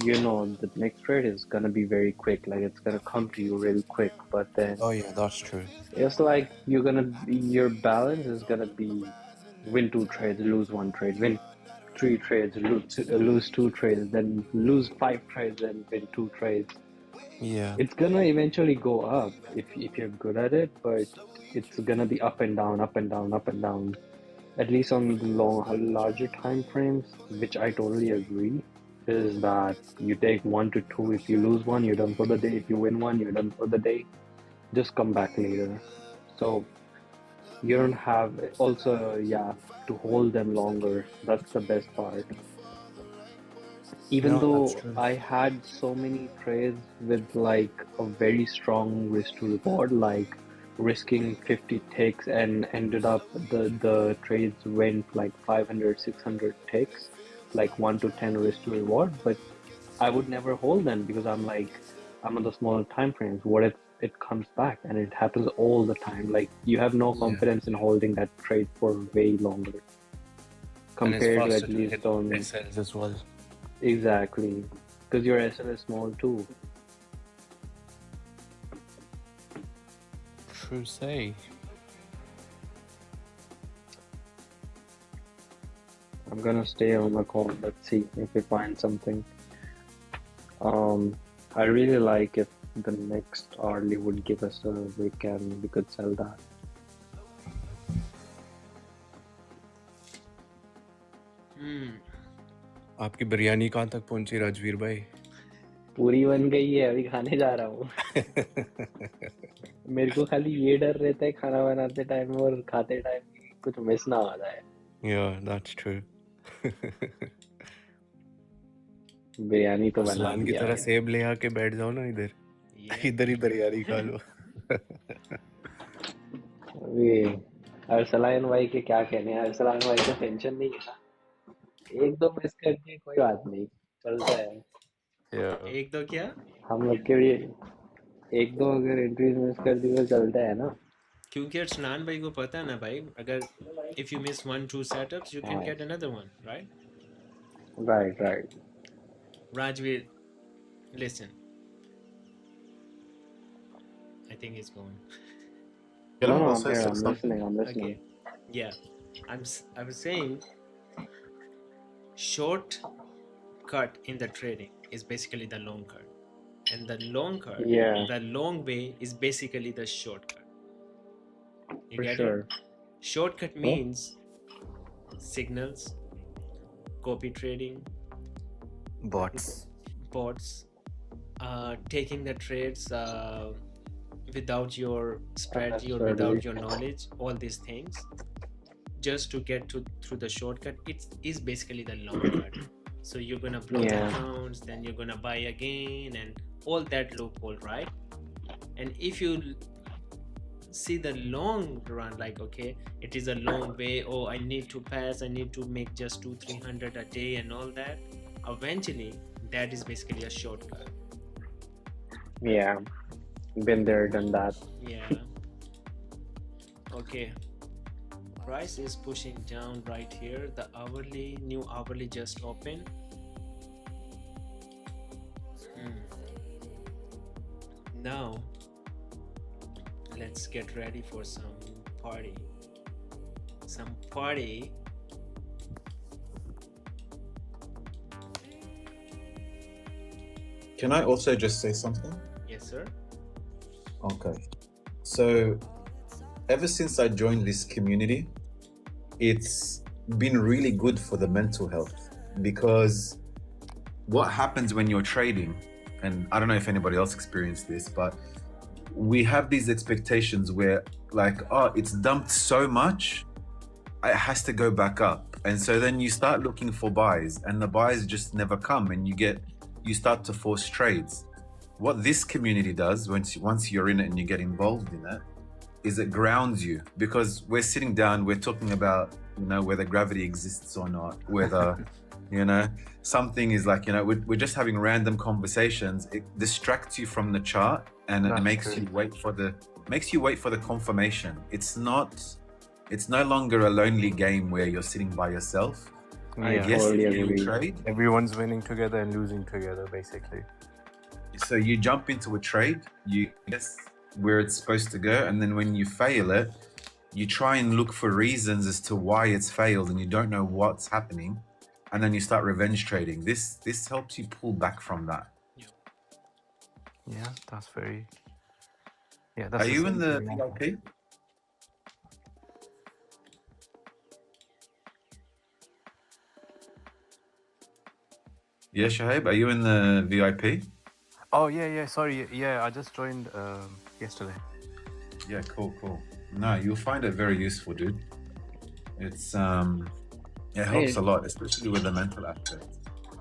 you know the next trade is gonna be very quick. Like it's gonna come to you really quick. But then Oh yeah, that's true. it's like your balance is gonna be win 2 trades, lose 1 trade, win 3 trades, lose 2 trades, then lose 5 trades, then win 2 trades. Yeah. It's gonna eventually go up if you're good at it, but it's gonna be up and down, up and down, up and down. At least on the larger time frames, which I totally agree, is that you take 1 to 2. If you lose 1, you're done for the day. If you win 1, you're done for the day. Just come back later. So you don't have also to hold them longer. That's the best part. Even No, though that's true. I had so many trades with like a very strong risk to reward, like risking 50 ticks and ended up the trades went like 500, 600 ticks, like 1 to 10 risk to reward, but I would never hold them because I'm on the smaller time frames. What if it comes back? And it happens all the time. Like you have no confidence in holding that trade for way longer And it's compared to faster at to least hit on SLs as well. exactly, because your SL is small too. True say. I'm gonna stay on the call. Let's see if we find something. I really like if the next hourly would give us a wick and we could sell that. आपकी बिरयानी कहाँ तक पहुंची राजवीर भाई? पूरी बन गई है, अभी खाने जा रहा हूँ। मेरे को खाली ये डर रहता है खाना बनाते टाइम और खाते टाइम कुछ मिस ना आ जाए। Yeah, that's true. बिरयानी तो बना अरसलान की दिया तरह है। सेब ले आके बैठ जाओ ना इधर। इधर ही बिरयानी खा लो। अभी अरसलान भाई के क्या कहने हैं? अरसलान भाई को टेंशन नहीं है ना, 1-2 मिस कर दिए कोई बात नहीं, चलता है। एक दो क्या? हम लोग के लिए 1-2 अगर एंट्रीज मिस कर दी तो चलता है ना। क्योंकि अर्सलान भाई को पता है ना भाई, अगर if you miss 1-2 setups, you can get another one, right? Right. Rajveer, listen. I think he's gone. No, I'm here. I'm listening. Okay. Yeah, I was saying, short cut in the trading is basically the long cut, and the long cut, the long way is basically the shortcut. You For get sure. it? Shortcut means signals, copy trading, bots, taking the trades without your strategy or without your knowledge, all these things, just to get through the shortcut. It is basically the long cut. So you're gonna block Yeah. accounts, then you're gonna buy again, and all that loophole, right? And if you see the long run, like, okay, it is a long way, oh, I need to pass, I need to make just 200-300 a day and all that, eventually that is basically a shortcut. Yeah. Been there, done that. Yeah. Okay, price is pushing down right here. The hourly, new hourly just opened. Now let's get ready for some party. Can I also just say something? Yes, sir. Okay. So, ever since I joined this community, it's been really good for the mental health, because what happens when you're trading, and I don't know if anybody else experienced this, but we have these expectations where, like, oh, it's dumped so much, it has to go back up. And so then you start looking for buys, and the buys just never come, and you start to force trades. What this community does, once you're in it and you get involved in it, is it grounds you, because we're sitting down, we're talking about, whether gravity exists or not, whether, something is like, we're just having random conversations. It distracts you from the chart, and it makes you wait for the confirmation. It's no longer a lonely game where you're sitting by yourself. I Yes, totally you agree. trade. Everyone's winning together and losing together, basically. So you jump into a trade, you guess where it's supposed to go, and then when you fail it, you try and look for reasons as to why it's failed, and you don't know what's happening, and then you start revenge trading. This helps you pull back from that. Yeah, that's very. Yeah, that's. Are you in same the thing. VIP? Yeah, Shahib, are you in the VIP? Oh yeah. Sorry, yeah. I just joined yesterday. Yeah, cool. No, you'll find it very useful, dude. It helps a lot, especially with the mental aspect.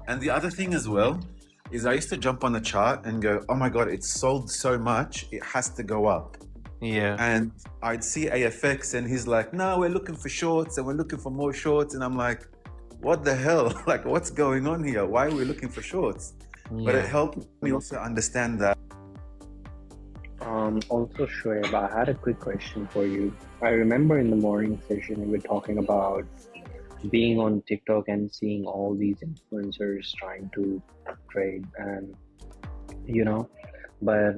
And the other thing as well is I used to jump on the chart and go, oh my God, it's sold so much, it has to go up. Yeah. And I'd see AFX and he's like, no, we're looking for shorts and we're looking for more shorts. And I'm like, what the hell? Like, what's going on here? Why are we looking for shorts? But it helped me also understand that. Also, Shoaib, I had a quick question for you. I remember in the morning session, we were talking about being on TikTok and seeing all these influencers trying to trade, and but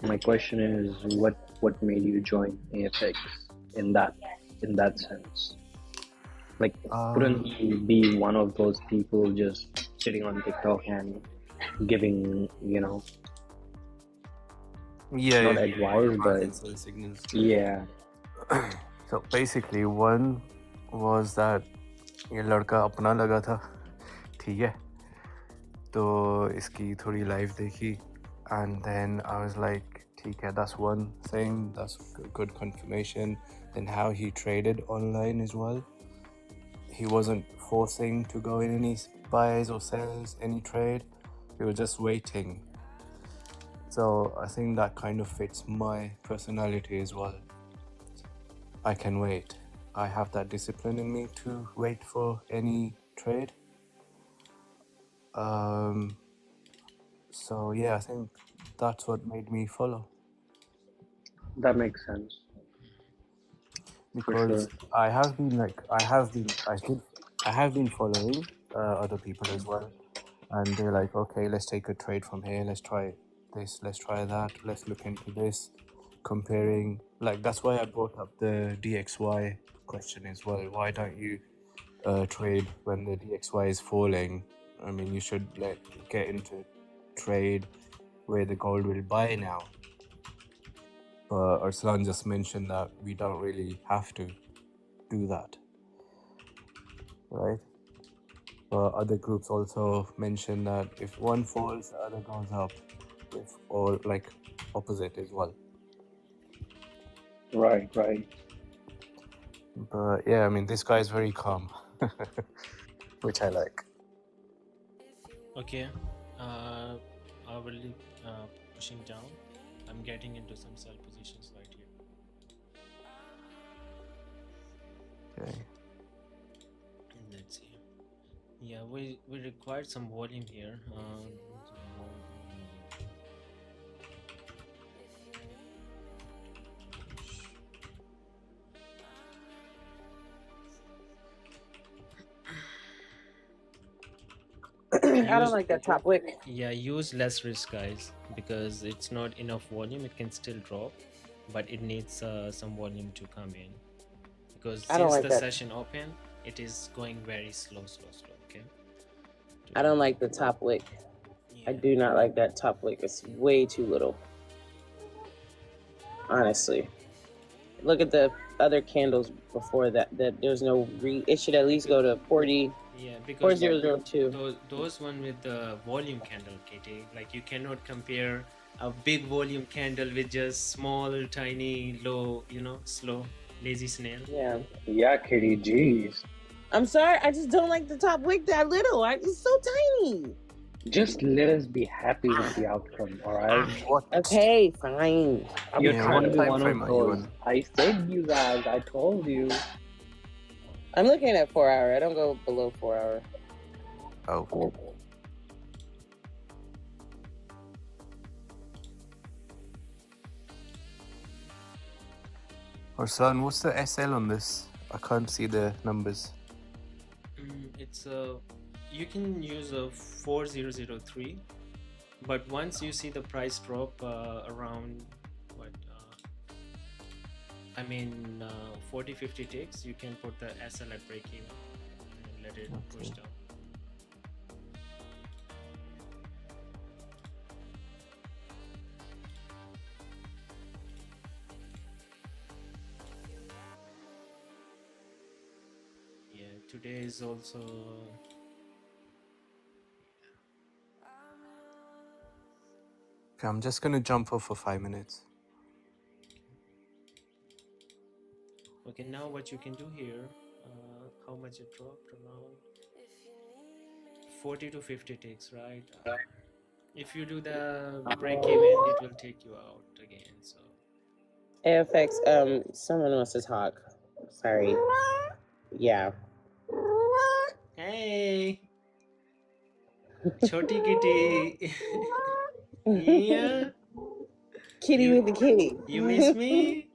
my question is, what made you join AFX in that sense? Like, couldn't you be one of those people just sitting on TikTok and giving, not advice, but signals. yeah. So basically, one was that ये लड़का अपना लगा था, ठीक है, तो इसकी थोड़ी live देखी, and then I was like, ठीक है, that's one thing, that's good confirmation. Then how he traded online as well, he wasn't forcing to go in any buys or sells, any trade, he was just waiting. So I think that kind of fits my personality as well. I can wait. I have that discipline in me to wait for any trade. So yeah, I think that's what made me follow. That makes sense. Because I have been following other people as well, and they're like, okay, let's take a trade from here, let's try this, let's try that, let's look into this, comparing. Like, that's why I brought up the DXY question as well. Why don't you trade when the DXY is falling? I mean, you should get into trade where the gold will buy now. But Arslan just mentioned that we don't really have to do that, right? But other groups also mention that if one falls, the other goes up, or like opposite as well. Right. But yeah, I mean, this guy is very calm, which I like. Okay, I will pushing down. I'm getting into some sell positions right here. Okay. Let's see. Yeah, we required some volume here. I don't Use, like that top wick. yeah, use less risk, guys, because it's not enough volume. It can still drop, but it needs some volume to come in, because I don't since like the that. session open, it is going very slow. Okay. I don't like the top wick. I do not like that top wick. It's way too little. Honestly. Look at the other candles before that. There's no it should at least go to 40. Yeah, because 4002. those one with the volume candle, Katie, like you cannot compare a big volume candle with just small, tiny, low, slow, lazy snail. Yeah. Yeah, Kitty, jeez. I'm sorry, I just don't like the top wick that little. It's so tiny. Just let us be happy with the outcome, alright? What? Okay, fine. You're Yeah, trying to what be time one frame of are you those. on? I said you guys, I told you. I'm looking at 4 hour. I don't go below 4 hour. Oh. Arslan, what's the SL on this? I can't see the numbers. It's you can use a 4003, but once you see the price drop around what 40-50 ticks, you can put the SL at break even and let it push down. Yeah, today is also Okay, I'm just gonna jump off for 5 minutes. okay. Now what you can do here, how much it dropped? Around 40 to 50 ticks, right? If you do the break even, it will take you out again. So AFX, someone wants to talk. Sorry. Yeah. hey, Choti kitty. Yeah, Kitty with the kitty. you miss me?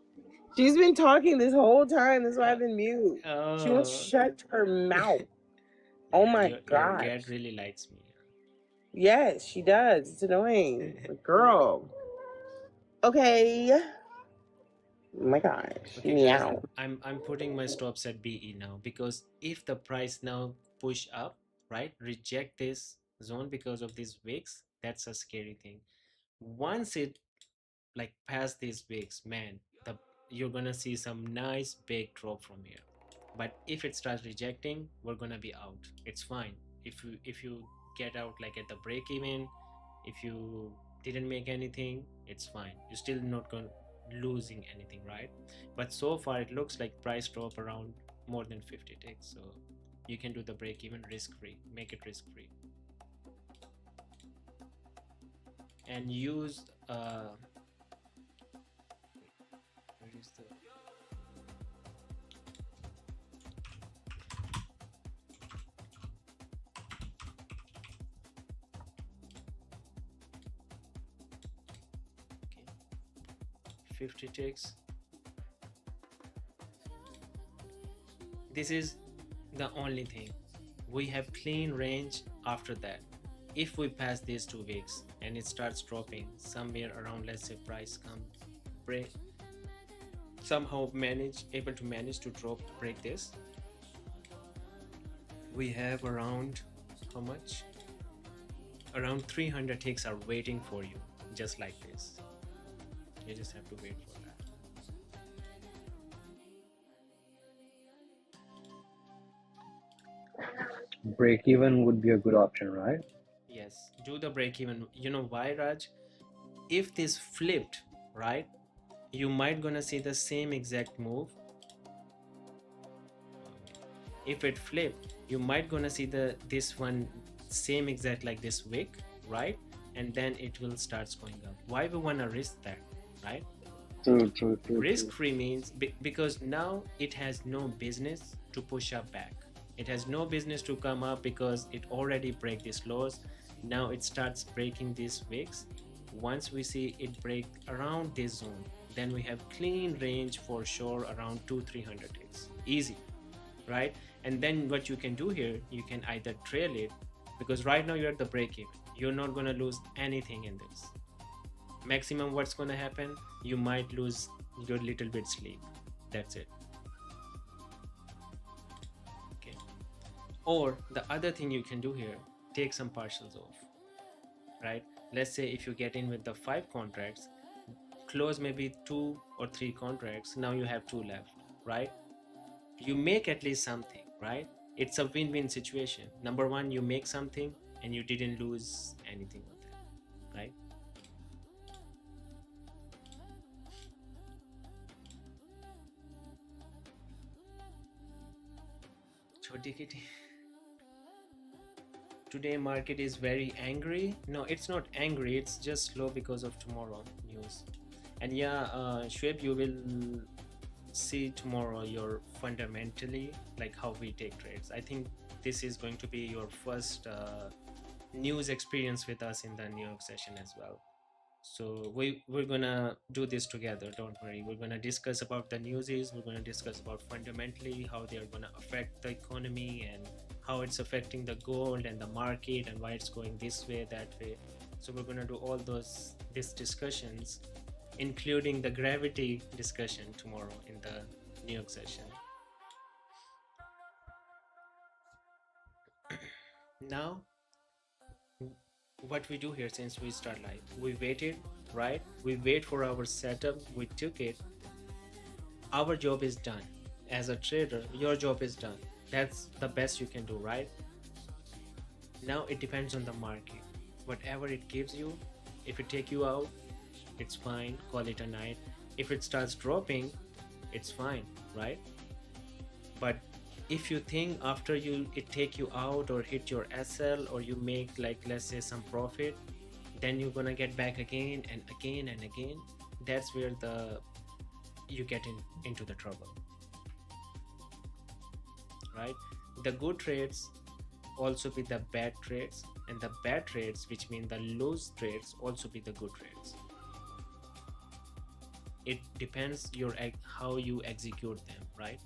She's been talking this whole time. That's why I've been mute. She won't Oh, shut her mouth. Oh my your gosh. cat really likes me. Yes, she does. It's annoying. Girl. Okay. Oh my gosh. Okay, guys, Meow. I'm putting my stops at BE now, because if the price now push up, right, reject this zone because of these wicks, that's a scary thing. Once it like past these wicks, man, you're gonna see some nice big drop from here. But if it starts rejecting, we're gonna be out. It's fine if you get out like at the break even. If you didn't make anything, it's fine. You're still not going losing anything, right? But so far it looks like price drop around more than 50 ticks, so you can do the break even risk free. Make it risk free and use where is the okay, 50 ticks. This is the only thing. We have clean range after that. If we pass these 2 weeks and it starts dropping somewhere around, let's say price comes break, somehow able to manage to break this, we have around how much? Around 300 ticks are waiting for you, just like this. You just have to wait for that. Break even would be a good option, right? Yes, do the break even. You know why, Raj? If this flipped, right, you might gonna see the same exact move. If it flipped, you might gonna see this one same exact like this wick, right? And then it will start going up. Why we want to risk that, right? True. Risk-free means because now it has no business to push up back. It has no business to come up because it already break these lows. Now it starts breaking these wicks. Once we see it break around this zone, then we have clean range for sure around 200-300 ticks, easy, right? And then what you can do here, you can either trail it, because right now you're at the break even. You're not going to lose anything in this. Maximum what's going to happen, you might lose your little bit sleep. That's it. Okay. Or the other thing you can do here, take some partials off, right? Let's say if you get in with the 5 contracts, close maybe 2 or 3 contracts, now you have 2 left, right? You make at least something, right? It's a win-win situation. Number one, you make something and you didn't lose anything with it, right? Choti kitty. Today market is very angry. No, it's not angry, it's just slow because of tomorrow news. And yeah, Shweb, you will see tomorrow your fundamentally like how we take trades. I think this is going to be your first news experience with us in the New York session as well. So we're gonna do this together, don't worry. We're gonna discuss about the newses, we're gonna discuss about fundamentally how they're gonna affect the economy and how it's affecting the gold and the market and why it's going this way, that way. So we're gonna do all these discussions, including the gravity discussion tomorrow in the New York session. Now, what we do here since we start live, we waited, right? We wait for our setup, we took it. Our job is done. As a trader, your job is done. That's the best you can do, right? Now it depends on the market. Whatever it gives you, if it take you out, it's fine, call it a night. If it starts dropping, it's fine, right? But if you think after it take you out or hit your SL or you make like let's say some profit, then you're gonna get back again and again and again. That's where you get into the trouble, right? The good trades also be the bad trades, and the bad trades, which mean the loose trades, also be the good trades. It depends how you execute them, right?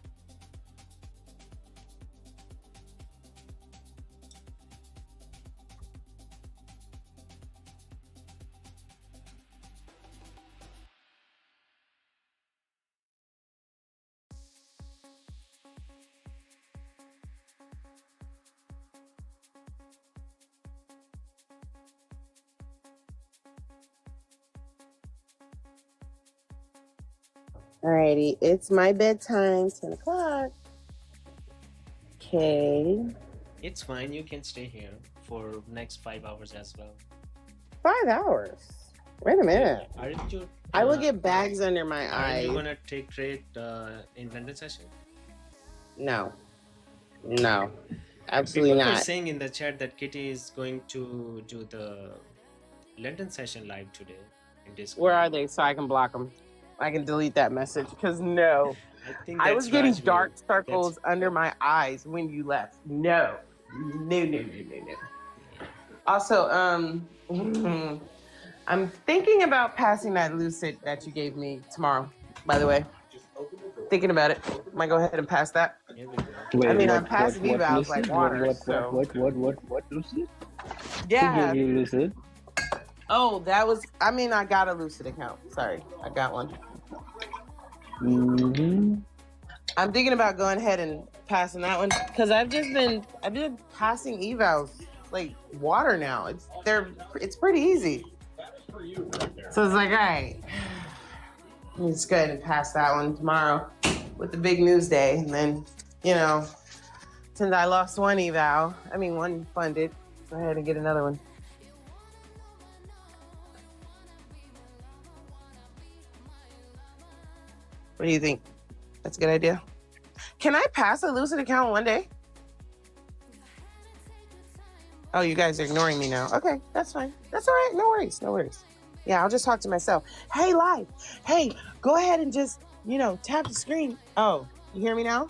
Alrighty, it's my bedtime, 10 o'clock. Okay. It's fine, you can stay here for next 5 hours as well. 5 hours? Wait a minute. Aren't you, I will get bags under my Are eyes. you gonna take trade in London session? No, absolutely People are not. saying in the chat that Kitty is going to do the London session live today in Discord. Where are they so I can block them? I can delete that message because no. I think I that's was getting Rajveer. dark circles under my eyes when you left. No. Also, I'm thinking about passing that lucid that you gave me tomorrow, by the way. Thinking about it. Might go ahead and pass that. Here we go. Wait, I mean, I'm what, passing what, evals Lucid? like water. What, Lucid? Yeah. Who gave you Lucid? Oh, I got a lucid account. Sorry, I got one. Mm-hmm. I'm thinking about going ahead and passing that one because I've been passing evals like water now. It's pretty easy. So it's like, all right, let's go ahead and pass that one tomorrow with the big news day. And then, since I lost one funded, go ahead and get another one. What do you think? That's a good idea. Can I pass a lucid account one day? Oh, you guys are ignoring me now. Okay, that's fine. That's all right. No worries. No worries. Yeah, I'll just talk to myself. Hey, live. Hey, go ahead and just, tap the screen. Oh, you hear me now?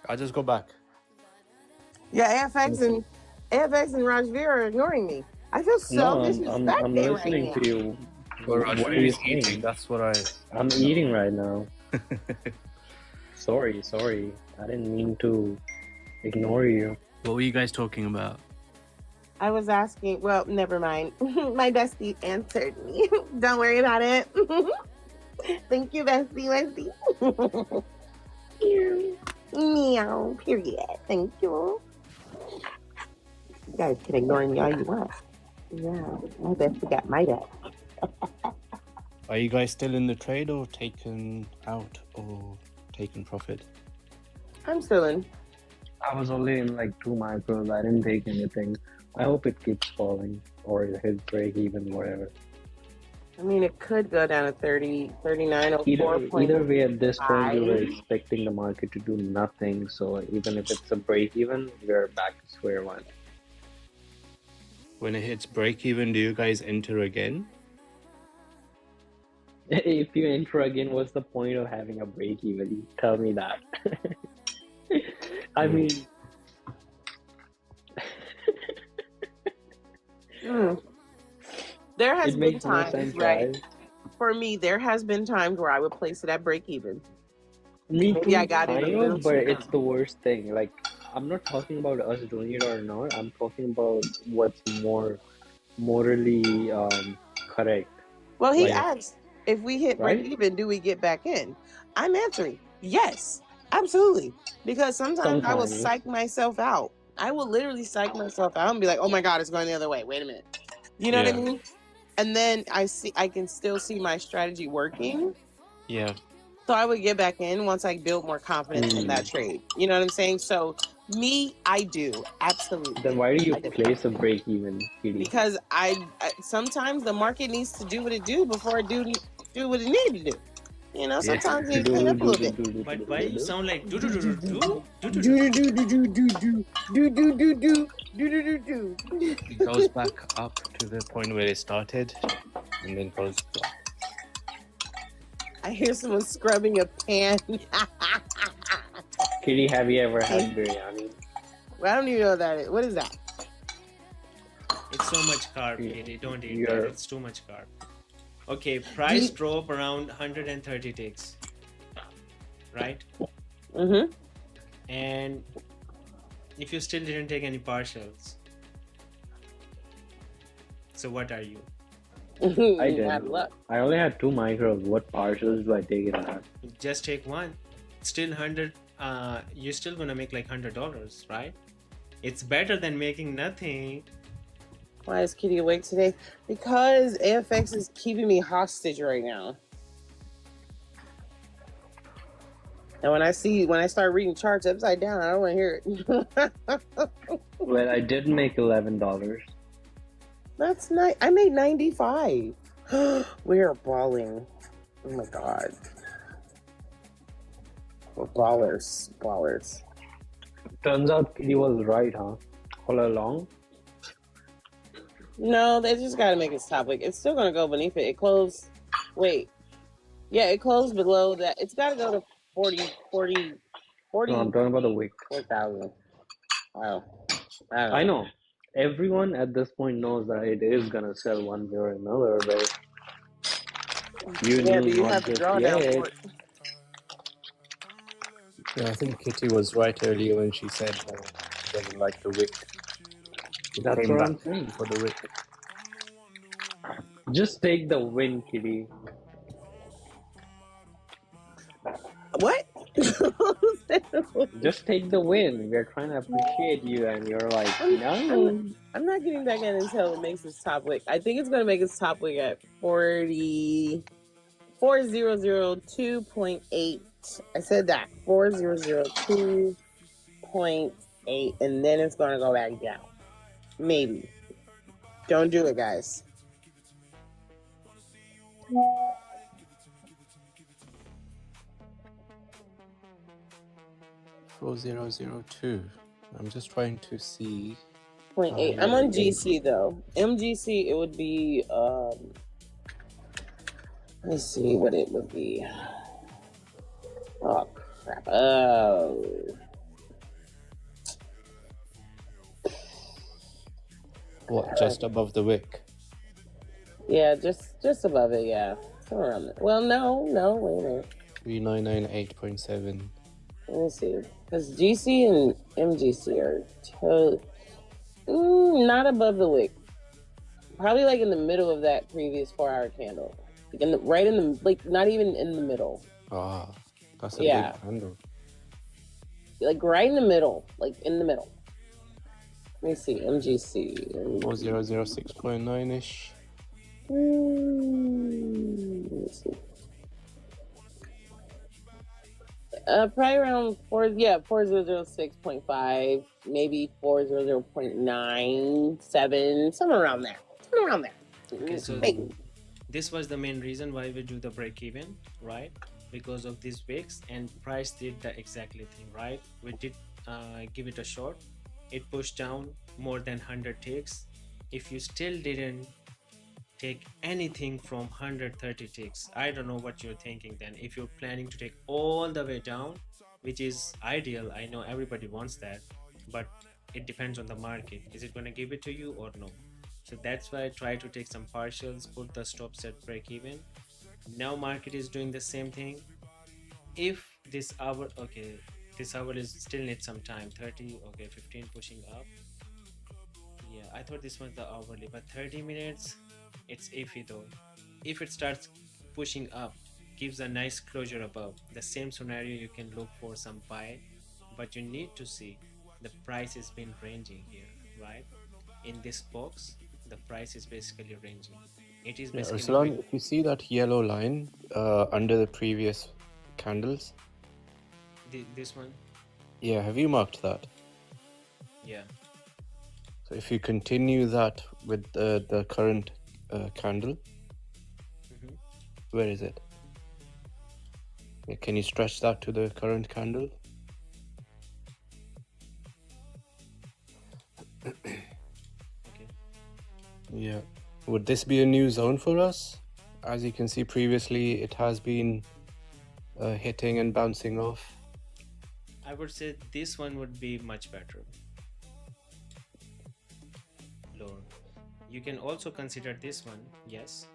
I'll just go back. Yeah, AFX and Rajveer are ignoring me. I feel so No, I'm disrespected listening right to now. you. Well, What are Rashmi you is eating. saying? That's what I. I'm eating right now. Sorry. I didn't mean to ignore you. What were you guys talking about? I was asking, well, never mind. My bestie answered me. Don't worry about it. Thank you, bestie. Meow, period. Thank you. You guys can ignore me all you want. Yeah, my bestie got my back. Are you guys still in the trade or taken out or taken profit? I'm still in. I was only in like 2 micros. I didn't take anything. I hope it keeps falling or it hits break even, whatever. I mean, it could go down to 30, 39, or Either way, at this point, we were 5. expecting the market to do nothing. So even if it's a break even, we're back to square one. When it hits break even, do you guys enter again? If you enter again, what's the point of having a break even? You tell me that. I mean, There has it been makes no times, sense, right? right? For me, there has been times where I would place it at break even. Me Maybe too, I got in a kind little of, but too it's the worst thing. Like, I'm not talking about us doing it or not. I'm talking about what's more morally correct. Well, he Like, asked if we hit break right? even, do we get back in? I'm answering yes, absolutely. Because sometimes I will Sometimes. psych myself out. I will literally psych myself out and be like, oh my God, it's going the other way. Wait a minute. You know what I mean? And then I can still see my strategy working. Yeah. So I would get back in once I build more confidence in that trade. You know what I'm saying? So me, I do. Absolutely. Then why do you I do. place a break even, Kitty? Because I sometimes the market needs to do what it do before it do what it need to do. You know, sometimes you clean up a little bit. But why you sound like do do do do do do do Do do do do do do do do do do do do. It goes back up to the point where it started and then goes back. I hear someone scrubbing a pan. Kitty, have you ever had biryani? Well, I don't even know what that is. What is that? It's so much carb, Katie. Don't eat that. You're- It's too much carb. Okay, price drop around 130 ticks. Right? Mm-hmm. And if you still didn't take any partials, so what are you? I Bad did. luck. I only had 2 micros. What partials do I take in that? Just take one. Still 100. You're still gonna make like $100, right? It's better than making nothing. Why is Kitty awake today? Because AFX is keeping me hostage right now. And when I start reading charts upside down, I don't want to hear it. Well, I did make $11. That's nice. I made 95. We are balling. Oh my God. We're ballers. Turns out Kitty was right, huh? All along. No, they just got to make it stop. Like, it's still going to go beneath it. It closed. Wait. Yeah, it closed below that. It's got to go to 40. No, I'm talking about the wick. 4,000. Wow. I know. Everyone at this point knows that it is gonna sell one way or another, but you Yeah, knew but you not have to just draw down yet. for it. Yeah, I think Kitty was right earlier when she said she doesn't like the wick. She That's came what I'm back saying. for the wick. Just take the win, Kitty. What? Just take the win. We're trying to appreciate you, and you're like, no. I'm not getting back in until it makes its top wick. I think it's going to make its top wick at 4002.8. I said that 4002.8, and then it's going to go back down. Maybe. Don't do it, guys. 4002. I'm just trying to see. 0.8. I'm on GC though. MGC, it would be, let me see what it would be. Oh, crap. Oh. What, just above the wick? Yeah, just above it, yeah. Somewhere around there. Well, no, wait a minute. 3998.7. Let me see. Because GC and MGC are not above the wick. Probably like in the middle of that previous 4-hour candle. Like right in the, like not even in the middle. Ah, that's a Yeah. big candle. Like right in the middle. Like in the middle. Let me see. MGC. Or 006.9-ish. Let me see. Probably around 4006.5, maybe 400.97, somewhere around there. Okay, so Hey. this was the main reason why we do the break even, right? Because of these wicks, and price did the exactly thing, right? We did give it a shot. It pushed down more than 100 ticks. If you still didn't take anything from 130 ticks, I don't know what you're thinking then. If you're planning to take all the way down, which is ideal, I know everybody wants that, but it depends on the market. Is it going to give it to you or no? So that's why I try to take some partials, put the stops at break even. Now market is doing the same thing. If this hour, okay, this hour is still needs some time, 30, okay, 15 pushing up. Yeah, I thought this was the hourly, but 30 minutes, it's iffy though. If it starts pushing up, gives a nice closure above, the same scenario you can look for some buy, but you need to see the price has been ranging here, right? In this box, the price is basically ranging. It is Yeah, basically Ruslan, if you see that yellow line under the previous candles, this one. yeah, have you marked that? Yeah. So if you continue that with the current candle, Mhm. where is it? Yeah, can you stretch that to the current candle? Okay. Yeah. Would this be a new zone for us? As you can see previously, it has been hitting and bouncing off. I would say this one would be much better. Lower. You can also consider this one, yes,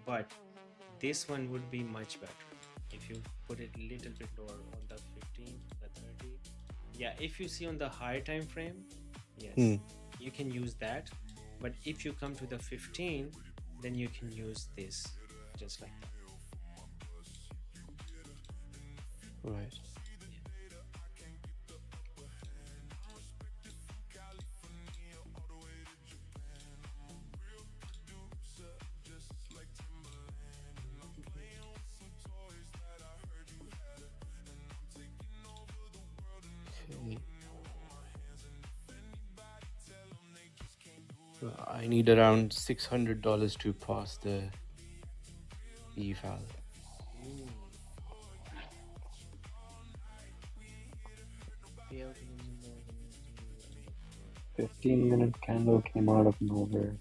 but this one would be much better if you put it a little bit lower on the 15, the 30. Yeah, if you see on the higher time frame, yes, you can use that. But if you come to the 15, then you can use this, just like that. Right. I need around $600 to pass the eval. 15-minute candle came out of nowhere.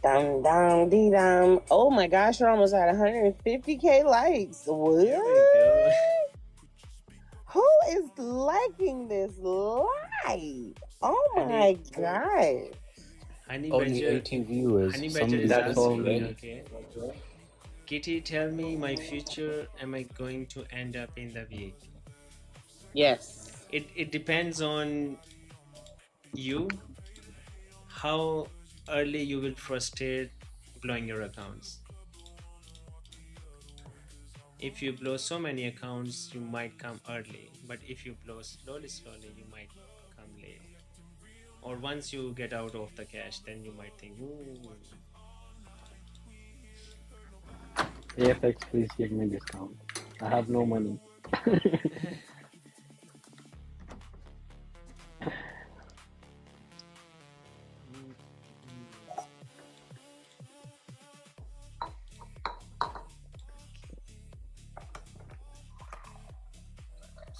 Dum dum dee dum. Oh my gosh, you're almost at 150K likes. What? There we go. Who is liking this live? Oh my god. Honey Only Badger, 80 viewers. Honey Badger Somebody's is That's all asking me, me. okay. Kitty, tell me my future, am I going to end up in the V8? Yes. It depends on you, how early you will frustrate blowing your accounts. If you blow so many accounts, you might come early, but if you blow slowly, you might come late. Or once you get out of the cash, then you might think, ooh. AFX, please give me discount. I have no money.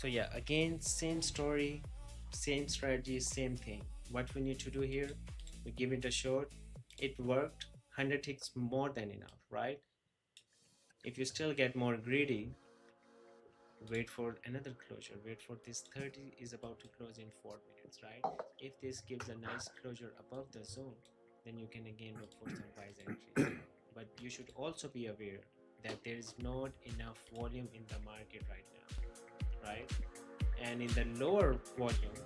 So yeah, again, same story, same strategy, same thing. What we need to do here, we give it a shot. It worked. 100 ticks more than enough, right? If you still get more greedy, wait for another closure. Wait for this 30 is about to close in 4 minutes, right? If this gives a nice closure above the zone, then you can again look for some buys entries. But you should also be aware that there is not enough volume in the market right now, right? And in the lower volume,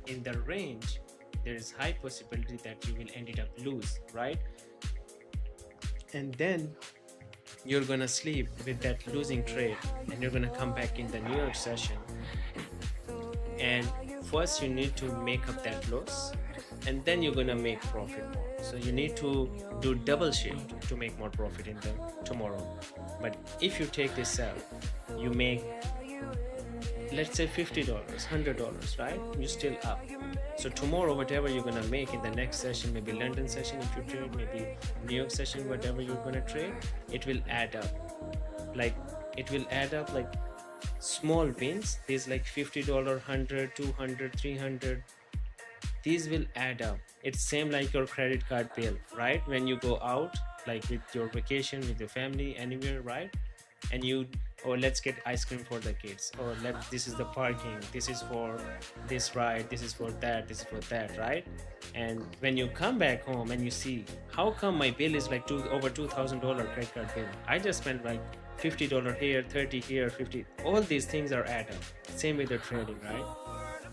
in the range, there is high possibility that you will end it up lose, right? And then you're gonna sleep with that losing trade, and you're gonna come back in the New York session, and first you need to make up that loss, and then you're gonna make profit more. So you need to do double shift to make more profit in the tomorrow. But if you take this sell, you make, let's say $50, $100, right? You're still up. So tomorrow, whatever you're gonna make in the next session, maybe London session if you trade, maybe New York session, whatever you're gonna trade, it will add up. Like it will add up like small wins. These like $50, 100, 200, 300. These will add up. It's same like your credit card bill, right? When you go out, like with your vacation, with your family, anywhere, right? And you, or let's get ice cream for the kids, or this is the parking, this is for this ride, this is for that, this is for that, right? And when you come back home and you see, how come my bill is like over $2,000 credit card bill? I just spent like $50 here, 30 here, 50. All these things are add up. Same with the trading, right?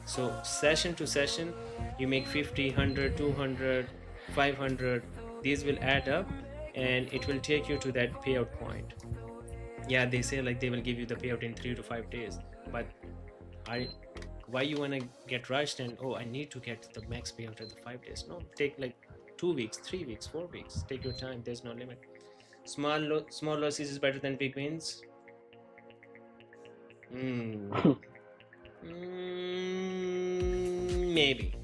So session to session, you make 50, 100, 200, 500. These will add up, and it will take you to that payout point. Yeah, they say like they will give you the payout in 3 to 5 days, but why you want to get rushed and I need to get the max payout at the 5 days? No, take like 2 weeks, 3 weeks, 4 weeks. Take your time. There's no limit. Small losses is better than big wins. Maybe.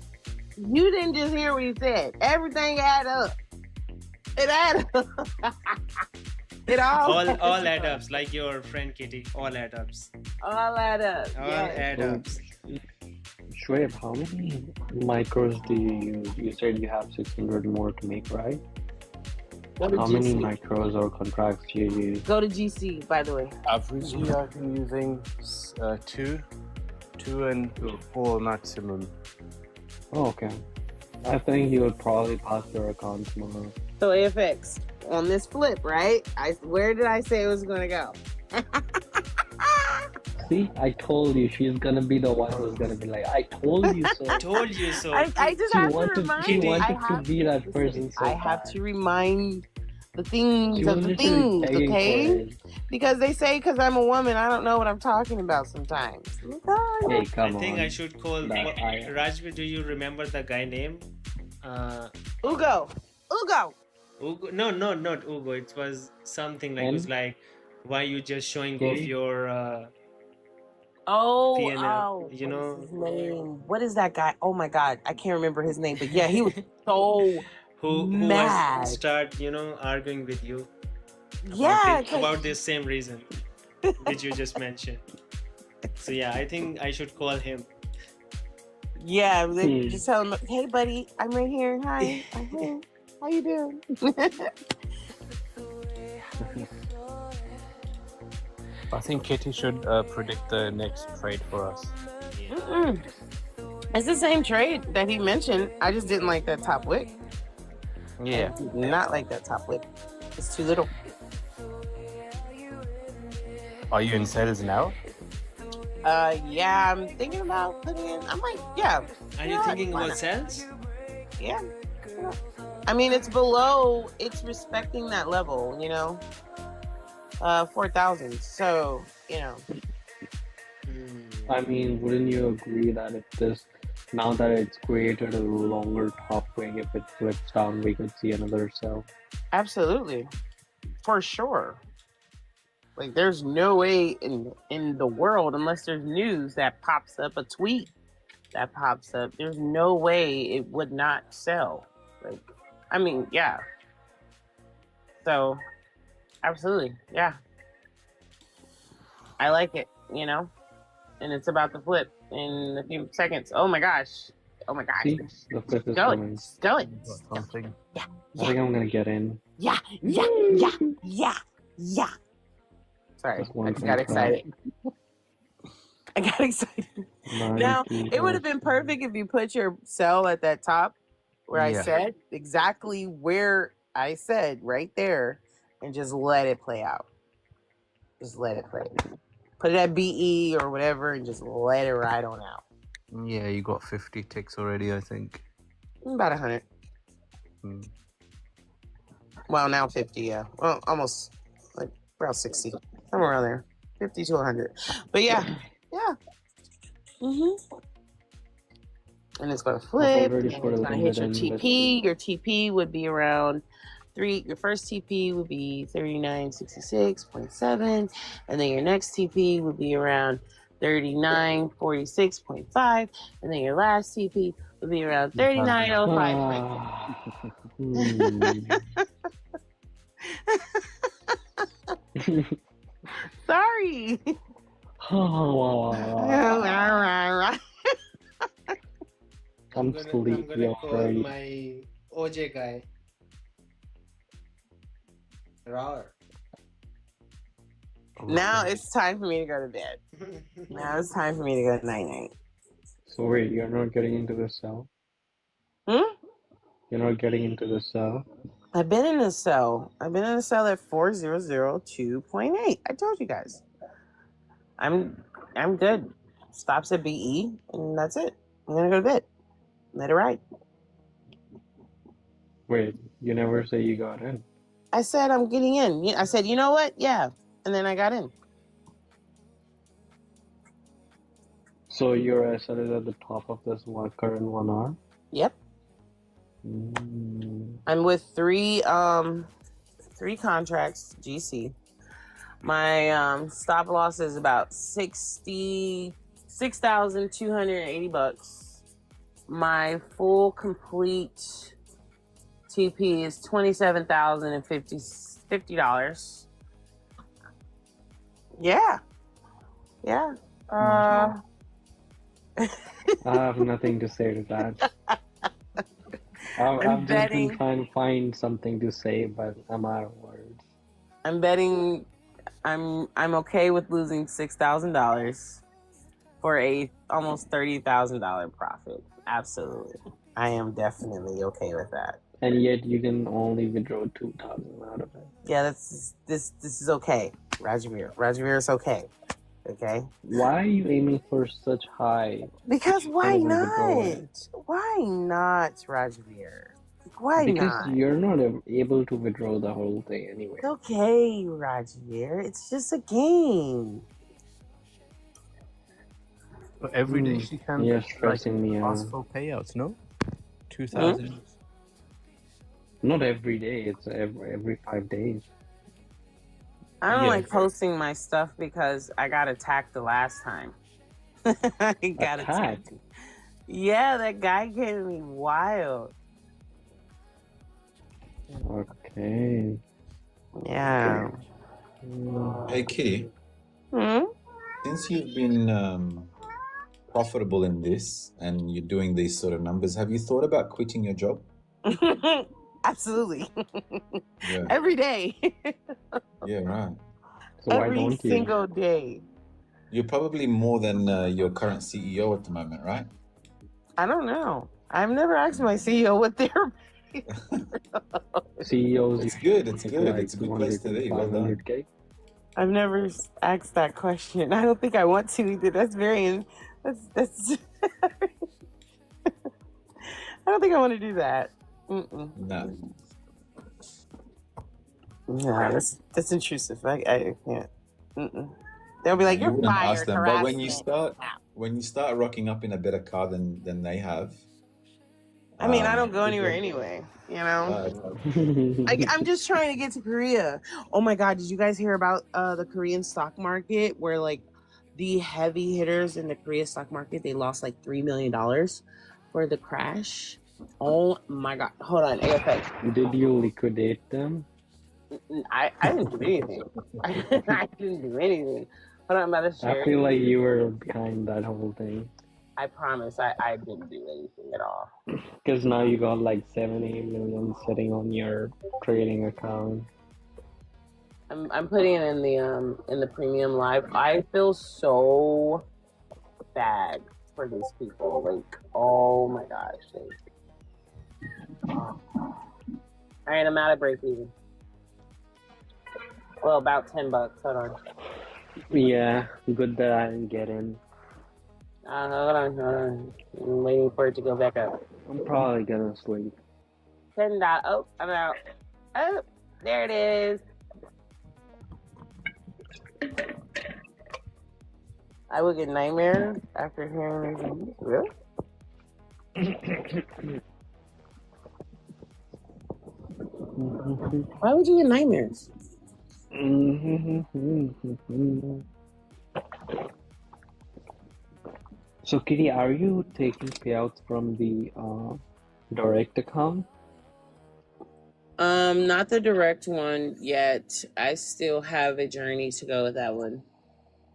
You didn't just hear what he said. Everything add up. It add up. It all add ups, like your friend Kitty. All add ups. All add up. All add ups. Shoaib, how many micros do you use? You said you have 600 more to make, right? How many micros or contracts do you use? Go to GC, by the way. Averagely, I've been using 2 and 4 maximum. Oh, okay. I think you would probably pass your account tomorrow. So AFX, on this flip, right? Where did I say it was going to go? See, I told you she's gonna be the one who's gonna be like, I told you so. Told you so. I just have to remind She you. wanted to be that person. So I have to remind the things She of was the literally things, begging okay? for it. Because they say because I'm a woman, I don't know what I'm talking about sometimes. Hey, come on. I think I should call Rajvi. Do you remember the guy name? Ugo. Ugo. No, not Ugo. It was something like, it was like, why you just showing off your P&L, you know? What's his name? What is that guy? Oh my God, I can't remember his name. But yeah, he was so who mad. was start arguing with you about this same reason which you just mentioned. So yeah, I think I should call him. Yeah, just tell him, hey buddy, I'm right here. Hi, I'm here. How you doing? I think Kitty should predict the next trade for us. It's the same trade that he mentioned. I just didn't like that top wick. Yeah. I did not like that top wick. It's too little. Are you in sales now? Yeah, I'm thinking about putting in. I'm like, yeah. Are you thinking about sales? Yeah. I mean, it's below. It's respecting that level, 4,000. So, I mean, wouldn't you agree that if this, now that it's created a longer top wing, if it flips down, we could see another sell? Absolutely. For sure. Like, there's no way in the world, unless there's news that pops up, a tweet that pops up, there's no way it would not sell. Like, I mean, yeah. So, absolutely, yeah. I like it. you know, and it's about to flip in a few seconds. Oh my gosh. Oh my gosh. See, the flip is Go it. coming. Go it. Something. Yeah. I think I'm gonna get in. Yeah. Sorry, Just one I just got contract. excited. I got excited. Now, it would have been perfect if you put your cell at that top where I Yeah. said exactly where I said right there and just let it play out. Just let it play. Put it at BE or whatever and just let it ride on out. Yeah, you got 50 ticks already, I think. About 100. Hmm. Well, now 50, yeah. Well, almost like around 60. Somewhere around there. 50 to 100. But yeah. And it's going to flip. And it's going to hit your TP. Your TP would be around your first TP would be 3966.7. And then your next TP would be around 3946.5. And then your last TP would be around 3905. Sorry. I'm gonna sleepy call already. my OJ guy. Rawr. Now it's time for me to go to bed. Now it's time for me to go to night-night. So wait, you're not getting into the cell? Hmm? You're not getting into the cell? I've been in a cell. I've been in a cell at 4002.8. I told you guys. I'm good. Stops at BE, and that's it. I'm gonna go to bed. Let it ride. Wait, you never say you got in. I said I'm getting in. I said, you know what? Yeah. And then I got in. So your SL is at the top of this current 1 hour? Yep. I'm with three contracts, GC. My stop loss is about $6,280. My full complete TP is $27,050. Yeah. I have nothing to say to that. I've just been trying to find something to say, but I'm out of words. I'm betting I'm okay with losing $6,000 for a almost $30,000 profit. Absolutely. I am definitely okay with that. And yet you can only withdraw 2,000 out of it. Yeah, this is okay. Rajveer is okay. Okay. Why are you aiming for such high? Because why withdrawal? not? Why not, Rajveer? Why because not? You're not able to withdraw the whole thing anyway. It's okay, Rajveer. It's just a game. But every day she can You're stressing me out. ask for payouts, no? 2,000. Not every day. It's every 5 days. I don't like posting my stuff because I got attacked the last time. I got attacked. Yeah, that guy came at me wild. Okay. Yeah. Hey, Key. Hmm? Since you've been profitable in this and you're doing these sort of numbers, have you thought about quitting your job? Absolutely. Yeah. Every day. Yeah, right. So Every single day. You're probably more than your current CEO at the moment, right? I don't know. I've never asked my CEO what their CEOs. It's good. It's good. It's a good place to be. Well done. I've never asked that question. I don't think I want to either. That's very. That's. I don't think I want to do that. No. No, that's intrusive. I can't. They'll be like, "You're wouldn't fired." ask them, but when you start rocking up in a better car than they have. I mean, I don't go anywhere anyway. You know, I'm just trying to get to Korea. Oh my God, did you guys hear about the Korean stock market where like the heavy hitters in the Korea stock market, they lost like $3 million for the crash? Oh my God, hold on, AFX. Did you liquidate them? I didn't do anything. I didn't do anything. What I'm about to I share. feel like you were behind that whole thing. I promise I didn't do anything at all. Because now you got like 7-8 million sitting on your trading account. I'm putting it in the premium live. I feel so bad for these people. Like, oh my gosh. All right, I'm out of break even. Well, about $10. Hold on. Yeah, good that I didn't get in. Hold on. I'm waiting for it to go back up. I'm probably gonna sleep. $10. Oh, I'm out. Oh, there it is. I would get nightmares after hearing these. Really? Why would you get nightmares? So, Kitty, are you taking payouts from the direct account? Not the direct one yet. I still have a journey to go with that one.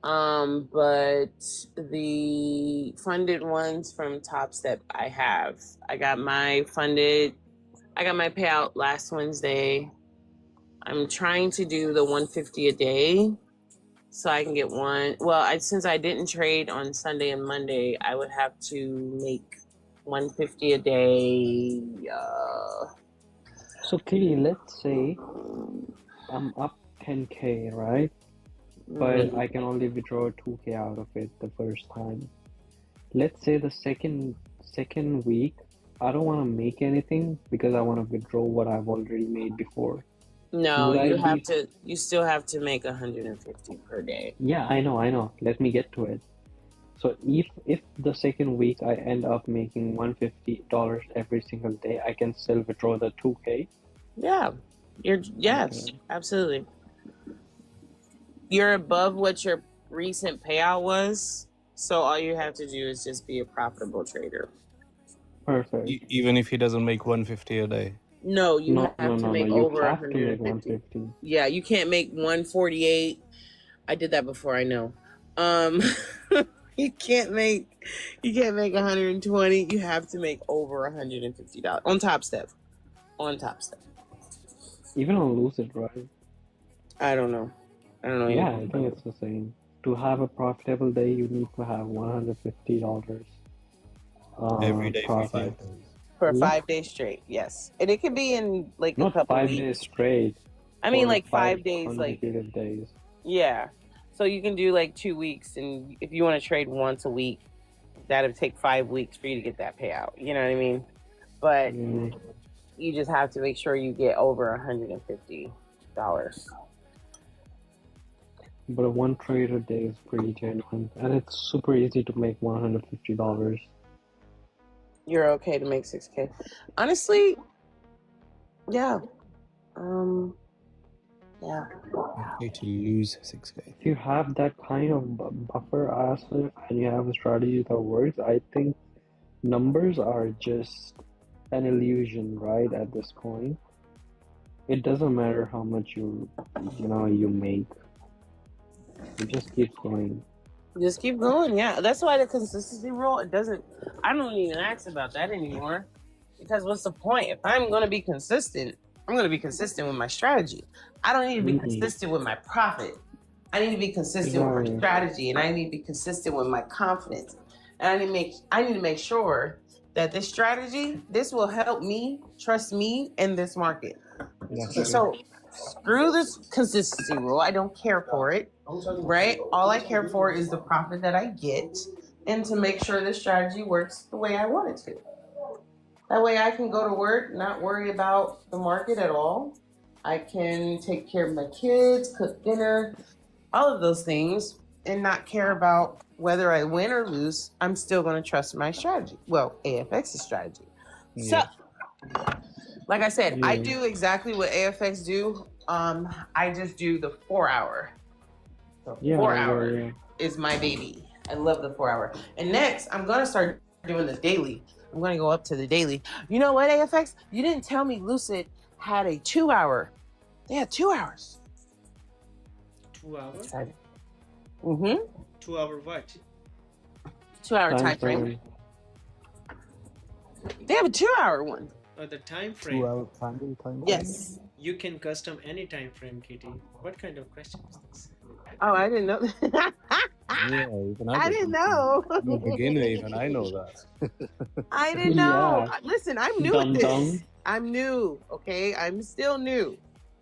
But the funded ones from Top Step I have. I got my payout last Wednesday. I'm trying to do the 150 a day so I can get one. Well, since I didn't trade on Sunday and Monday, I would have to make 150 a day. So, Kitty, let's say I'm up 10K, right? But I can only withdraw 2K out of it the first time. Let's say the second week, I don't want to make anything because I want to withdraw what I've already made before. No, you still have to make 150 per day. Yeah, I know. Let me get to it. So if the second week I end up making $150 every single day, I can still withdraw the 2K. Yeah. Yes, absolutely. You're above what your recent payout was, so all you have to do is just be a profitable trader. Perfect. Even if he doesn't make 150 a day. No, you have to make over you have to make 150. 150. Yeah, you can't make 148. I did that before, I know. You can't make 120. You have to make over $150 on Top Step. Even on Lucid, right? I don't know. Yeah, I think it's the same. To have a profitable day, you need to have $150 every day for profit. 5 days. For 5 days straight, yes. And it could be in like Not a couple 5 weeks. days straight. I mean, for like 5 days, like consecutive days. yeah. So you can do like 2 weeks, and if you want to trade once a week, that'll take 5 weeks for you to get that payout. You know what I mean? But you just have to make sure you get over $150. But a one trade a day is pretty genuine, and it's super easy to make $150. You're okay to make 6K. Honestly, yeah. Yeah. Okay to lose 6K. If you have that kind of buffer asset and you have a strategy that works, I think numbers are just an illusion, right? At this point, it doesn't matter how much you make. You just keep going. Just keep going, yeah. That's why the consistency rule, I don't even ask about that anymore. Because what's the point? If I'm going to be consistent, I'm going to be consistent with my strategy. I don't need to be consistent with my profit. I need to be consistent with my strategy, and I need to be consistent with my confidence. And I need to make sure that this strategy, this will help me trust me in this market. So screw this consistency rule. I don't care for it, right? All I care for is the profit that I get and to make sure this strategy works the way I want it to. That way I can go to work, not worry about the market at all. I can take care of my kids, cook dinner, all of those things, and not care about whether I win or lose. I'm still going to trust my strategy. Well, AFX's strategy. So, like I said, I do exactly what AFX do. I just do the 4 hour. The 4 hour is my baby. I love the 4 hour. And next, I'm going to start doing the daily. I'm going to go up to the daily. You know what, AFX? You didn't tell me Lucid had a 2 hour. They had 2 hours. 2 hours? Excited. Mm-hmm. 2 hour what? 2 hour time frame. They have a 2 hour one. The time frame. 2 hour candle time. Yes. You can custom any time frame, Kitty. What kind of question is this? Oh, I didn't know. Yeah, even I didn't know. I'm a beginner, even I know that. I didn't know. Yeah. Listen, I'm new at this. I'm new. Okay, I'm still new.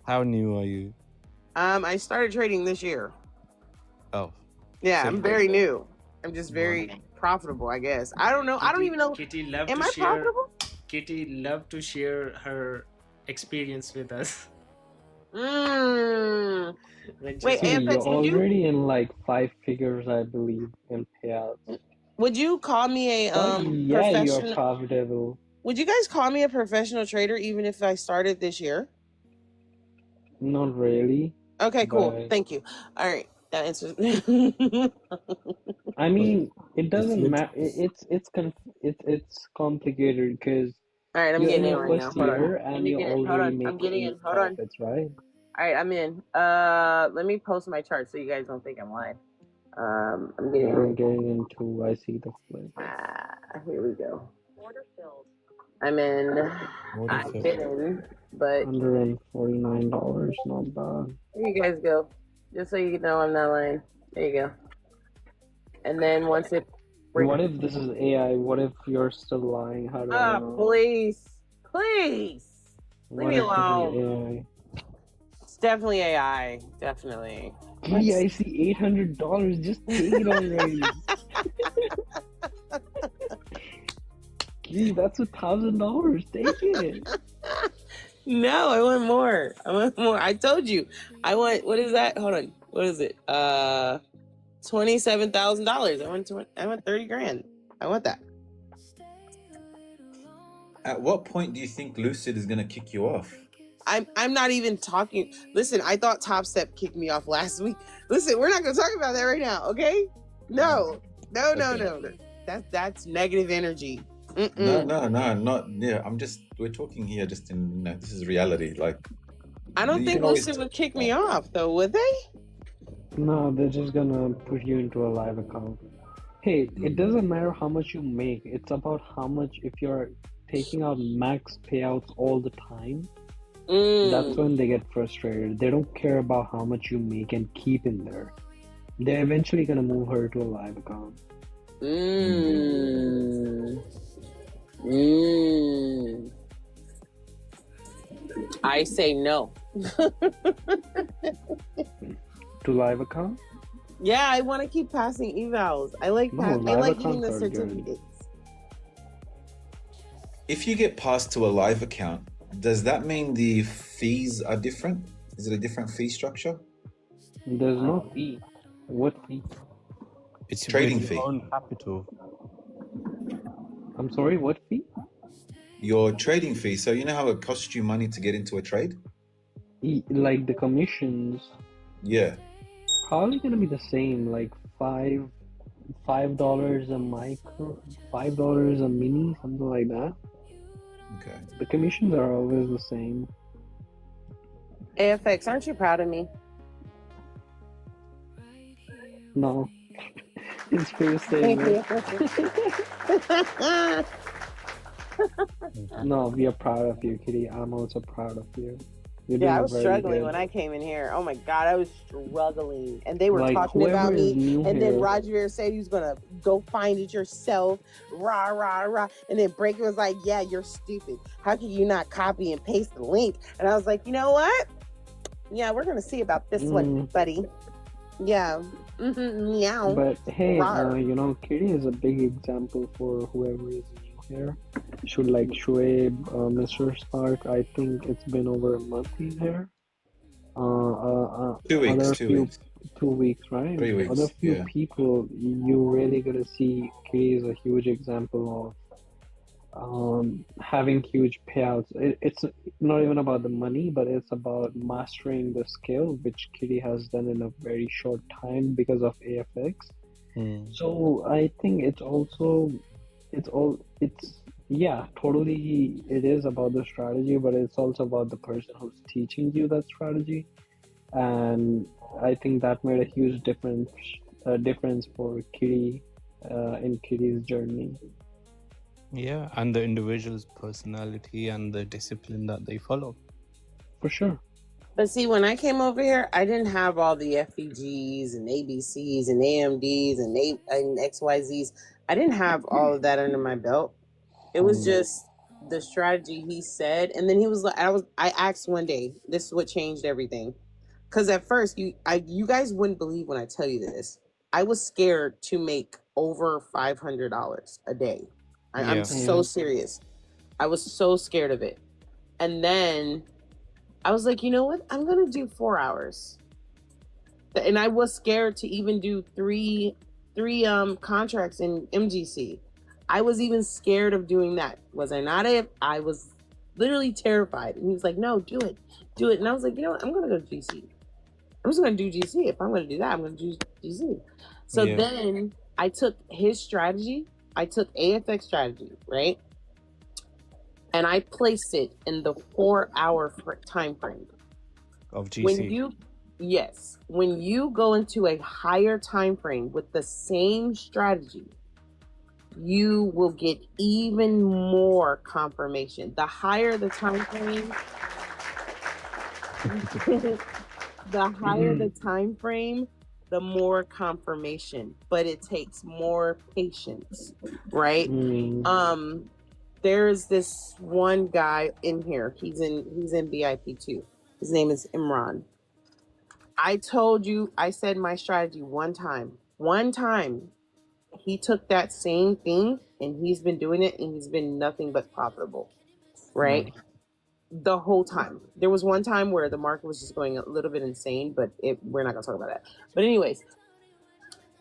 How new are you? I started trading this year. Oh, Yeah, So I'm you- very new. I'm just very profitable, I guess. I don't know. I don't even know. Kitty love Am to I share. profitable? Kitty love to share her experience with us. Mm. When Wait, just- AFX, You're would you already in like 5 figures, I believe, in payouts. would you call me a But yeah, you're professional? profitable. Would you guys call me a professional trader even if I started this year? Not really. Okay, cool. But Thank you. All right, that answers. I mean, it doesn't lit- matter. It's complicated because All right, I'm you're in getting in your right now. first Hold on. year Let and me you're get it. Hold already on. I'm getting making in. Hold on. profits, right? All right, I'm in. Let me post my chart so you guys don't think I'm live. I'm getting I'm in. getting into. I see the flip. Here we go. I'm in. Order I've filled. been in, but $149, not bad. here you guys go. Just so you know I'm not lying. There you go. And then once it What if this is AI? What if you're still lying? How do I know? please. Leave What me if this is alone. It's definitely AI. Definitely. AI? Gee, I see $800. Just take it already. Gee, that's $1,000. Take it. No, I want more. I want more. I told you. I want. What is that? Hold on. What is it? $27,000. I want 30 grand. I want that. At what point do you think Lucid is gonna kick you off? I'm not even talking. Listen, I thought Top Step kicked me off last week. Listen, we're not gonna talk about that right now, okay? No. That's negative energy. No, not yeah. We're talking here just in this is reality. Like I don't you think can always- Lucid would kick me off though, would they? No, they're just gonna put you into a live account. Hey, it doesn't matter how much you make. It's about how much. If you're taking out max payouts all the time, that's when they get frustrated. They don't care about how much you make and keep in there. They're eventually gonna move her to a live account. I say no. To live account? Yeah, I want to keep passing evals. I like No, I live like getting the accounts are good. certificates. If you get passed to a live account, does that mean the fees are different? Is it a different fee structure? There's no fee. What fee? It's Trading with your fee. own capital. I'm sorry, what fee? Your trading fee. So you know how it costs you money to get into a trade? Like the commissions, Yeah. probably gonna be the same. Like $5 a micro, $5 a mini, something like that. Okay. The commissions are always the same. AFX, aren't you proud of me? No, it's fair Thank statement. you. No, we are proud of you, Kitty. I'm also proud of you. You're Yeah, I doing was very struggling good. when I came in here. Oh my god, I was struggling, and they were Like, talking whoever about is me. new And then here- Roger said he was gonna go find it yourself. Rah rah rah. And then Breaker was like, "Yeah, you're stupid. How can you not copy and paste the link?" And I was like, "You know what? Yeah, we're gonna see about this one, buddy. Yeah. Meow." But hey, Rawr. Kitty is a big example for whoever is new here. Should like Shoaib, Mr. Spark. I think it's been over a month he's here. 2 weeks. Other 2 few, weeks. 2 weeks, right? 3 weeks, Other few yeah. people, you really gonna see Kitty is a huge example of having huge payouts. It's not even about the money, but it's about mastering the skill, which Kitty has done in a very short time because of AFX. So I think totally it is about the strategy, but it's also about the person who's teaching you that strategy. And I think that made a huge difference difference for Kitty in Kitty's journey. Yeah, and the individual's personality and the discipline that they follow. For sure. But see, when I came over here, I didn't have all the FEGs and ABCs and AMDs and XYZs. I didn't have all of that under my belt. It was just the strategy he said, and then he was like, I asked one day, this is what changed everything. Because at first, you guys wouldn't believe when I tell you this. I was scared to make over $500 a day. I'm so serious. I was so scared of it. And then I was like, you know what? I'm going to do 4 hours. And I was scared to even do three contracts in MGC. I was even scared of doing that. Was I not? I was literally terrified. And he was like, no, do it. Do it. And I was like, you know what? I'm going to go to GC. I'm just going to do GC. If I'm going to do that, I'm going to do GC. So then I took his strategy. I took AFX strategy, right? And I placed it in the 4-hour time frame of GC. When you go into a higher time frame with the same strategy, you will get even more confirmation. The higher the time frame, the more confirmation, but it takes more patience, right? There's this one guy in here. He's in VIP too. His name is Imran. I told you, I said my strategy one time. He took that same thing and he's been doing it and he's been nothing but profitable, right? The whole time. There was one time where the market was just going a little bit insane, but we're not gonna talk about that. But anyways,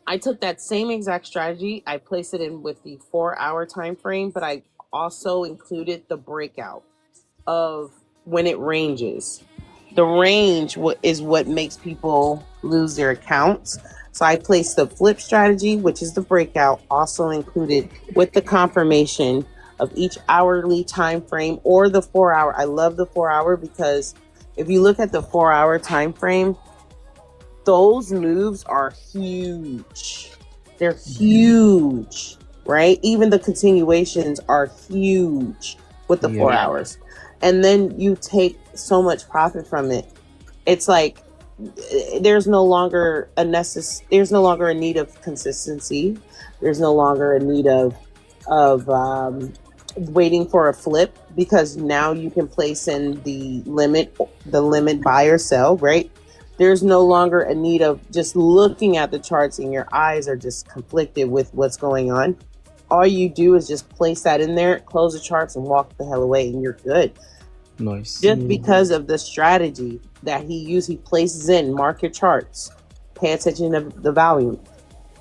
I took that same exact strategy. I placed it in with the 4-hour time frame, but I also included the breakout of when it ranges. The range is what makes people lose their accounts. So I placed the flip strategy, which is the breakout, also included with the confirmation of each hourly time frame or the 4-hour. I love the 4-hour because if you look at the 4-hour time frame, those moves are huge. They're huge, right? Even the continuations are huge with the 4 hours. And then you take so much profit from it. It's like there's no longer a need of consistency. There's no longer a need of waiting for a flip, because now you can place in the limit buy or sell, right? There's no longer a need of just looking at the charts and your eyes are just conflicted with what's going on. All you do is just place that in there, close the charts and walk the hell away and you're good. Nice. Just because of the strategy that he used, he places in, mark your charts, pay attention to the volume,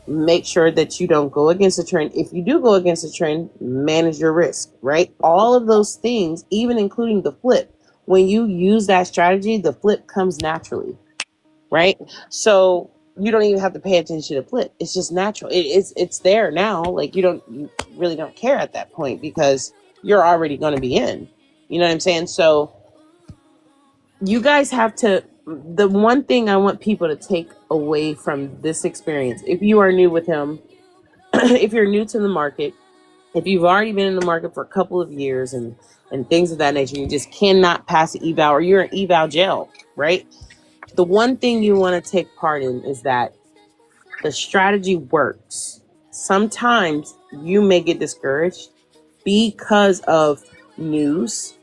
make sure that you don't go against the trend. If you do go against the trend, manage your risk, right? All of those things, even including the flip, when you use that strategy, the flip comes naturally, right? So you don't even have to pay attention to flip. It's just natural. It's there now. Like you really don't care at that point because you're already going to be in. You know what I'm saying? So you guys have to, the one thing I want people to take away from this experience, if you are new with him, if you're new to the market, if you've already been in the market for a couple of years and things of that nature, you just cannot pass the eval, or you're in eval jail, right? The one thing you want to take part in is that the strategy works. Sometimes you may get discouraged because of news.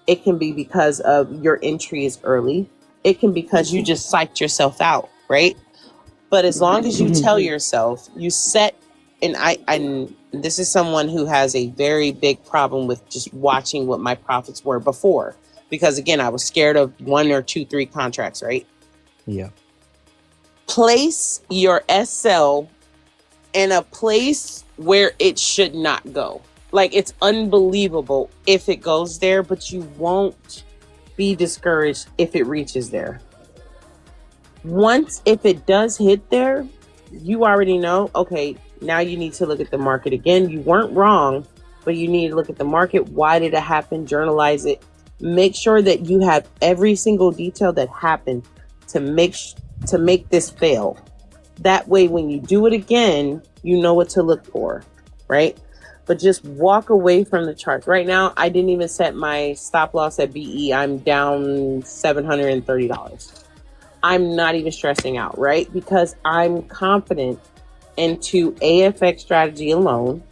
It can be because of your entry is early. It can be because you just psyched yourself out, right? But as long as you tell yourself, you set, and this is someone who has a very big problem with just watching what my profits were before. Because again, I was scared of 1 or 2, 3 contracts, right? Yeah. Place your SL in a place where it should not go. Like, it's unbelievable if it goes there, but you won't be discouraged if it reaches there. Once, if it does hit there, you already know, okay, now you need to look at the market again. You weren't wrong, but you need to look at the market. Why did it happen? Journalize it. Make sure that you have every single detail that happened to make this fail. That way, when you do it again, you know what to look for, right? But just walk away from the charts. Right now, I didn't even set my stop loss at BE. I'm down $730. I'm not even stressing out, right? Because I'm confident into AFX strategy alone,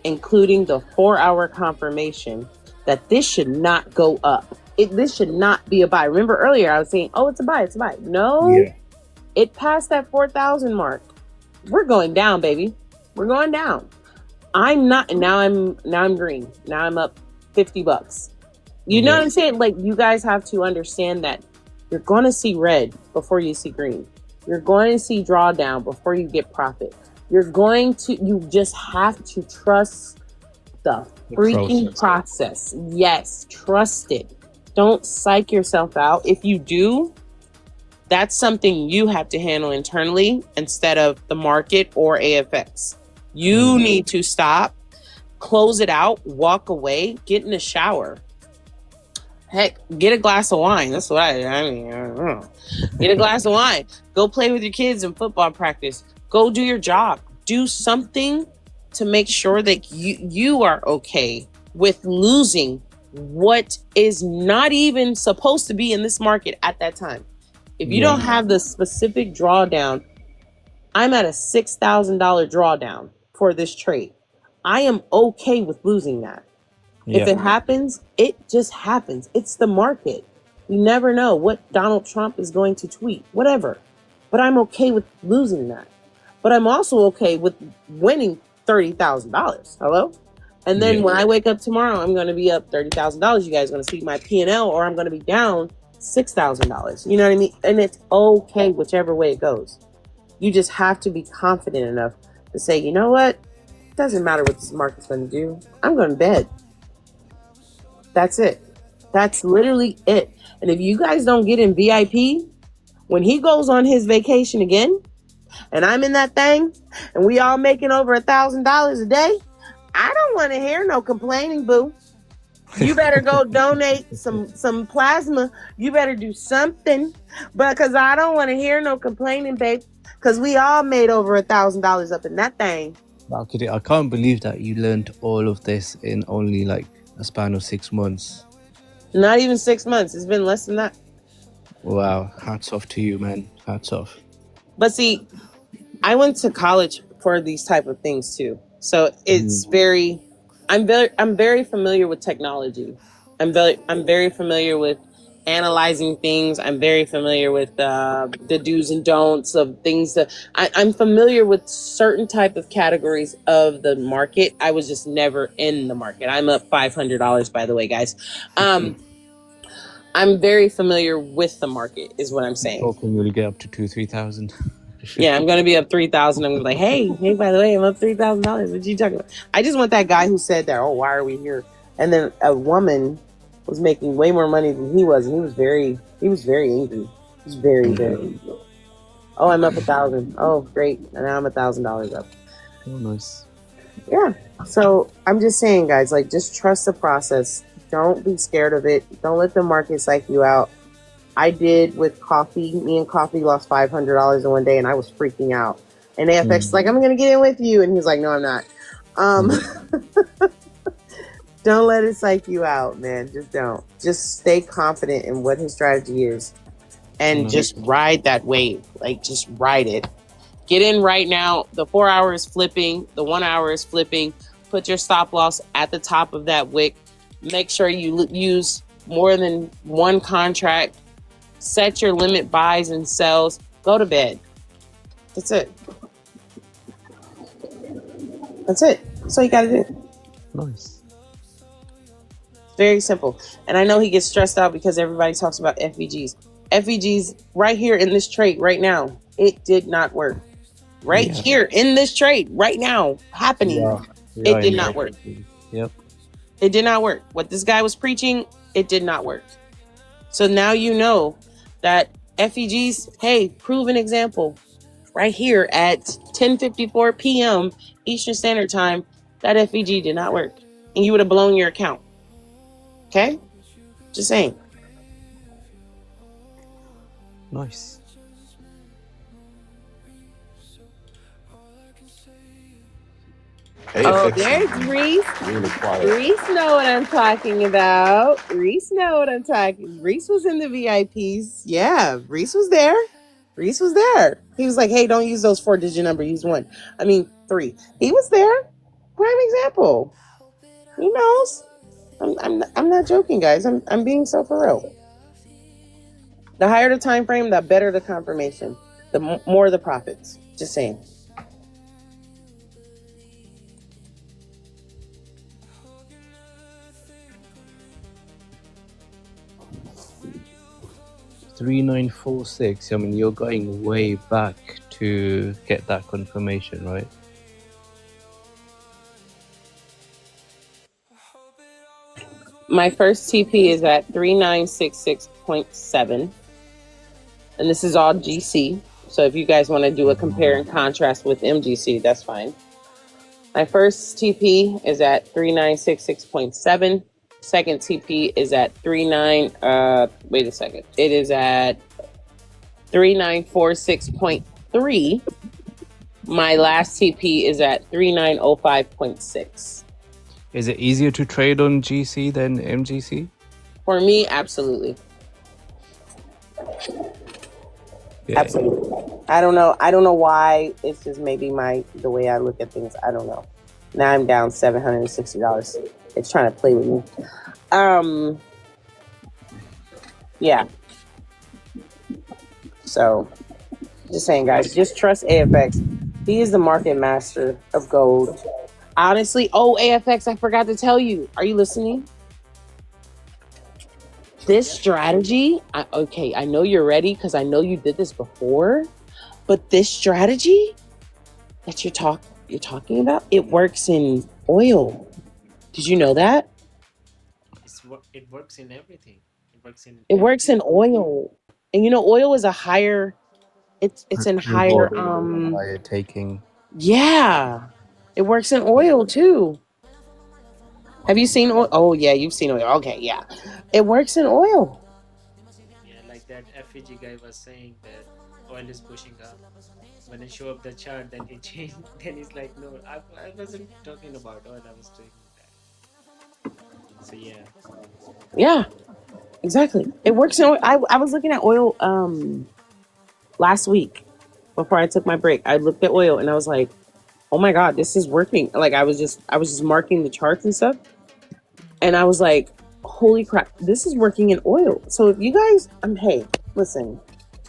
including the 4-hour confirmation that this should not go up. This should not be a buy. Remember earlier I was saying, oh, it's a buy, it's a buy. No, Yeah. it passed that 4,000 mark. We're going down, baby. We're going down. I'm not, and now I'm green. Now I'm up $50. You know what I'm saying? Like, you guys have to understand that you're going to see red before you see green. You're going to see drawdown before you get profit. You just have to trust the freaking process. Yes, trust it. Don't psych yourself out. If you do, that's something you have to handle internally instead of the market or AFX. You need to stop, close it out, walk away, get in the shower. Heck, get a glass of wine. That's what I don't know. Get a glass of wine. Go play with your kids in football practice. Go do your job. Do something to make sure that you are okay with losing what is not even supposed to be in this market at that time. If you don't have the specific drawdown, I'm at a $6,000 drawdown for this trade. I am okay with losing that. If it happens, it just happens. It's the market. You never know what Donald Trump is going to tweet, whatever. But I'm okay with losing that. But I'm also okay with winning $30,000. Hello? And then when I wake up tomorrow, I'm going to be up $30,000. You guys are going to see my P&L, or I'm going to be down $6,000. You know what I mean? And it's okay whichever way it goes. You just have to be confident enough to say, you know what? It doesn't matter what this market's going to do. I'm going to bed. That's it. That's literally it. And if you guys don't get in VIP, when he goes on his vacation again, and I'm in that thing, and we all making over $1,000 a day, I don't want to hear no complaining, boo. You better go donate some plasma. You better do something, because I don't want to hear no complaining, babe. Because we all made over $1,000 up in that thing. I can't believe that you learned all of this in only like a span of 6 months. Not even 6 months. It's been less than that. Wow. Hats off to you, man. Hats off. But see, I went to college for these type of things too. So it's I'm very familiar with technology. I'm very familiar with analyzing things. I'm very familiar with the do's and don'ts of things that I'm familiar with certain type of categories of the market. I was just never in the market. I'm up $500, by the way, guys. I'm very familiar with the market, is what I'm saying. Hoping you'll get up to 2,000-3,000. Yeah, I'm gonna be up 3,000. I'm gonna be like, hey, by the way, I'm up $3,000. What you talking about? I just want that guy who said that. Oh, why are we here? And then a woman was making way more money than he was, and he was very angry. He was very angry. Oh, I'm up 1,000. Oh, great! And now I'm $1,000 up. Oh, nice. Yeah. So I'm just saying, guys, like, just trust the process. Don't be scared of it. Don't let the market psych you out. I did with coffee. Me and coffee lost $500 in one day, and I was freaking out. And AFX is like, I'm going to get in with you. And he's like, no, I'm not. Don't let it psych you out, man. Just don't. Just stay confident in what his strategy is. And just ride that wave. Like, just ride it. Get in right now. The 4 hour is flipping. The 1 hour is flipping. Put your stop loss at the top of that wick. Make sure you use more than one contract. Set your limit buys and sells. Go to bed. That's it. That's it. That's all you gotta do. Nice. Very simple. And I know he gets stressed out because everybody talks about FVGs. FVGs right here in this trade right now, it did not work. Right here in this trade right now, happening, it did not work. Yep. It did not work. What this guy was preaching, it did not work. So now you know that FEGs, hey, proven example. Right here at 10:54 p.m. Eastern Standard Time, that FEG did not work. And you would have blown your account. Okay? Just saying. Nice. Oh, AFX there's is Reese. really quiet. Reese know what I'm talking about. Reese know what I'm talking. Reese was in the VIPs. Yeah, Reese was there. Reese was there. He was like, "Hey, don't use those 4-digit number. Use 1. I mean 3." He was there. Prime example. He knows. I'm not joking, guys. I'm being so for real. The higher the time frame, the better the confirmation. The more the profits. Just saying. $3,946. I mean, you're going way back to get that confirmation, right? My first TP is at 3966.7. And this is all GC. So if you guys want to do a compare and contrast with MGC, that's fine. My first TP is at 3966.7. Second TP is at 3946.3. My last TP is at 3905.6. Is it easier to trade on GC than MGC? For me, absolutely. Yeah. Absolutely. I don't know why. It's just maybe the way I look at things. I don't know. Now I'm down $760. It's trying to play with me. Yeah. So, just saying, guys, just trust AFX. He is the market master of gold. Honestly, AFX, I forgot to tell you. Are you listening? This strategy, I know you're ready because I know you did this before, but this strategy that you're talking about, it works in oil. Did you know that? It works in everything. It works in oil. And oil is a higher, it's in higher, Higher taking. yeah. It works in oil too. Have you seen oil? Oh yeah, you've seen oil. Okay, yeah. It works in oil. Yeah, like that FEG guy was saying that oil is pushing up. When I show up the chart, then it changed. Then it's like, no, I wasn't talking about oil. I was doing that. So yeah. Yeah, exactly. It works in oil. I was looking at oil last week before I took my break. I looked at oil and I was like, oh my God, this is working. Like I was just marking the charts and stuff. And I was like, holy crap, this is working in oil. So if you guys, hey, listen,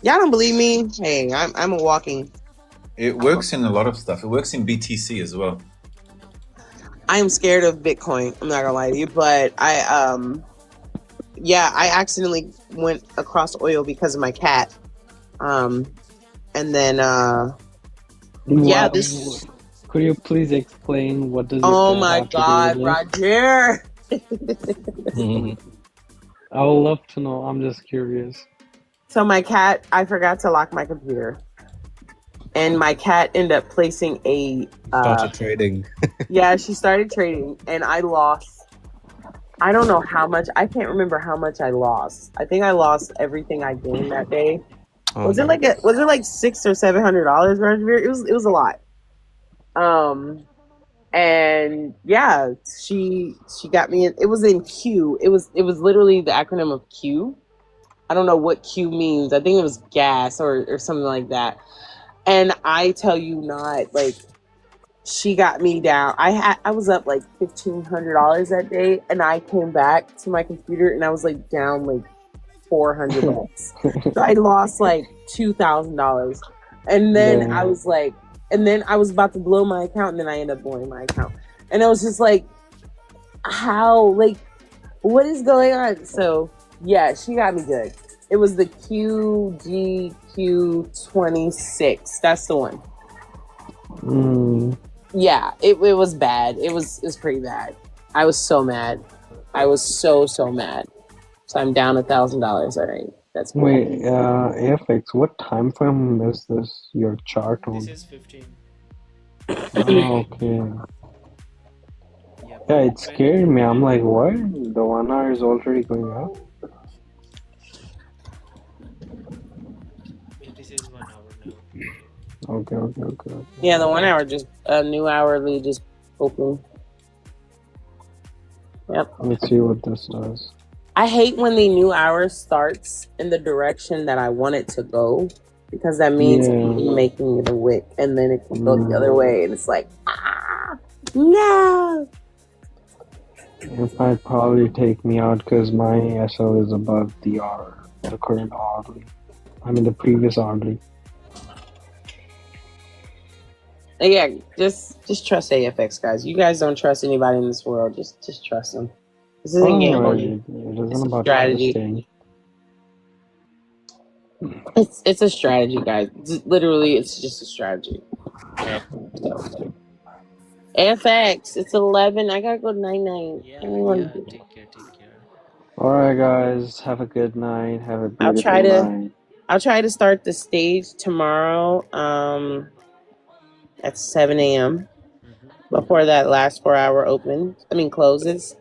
y'all don't believe me? Hey, I'm a walking. It works in a lot of stuff. It works in BTC as well. I am scared of Bitcoin. I'm not gonna lie to you, but I accidentally went across oil because of my cat. And then Could you please explain what does? Oh my God, Roger! I would love to know. I'm just curious. So my cat, I forgot to lock my computer, and my cat ended up placing a. Started trading. Yeah, she started trading, and I lost. I don't know how much. I can't remember how much I lost. I think I lost everything I gained that day. Was it like $600 or $700, Roger? It was a lot. And yeah, she got me in. It was in Q. It was literally the acronym of Q. I don't know what Q means. I think it was gas or something like that. And I tell you not, like, she got me down. I was up like $1,500 that day, and I came back to my computer and I was like down like $400. So I lost like $2,000. And then I was like, I was about to blow my account, and then I ended up blowing my account. And it was just like, how, like, what is going on? So yeah, she got me good. It was the QGQ26. That's the one. Yeah, it was bad. It was pretty bad. I was so mad. I was so mad. So I'm down $1,000 already. That's cool. Wait, AFX, what time frame is this? Your chart on? This is 15. Oh, okay. Yeah, it scared me. I'm like, what? The 1 hour is already going up? This is 1 hour now. Okay. Yeah, the 1 hour just a new hourly just open. Yep. Let's see what this does. I hate when the new hour starts in the direction that I want it to go, because that means I'm making it a wick, and then it can go the other way, and it's like, no. It might probably take me out because my SL is above the current hourly. I mean the previous hourly. Yeah, just trust AFX, guys. You guys don't trust anybody in this world. Just trust them. This isn't gambling. It It's isn't a about strategy. trusting. It's a strategy, guys. Literally, it's just a strategy. FX, it's 11. I gotta go 9-9. Yeah, take care. Alright guys, have a good night. Have a I'll beautiful night. try to start the stage tomorrow at 7 a.m. before that last 4-hour closes.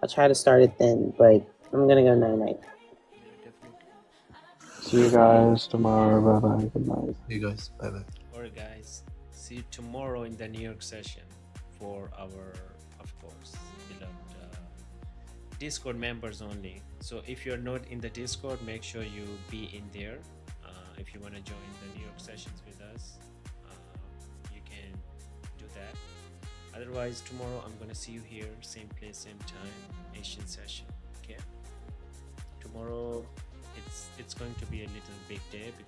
I'll try to start it then, but I'm gonna go 9-9. See you guys tomorrow. Bye bye. Good night. See you guys. Bye bye. Alright guys, see you tomorrow in the New York session for our, of course, beloved Discord members only. So if you're not in the Discord, make sure you be in there. If you want to join the New York sessions with us, you can do that. Otherwise, tomorrow I'm gonna see you here, same place, same time, Asian session. Okay. Tomorrow it's going to be a little big day because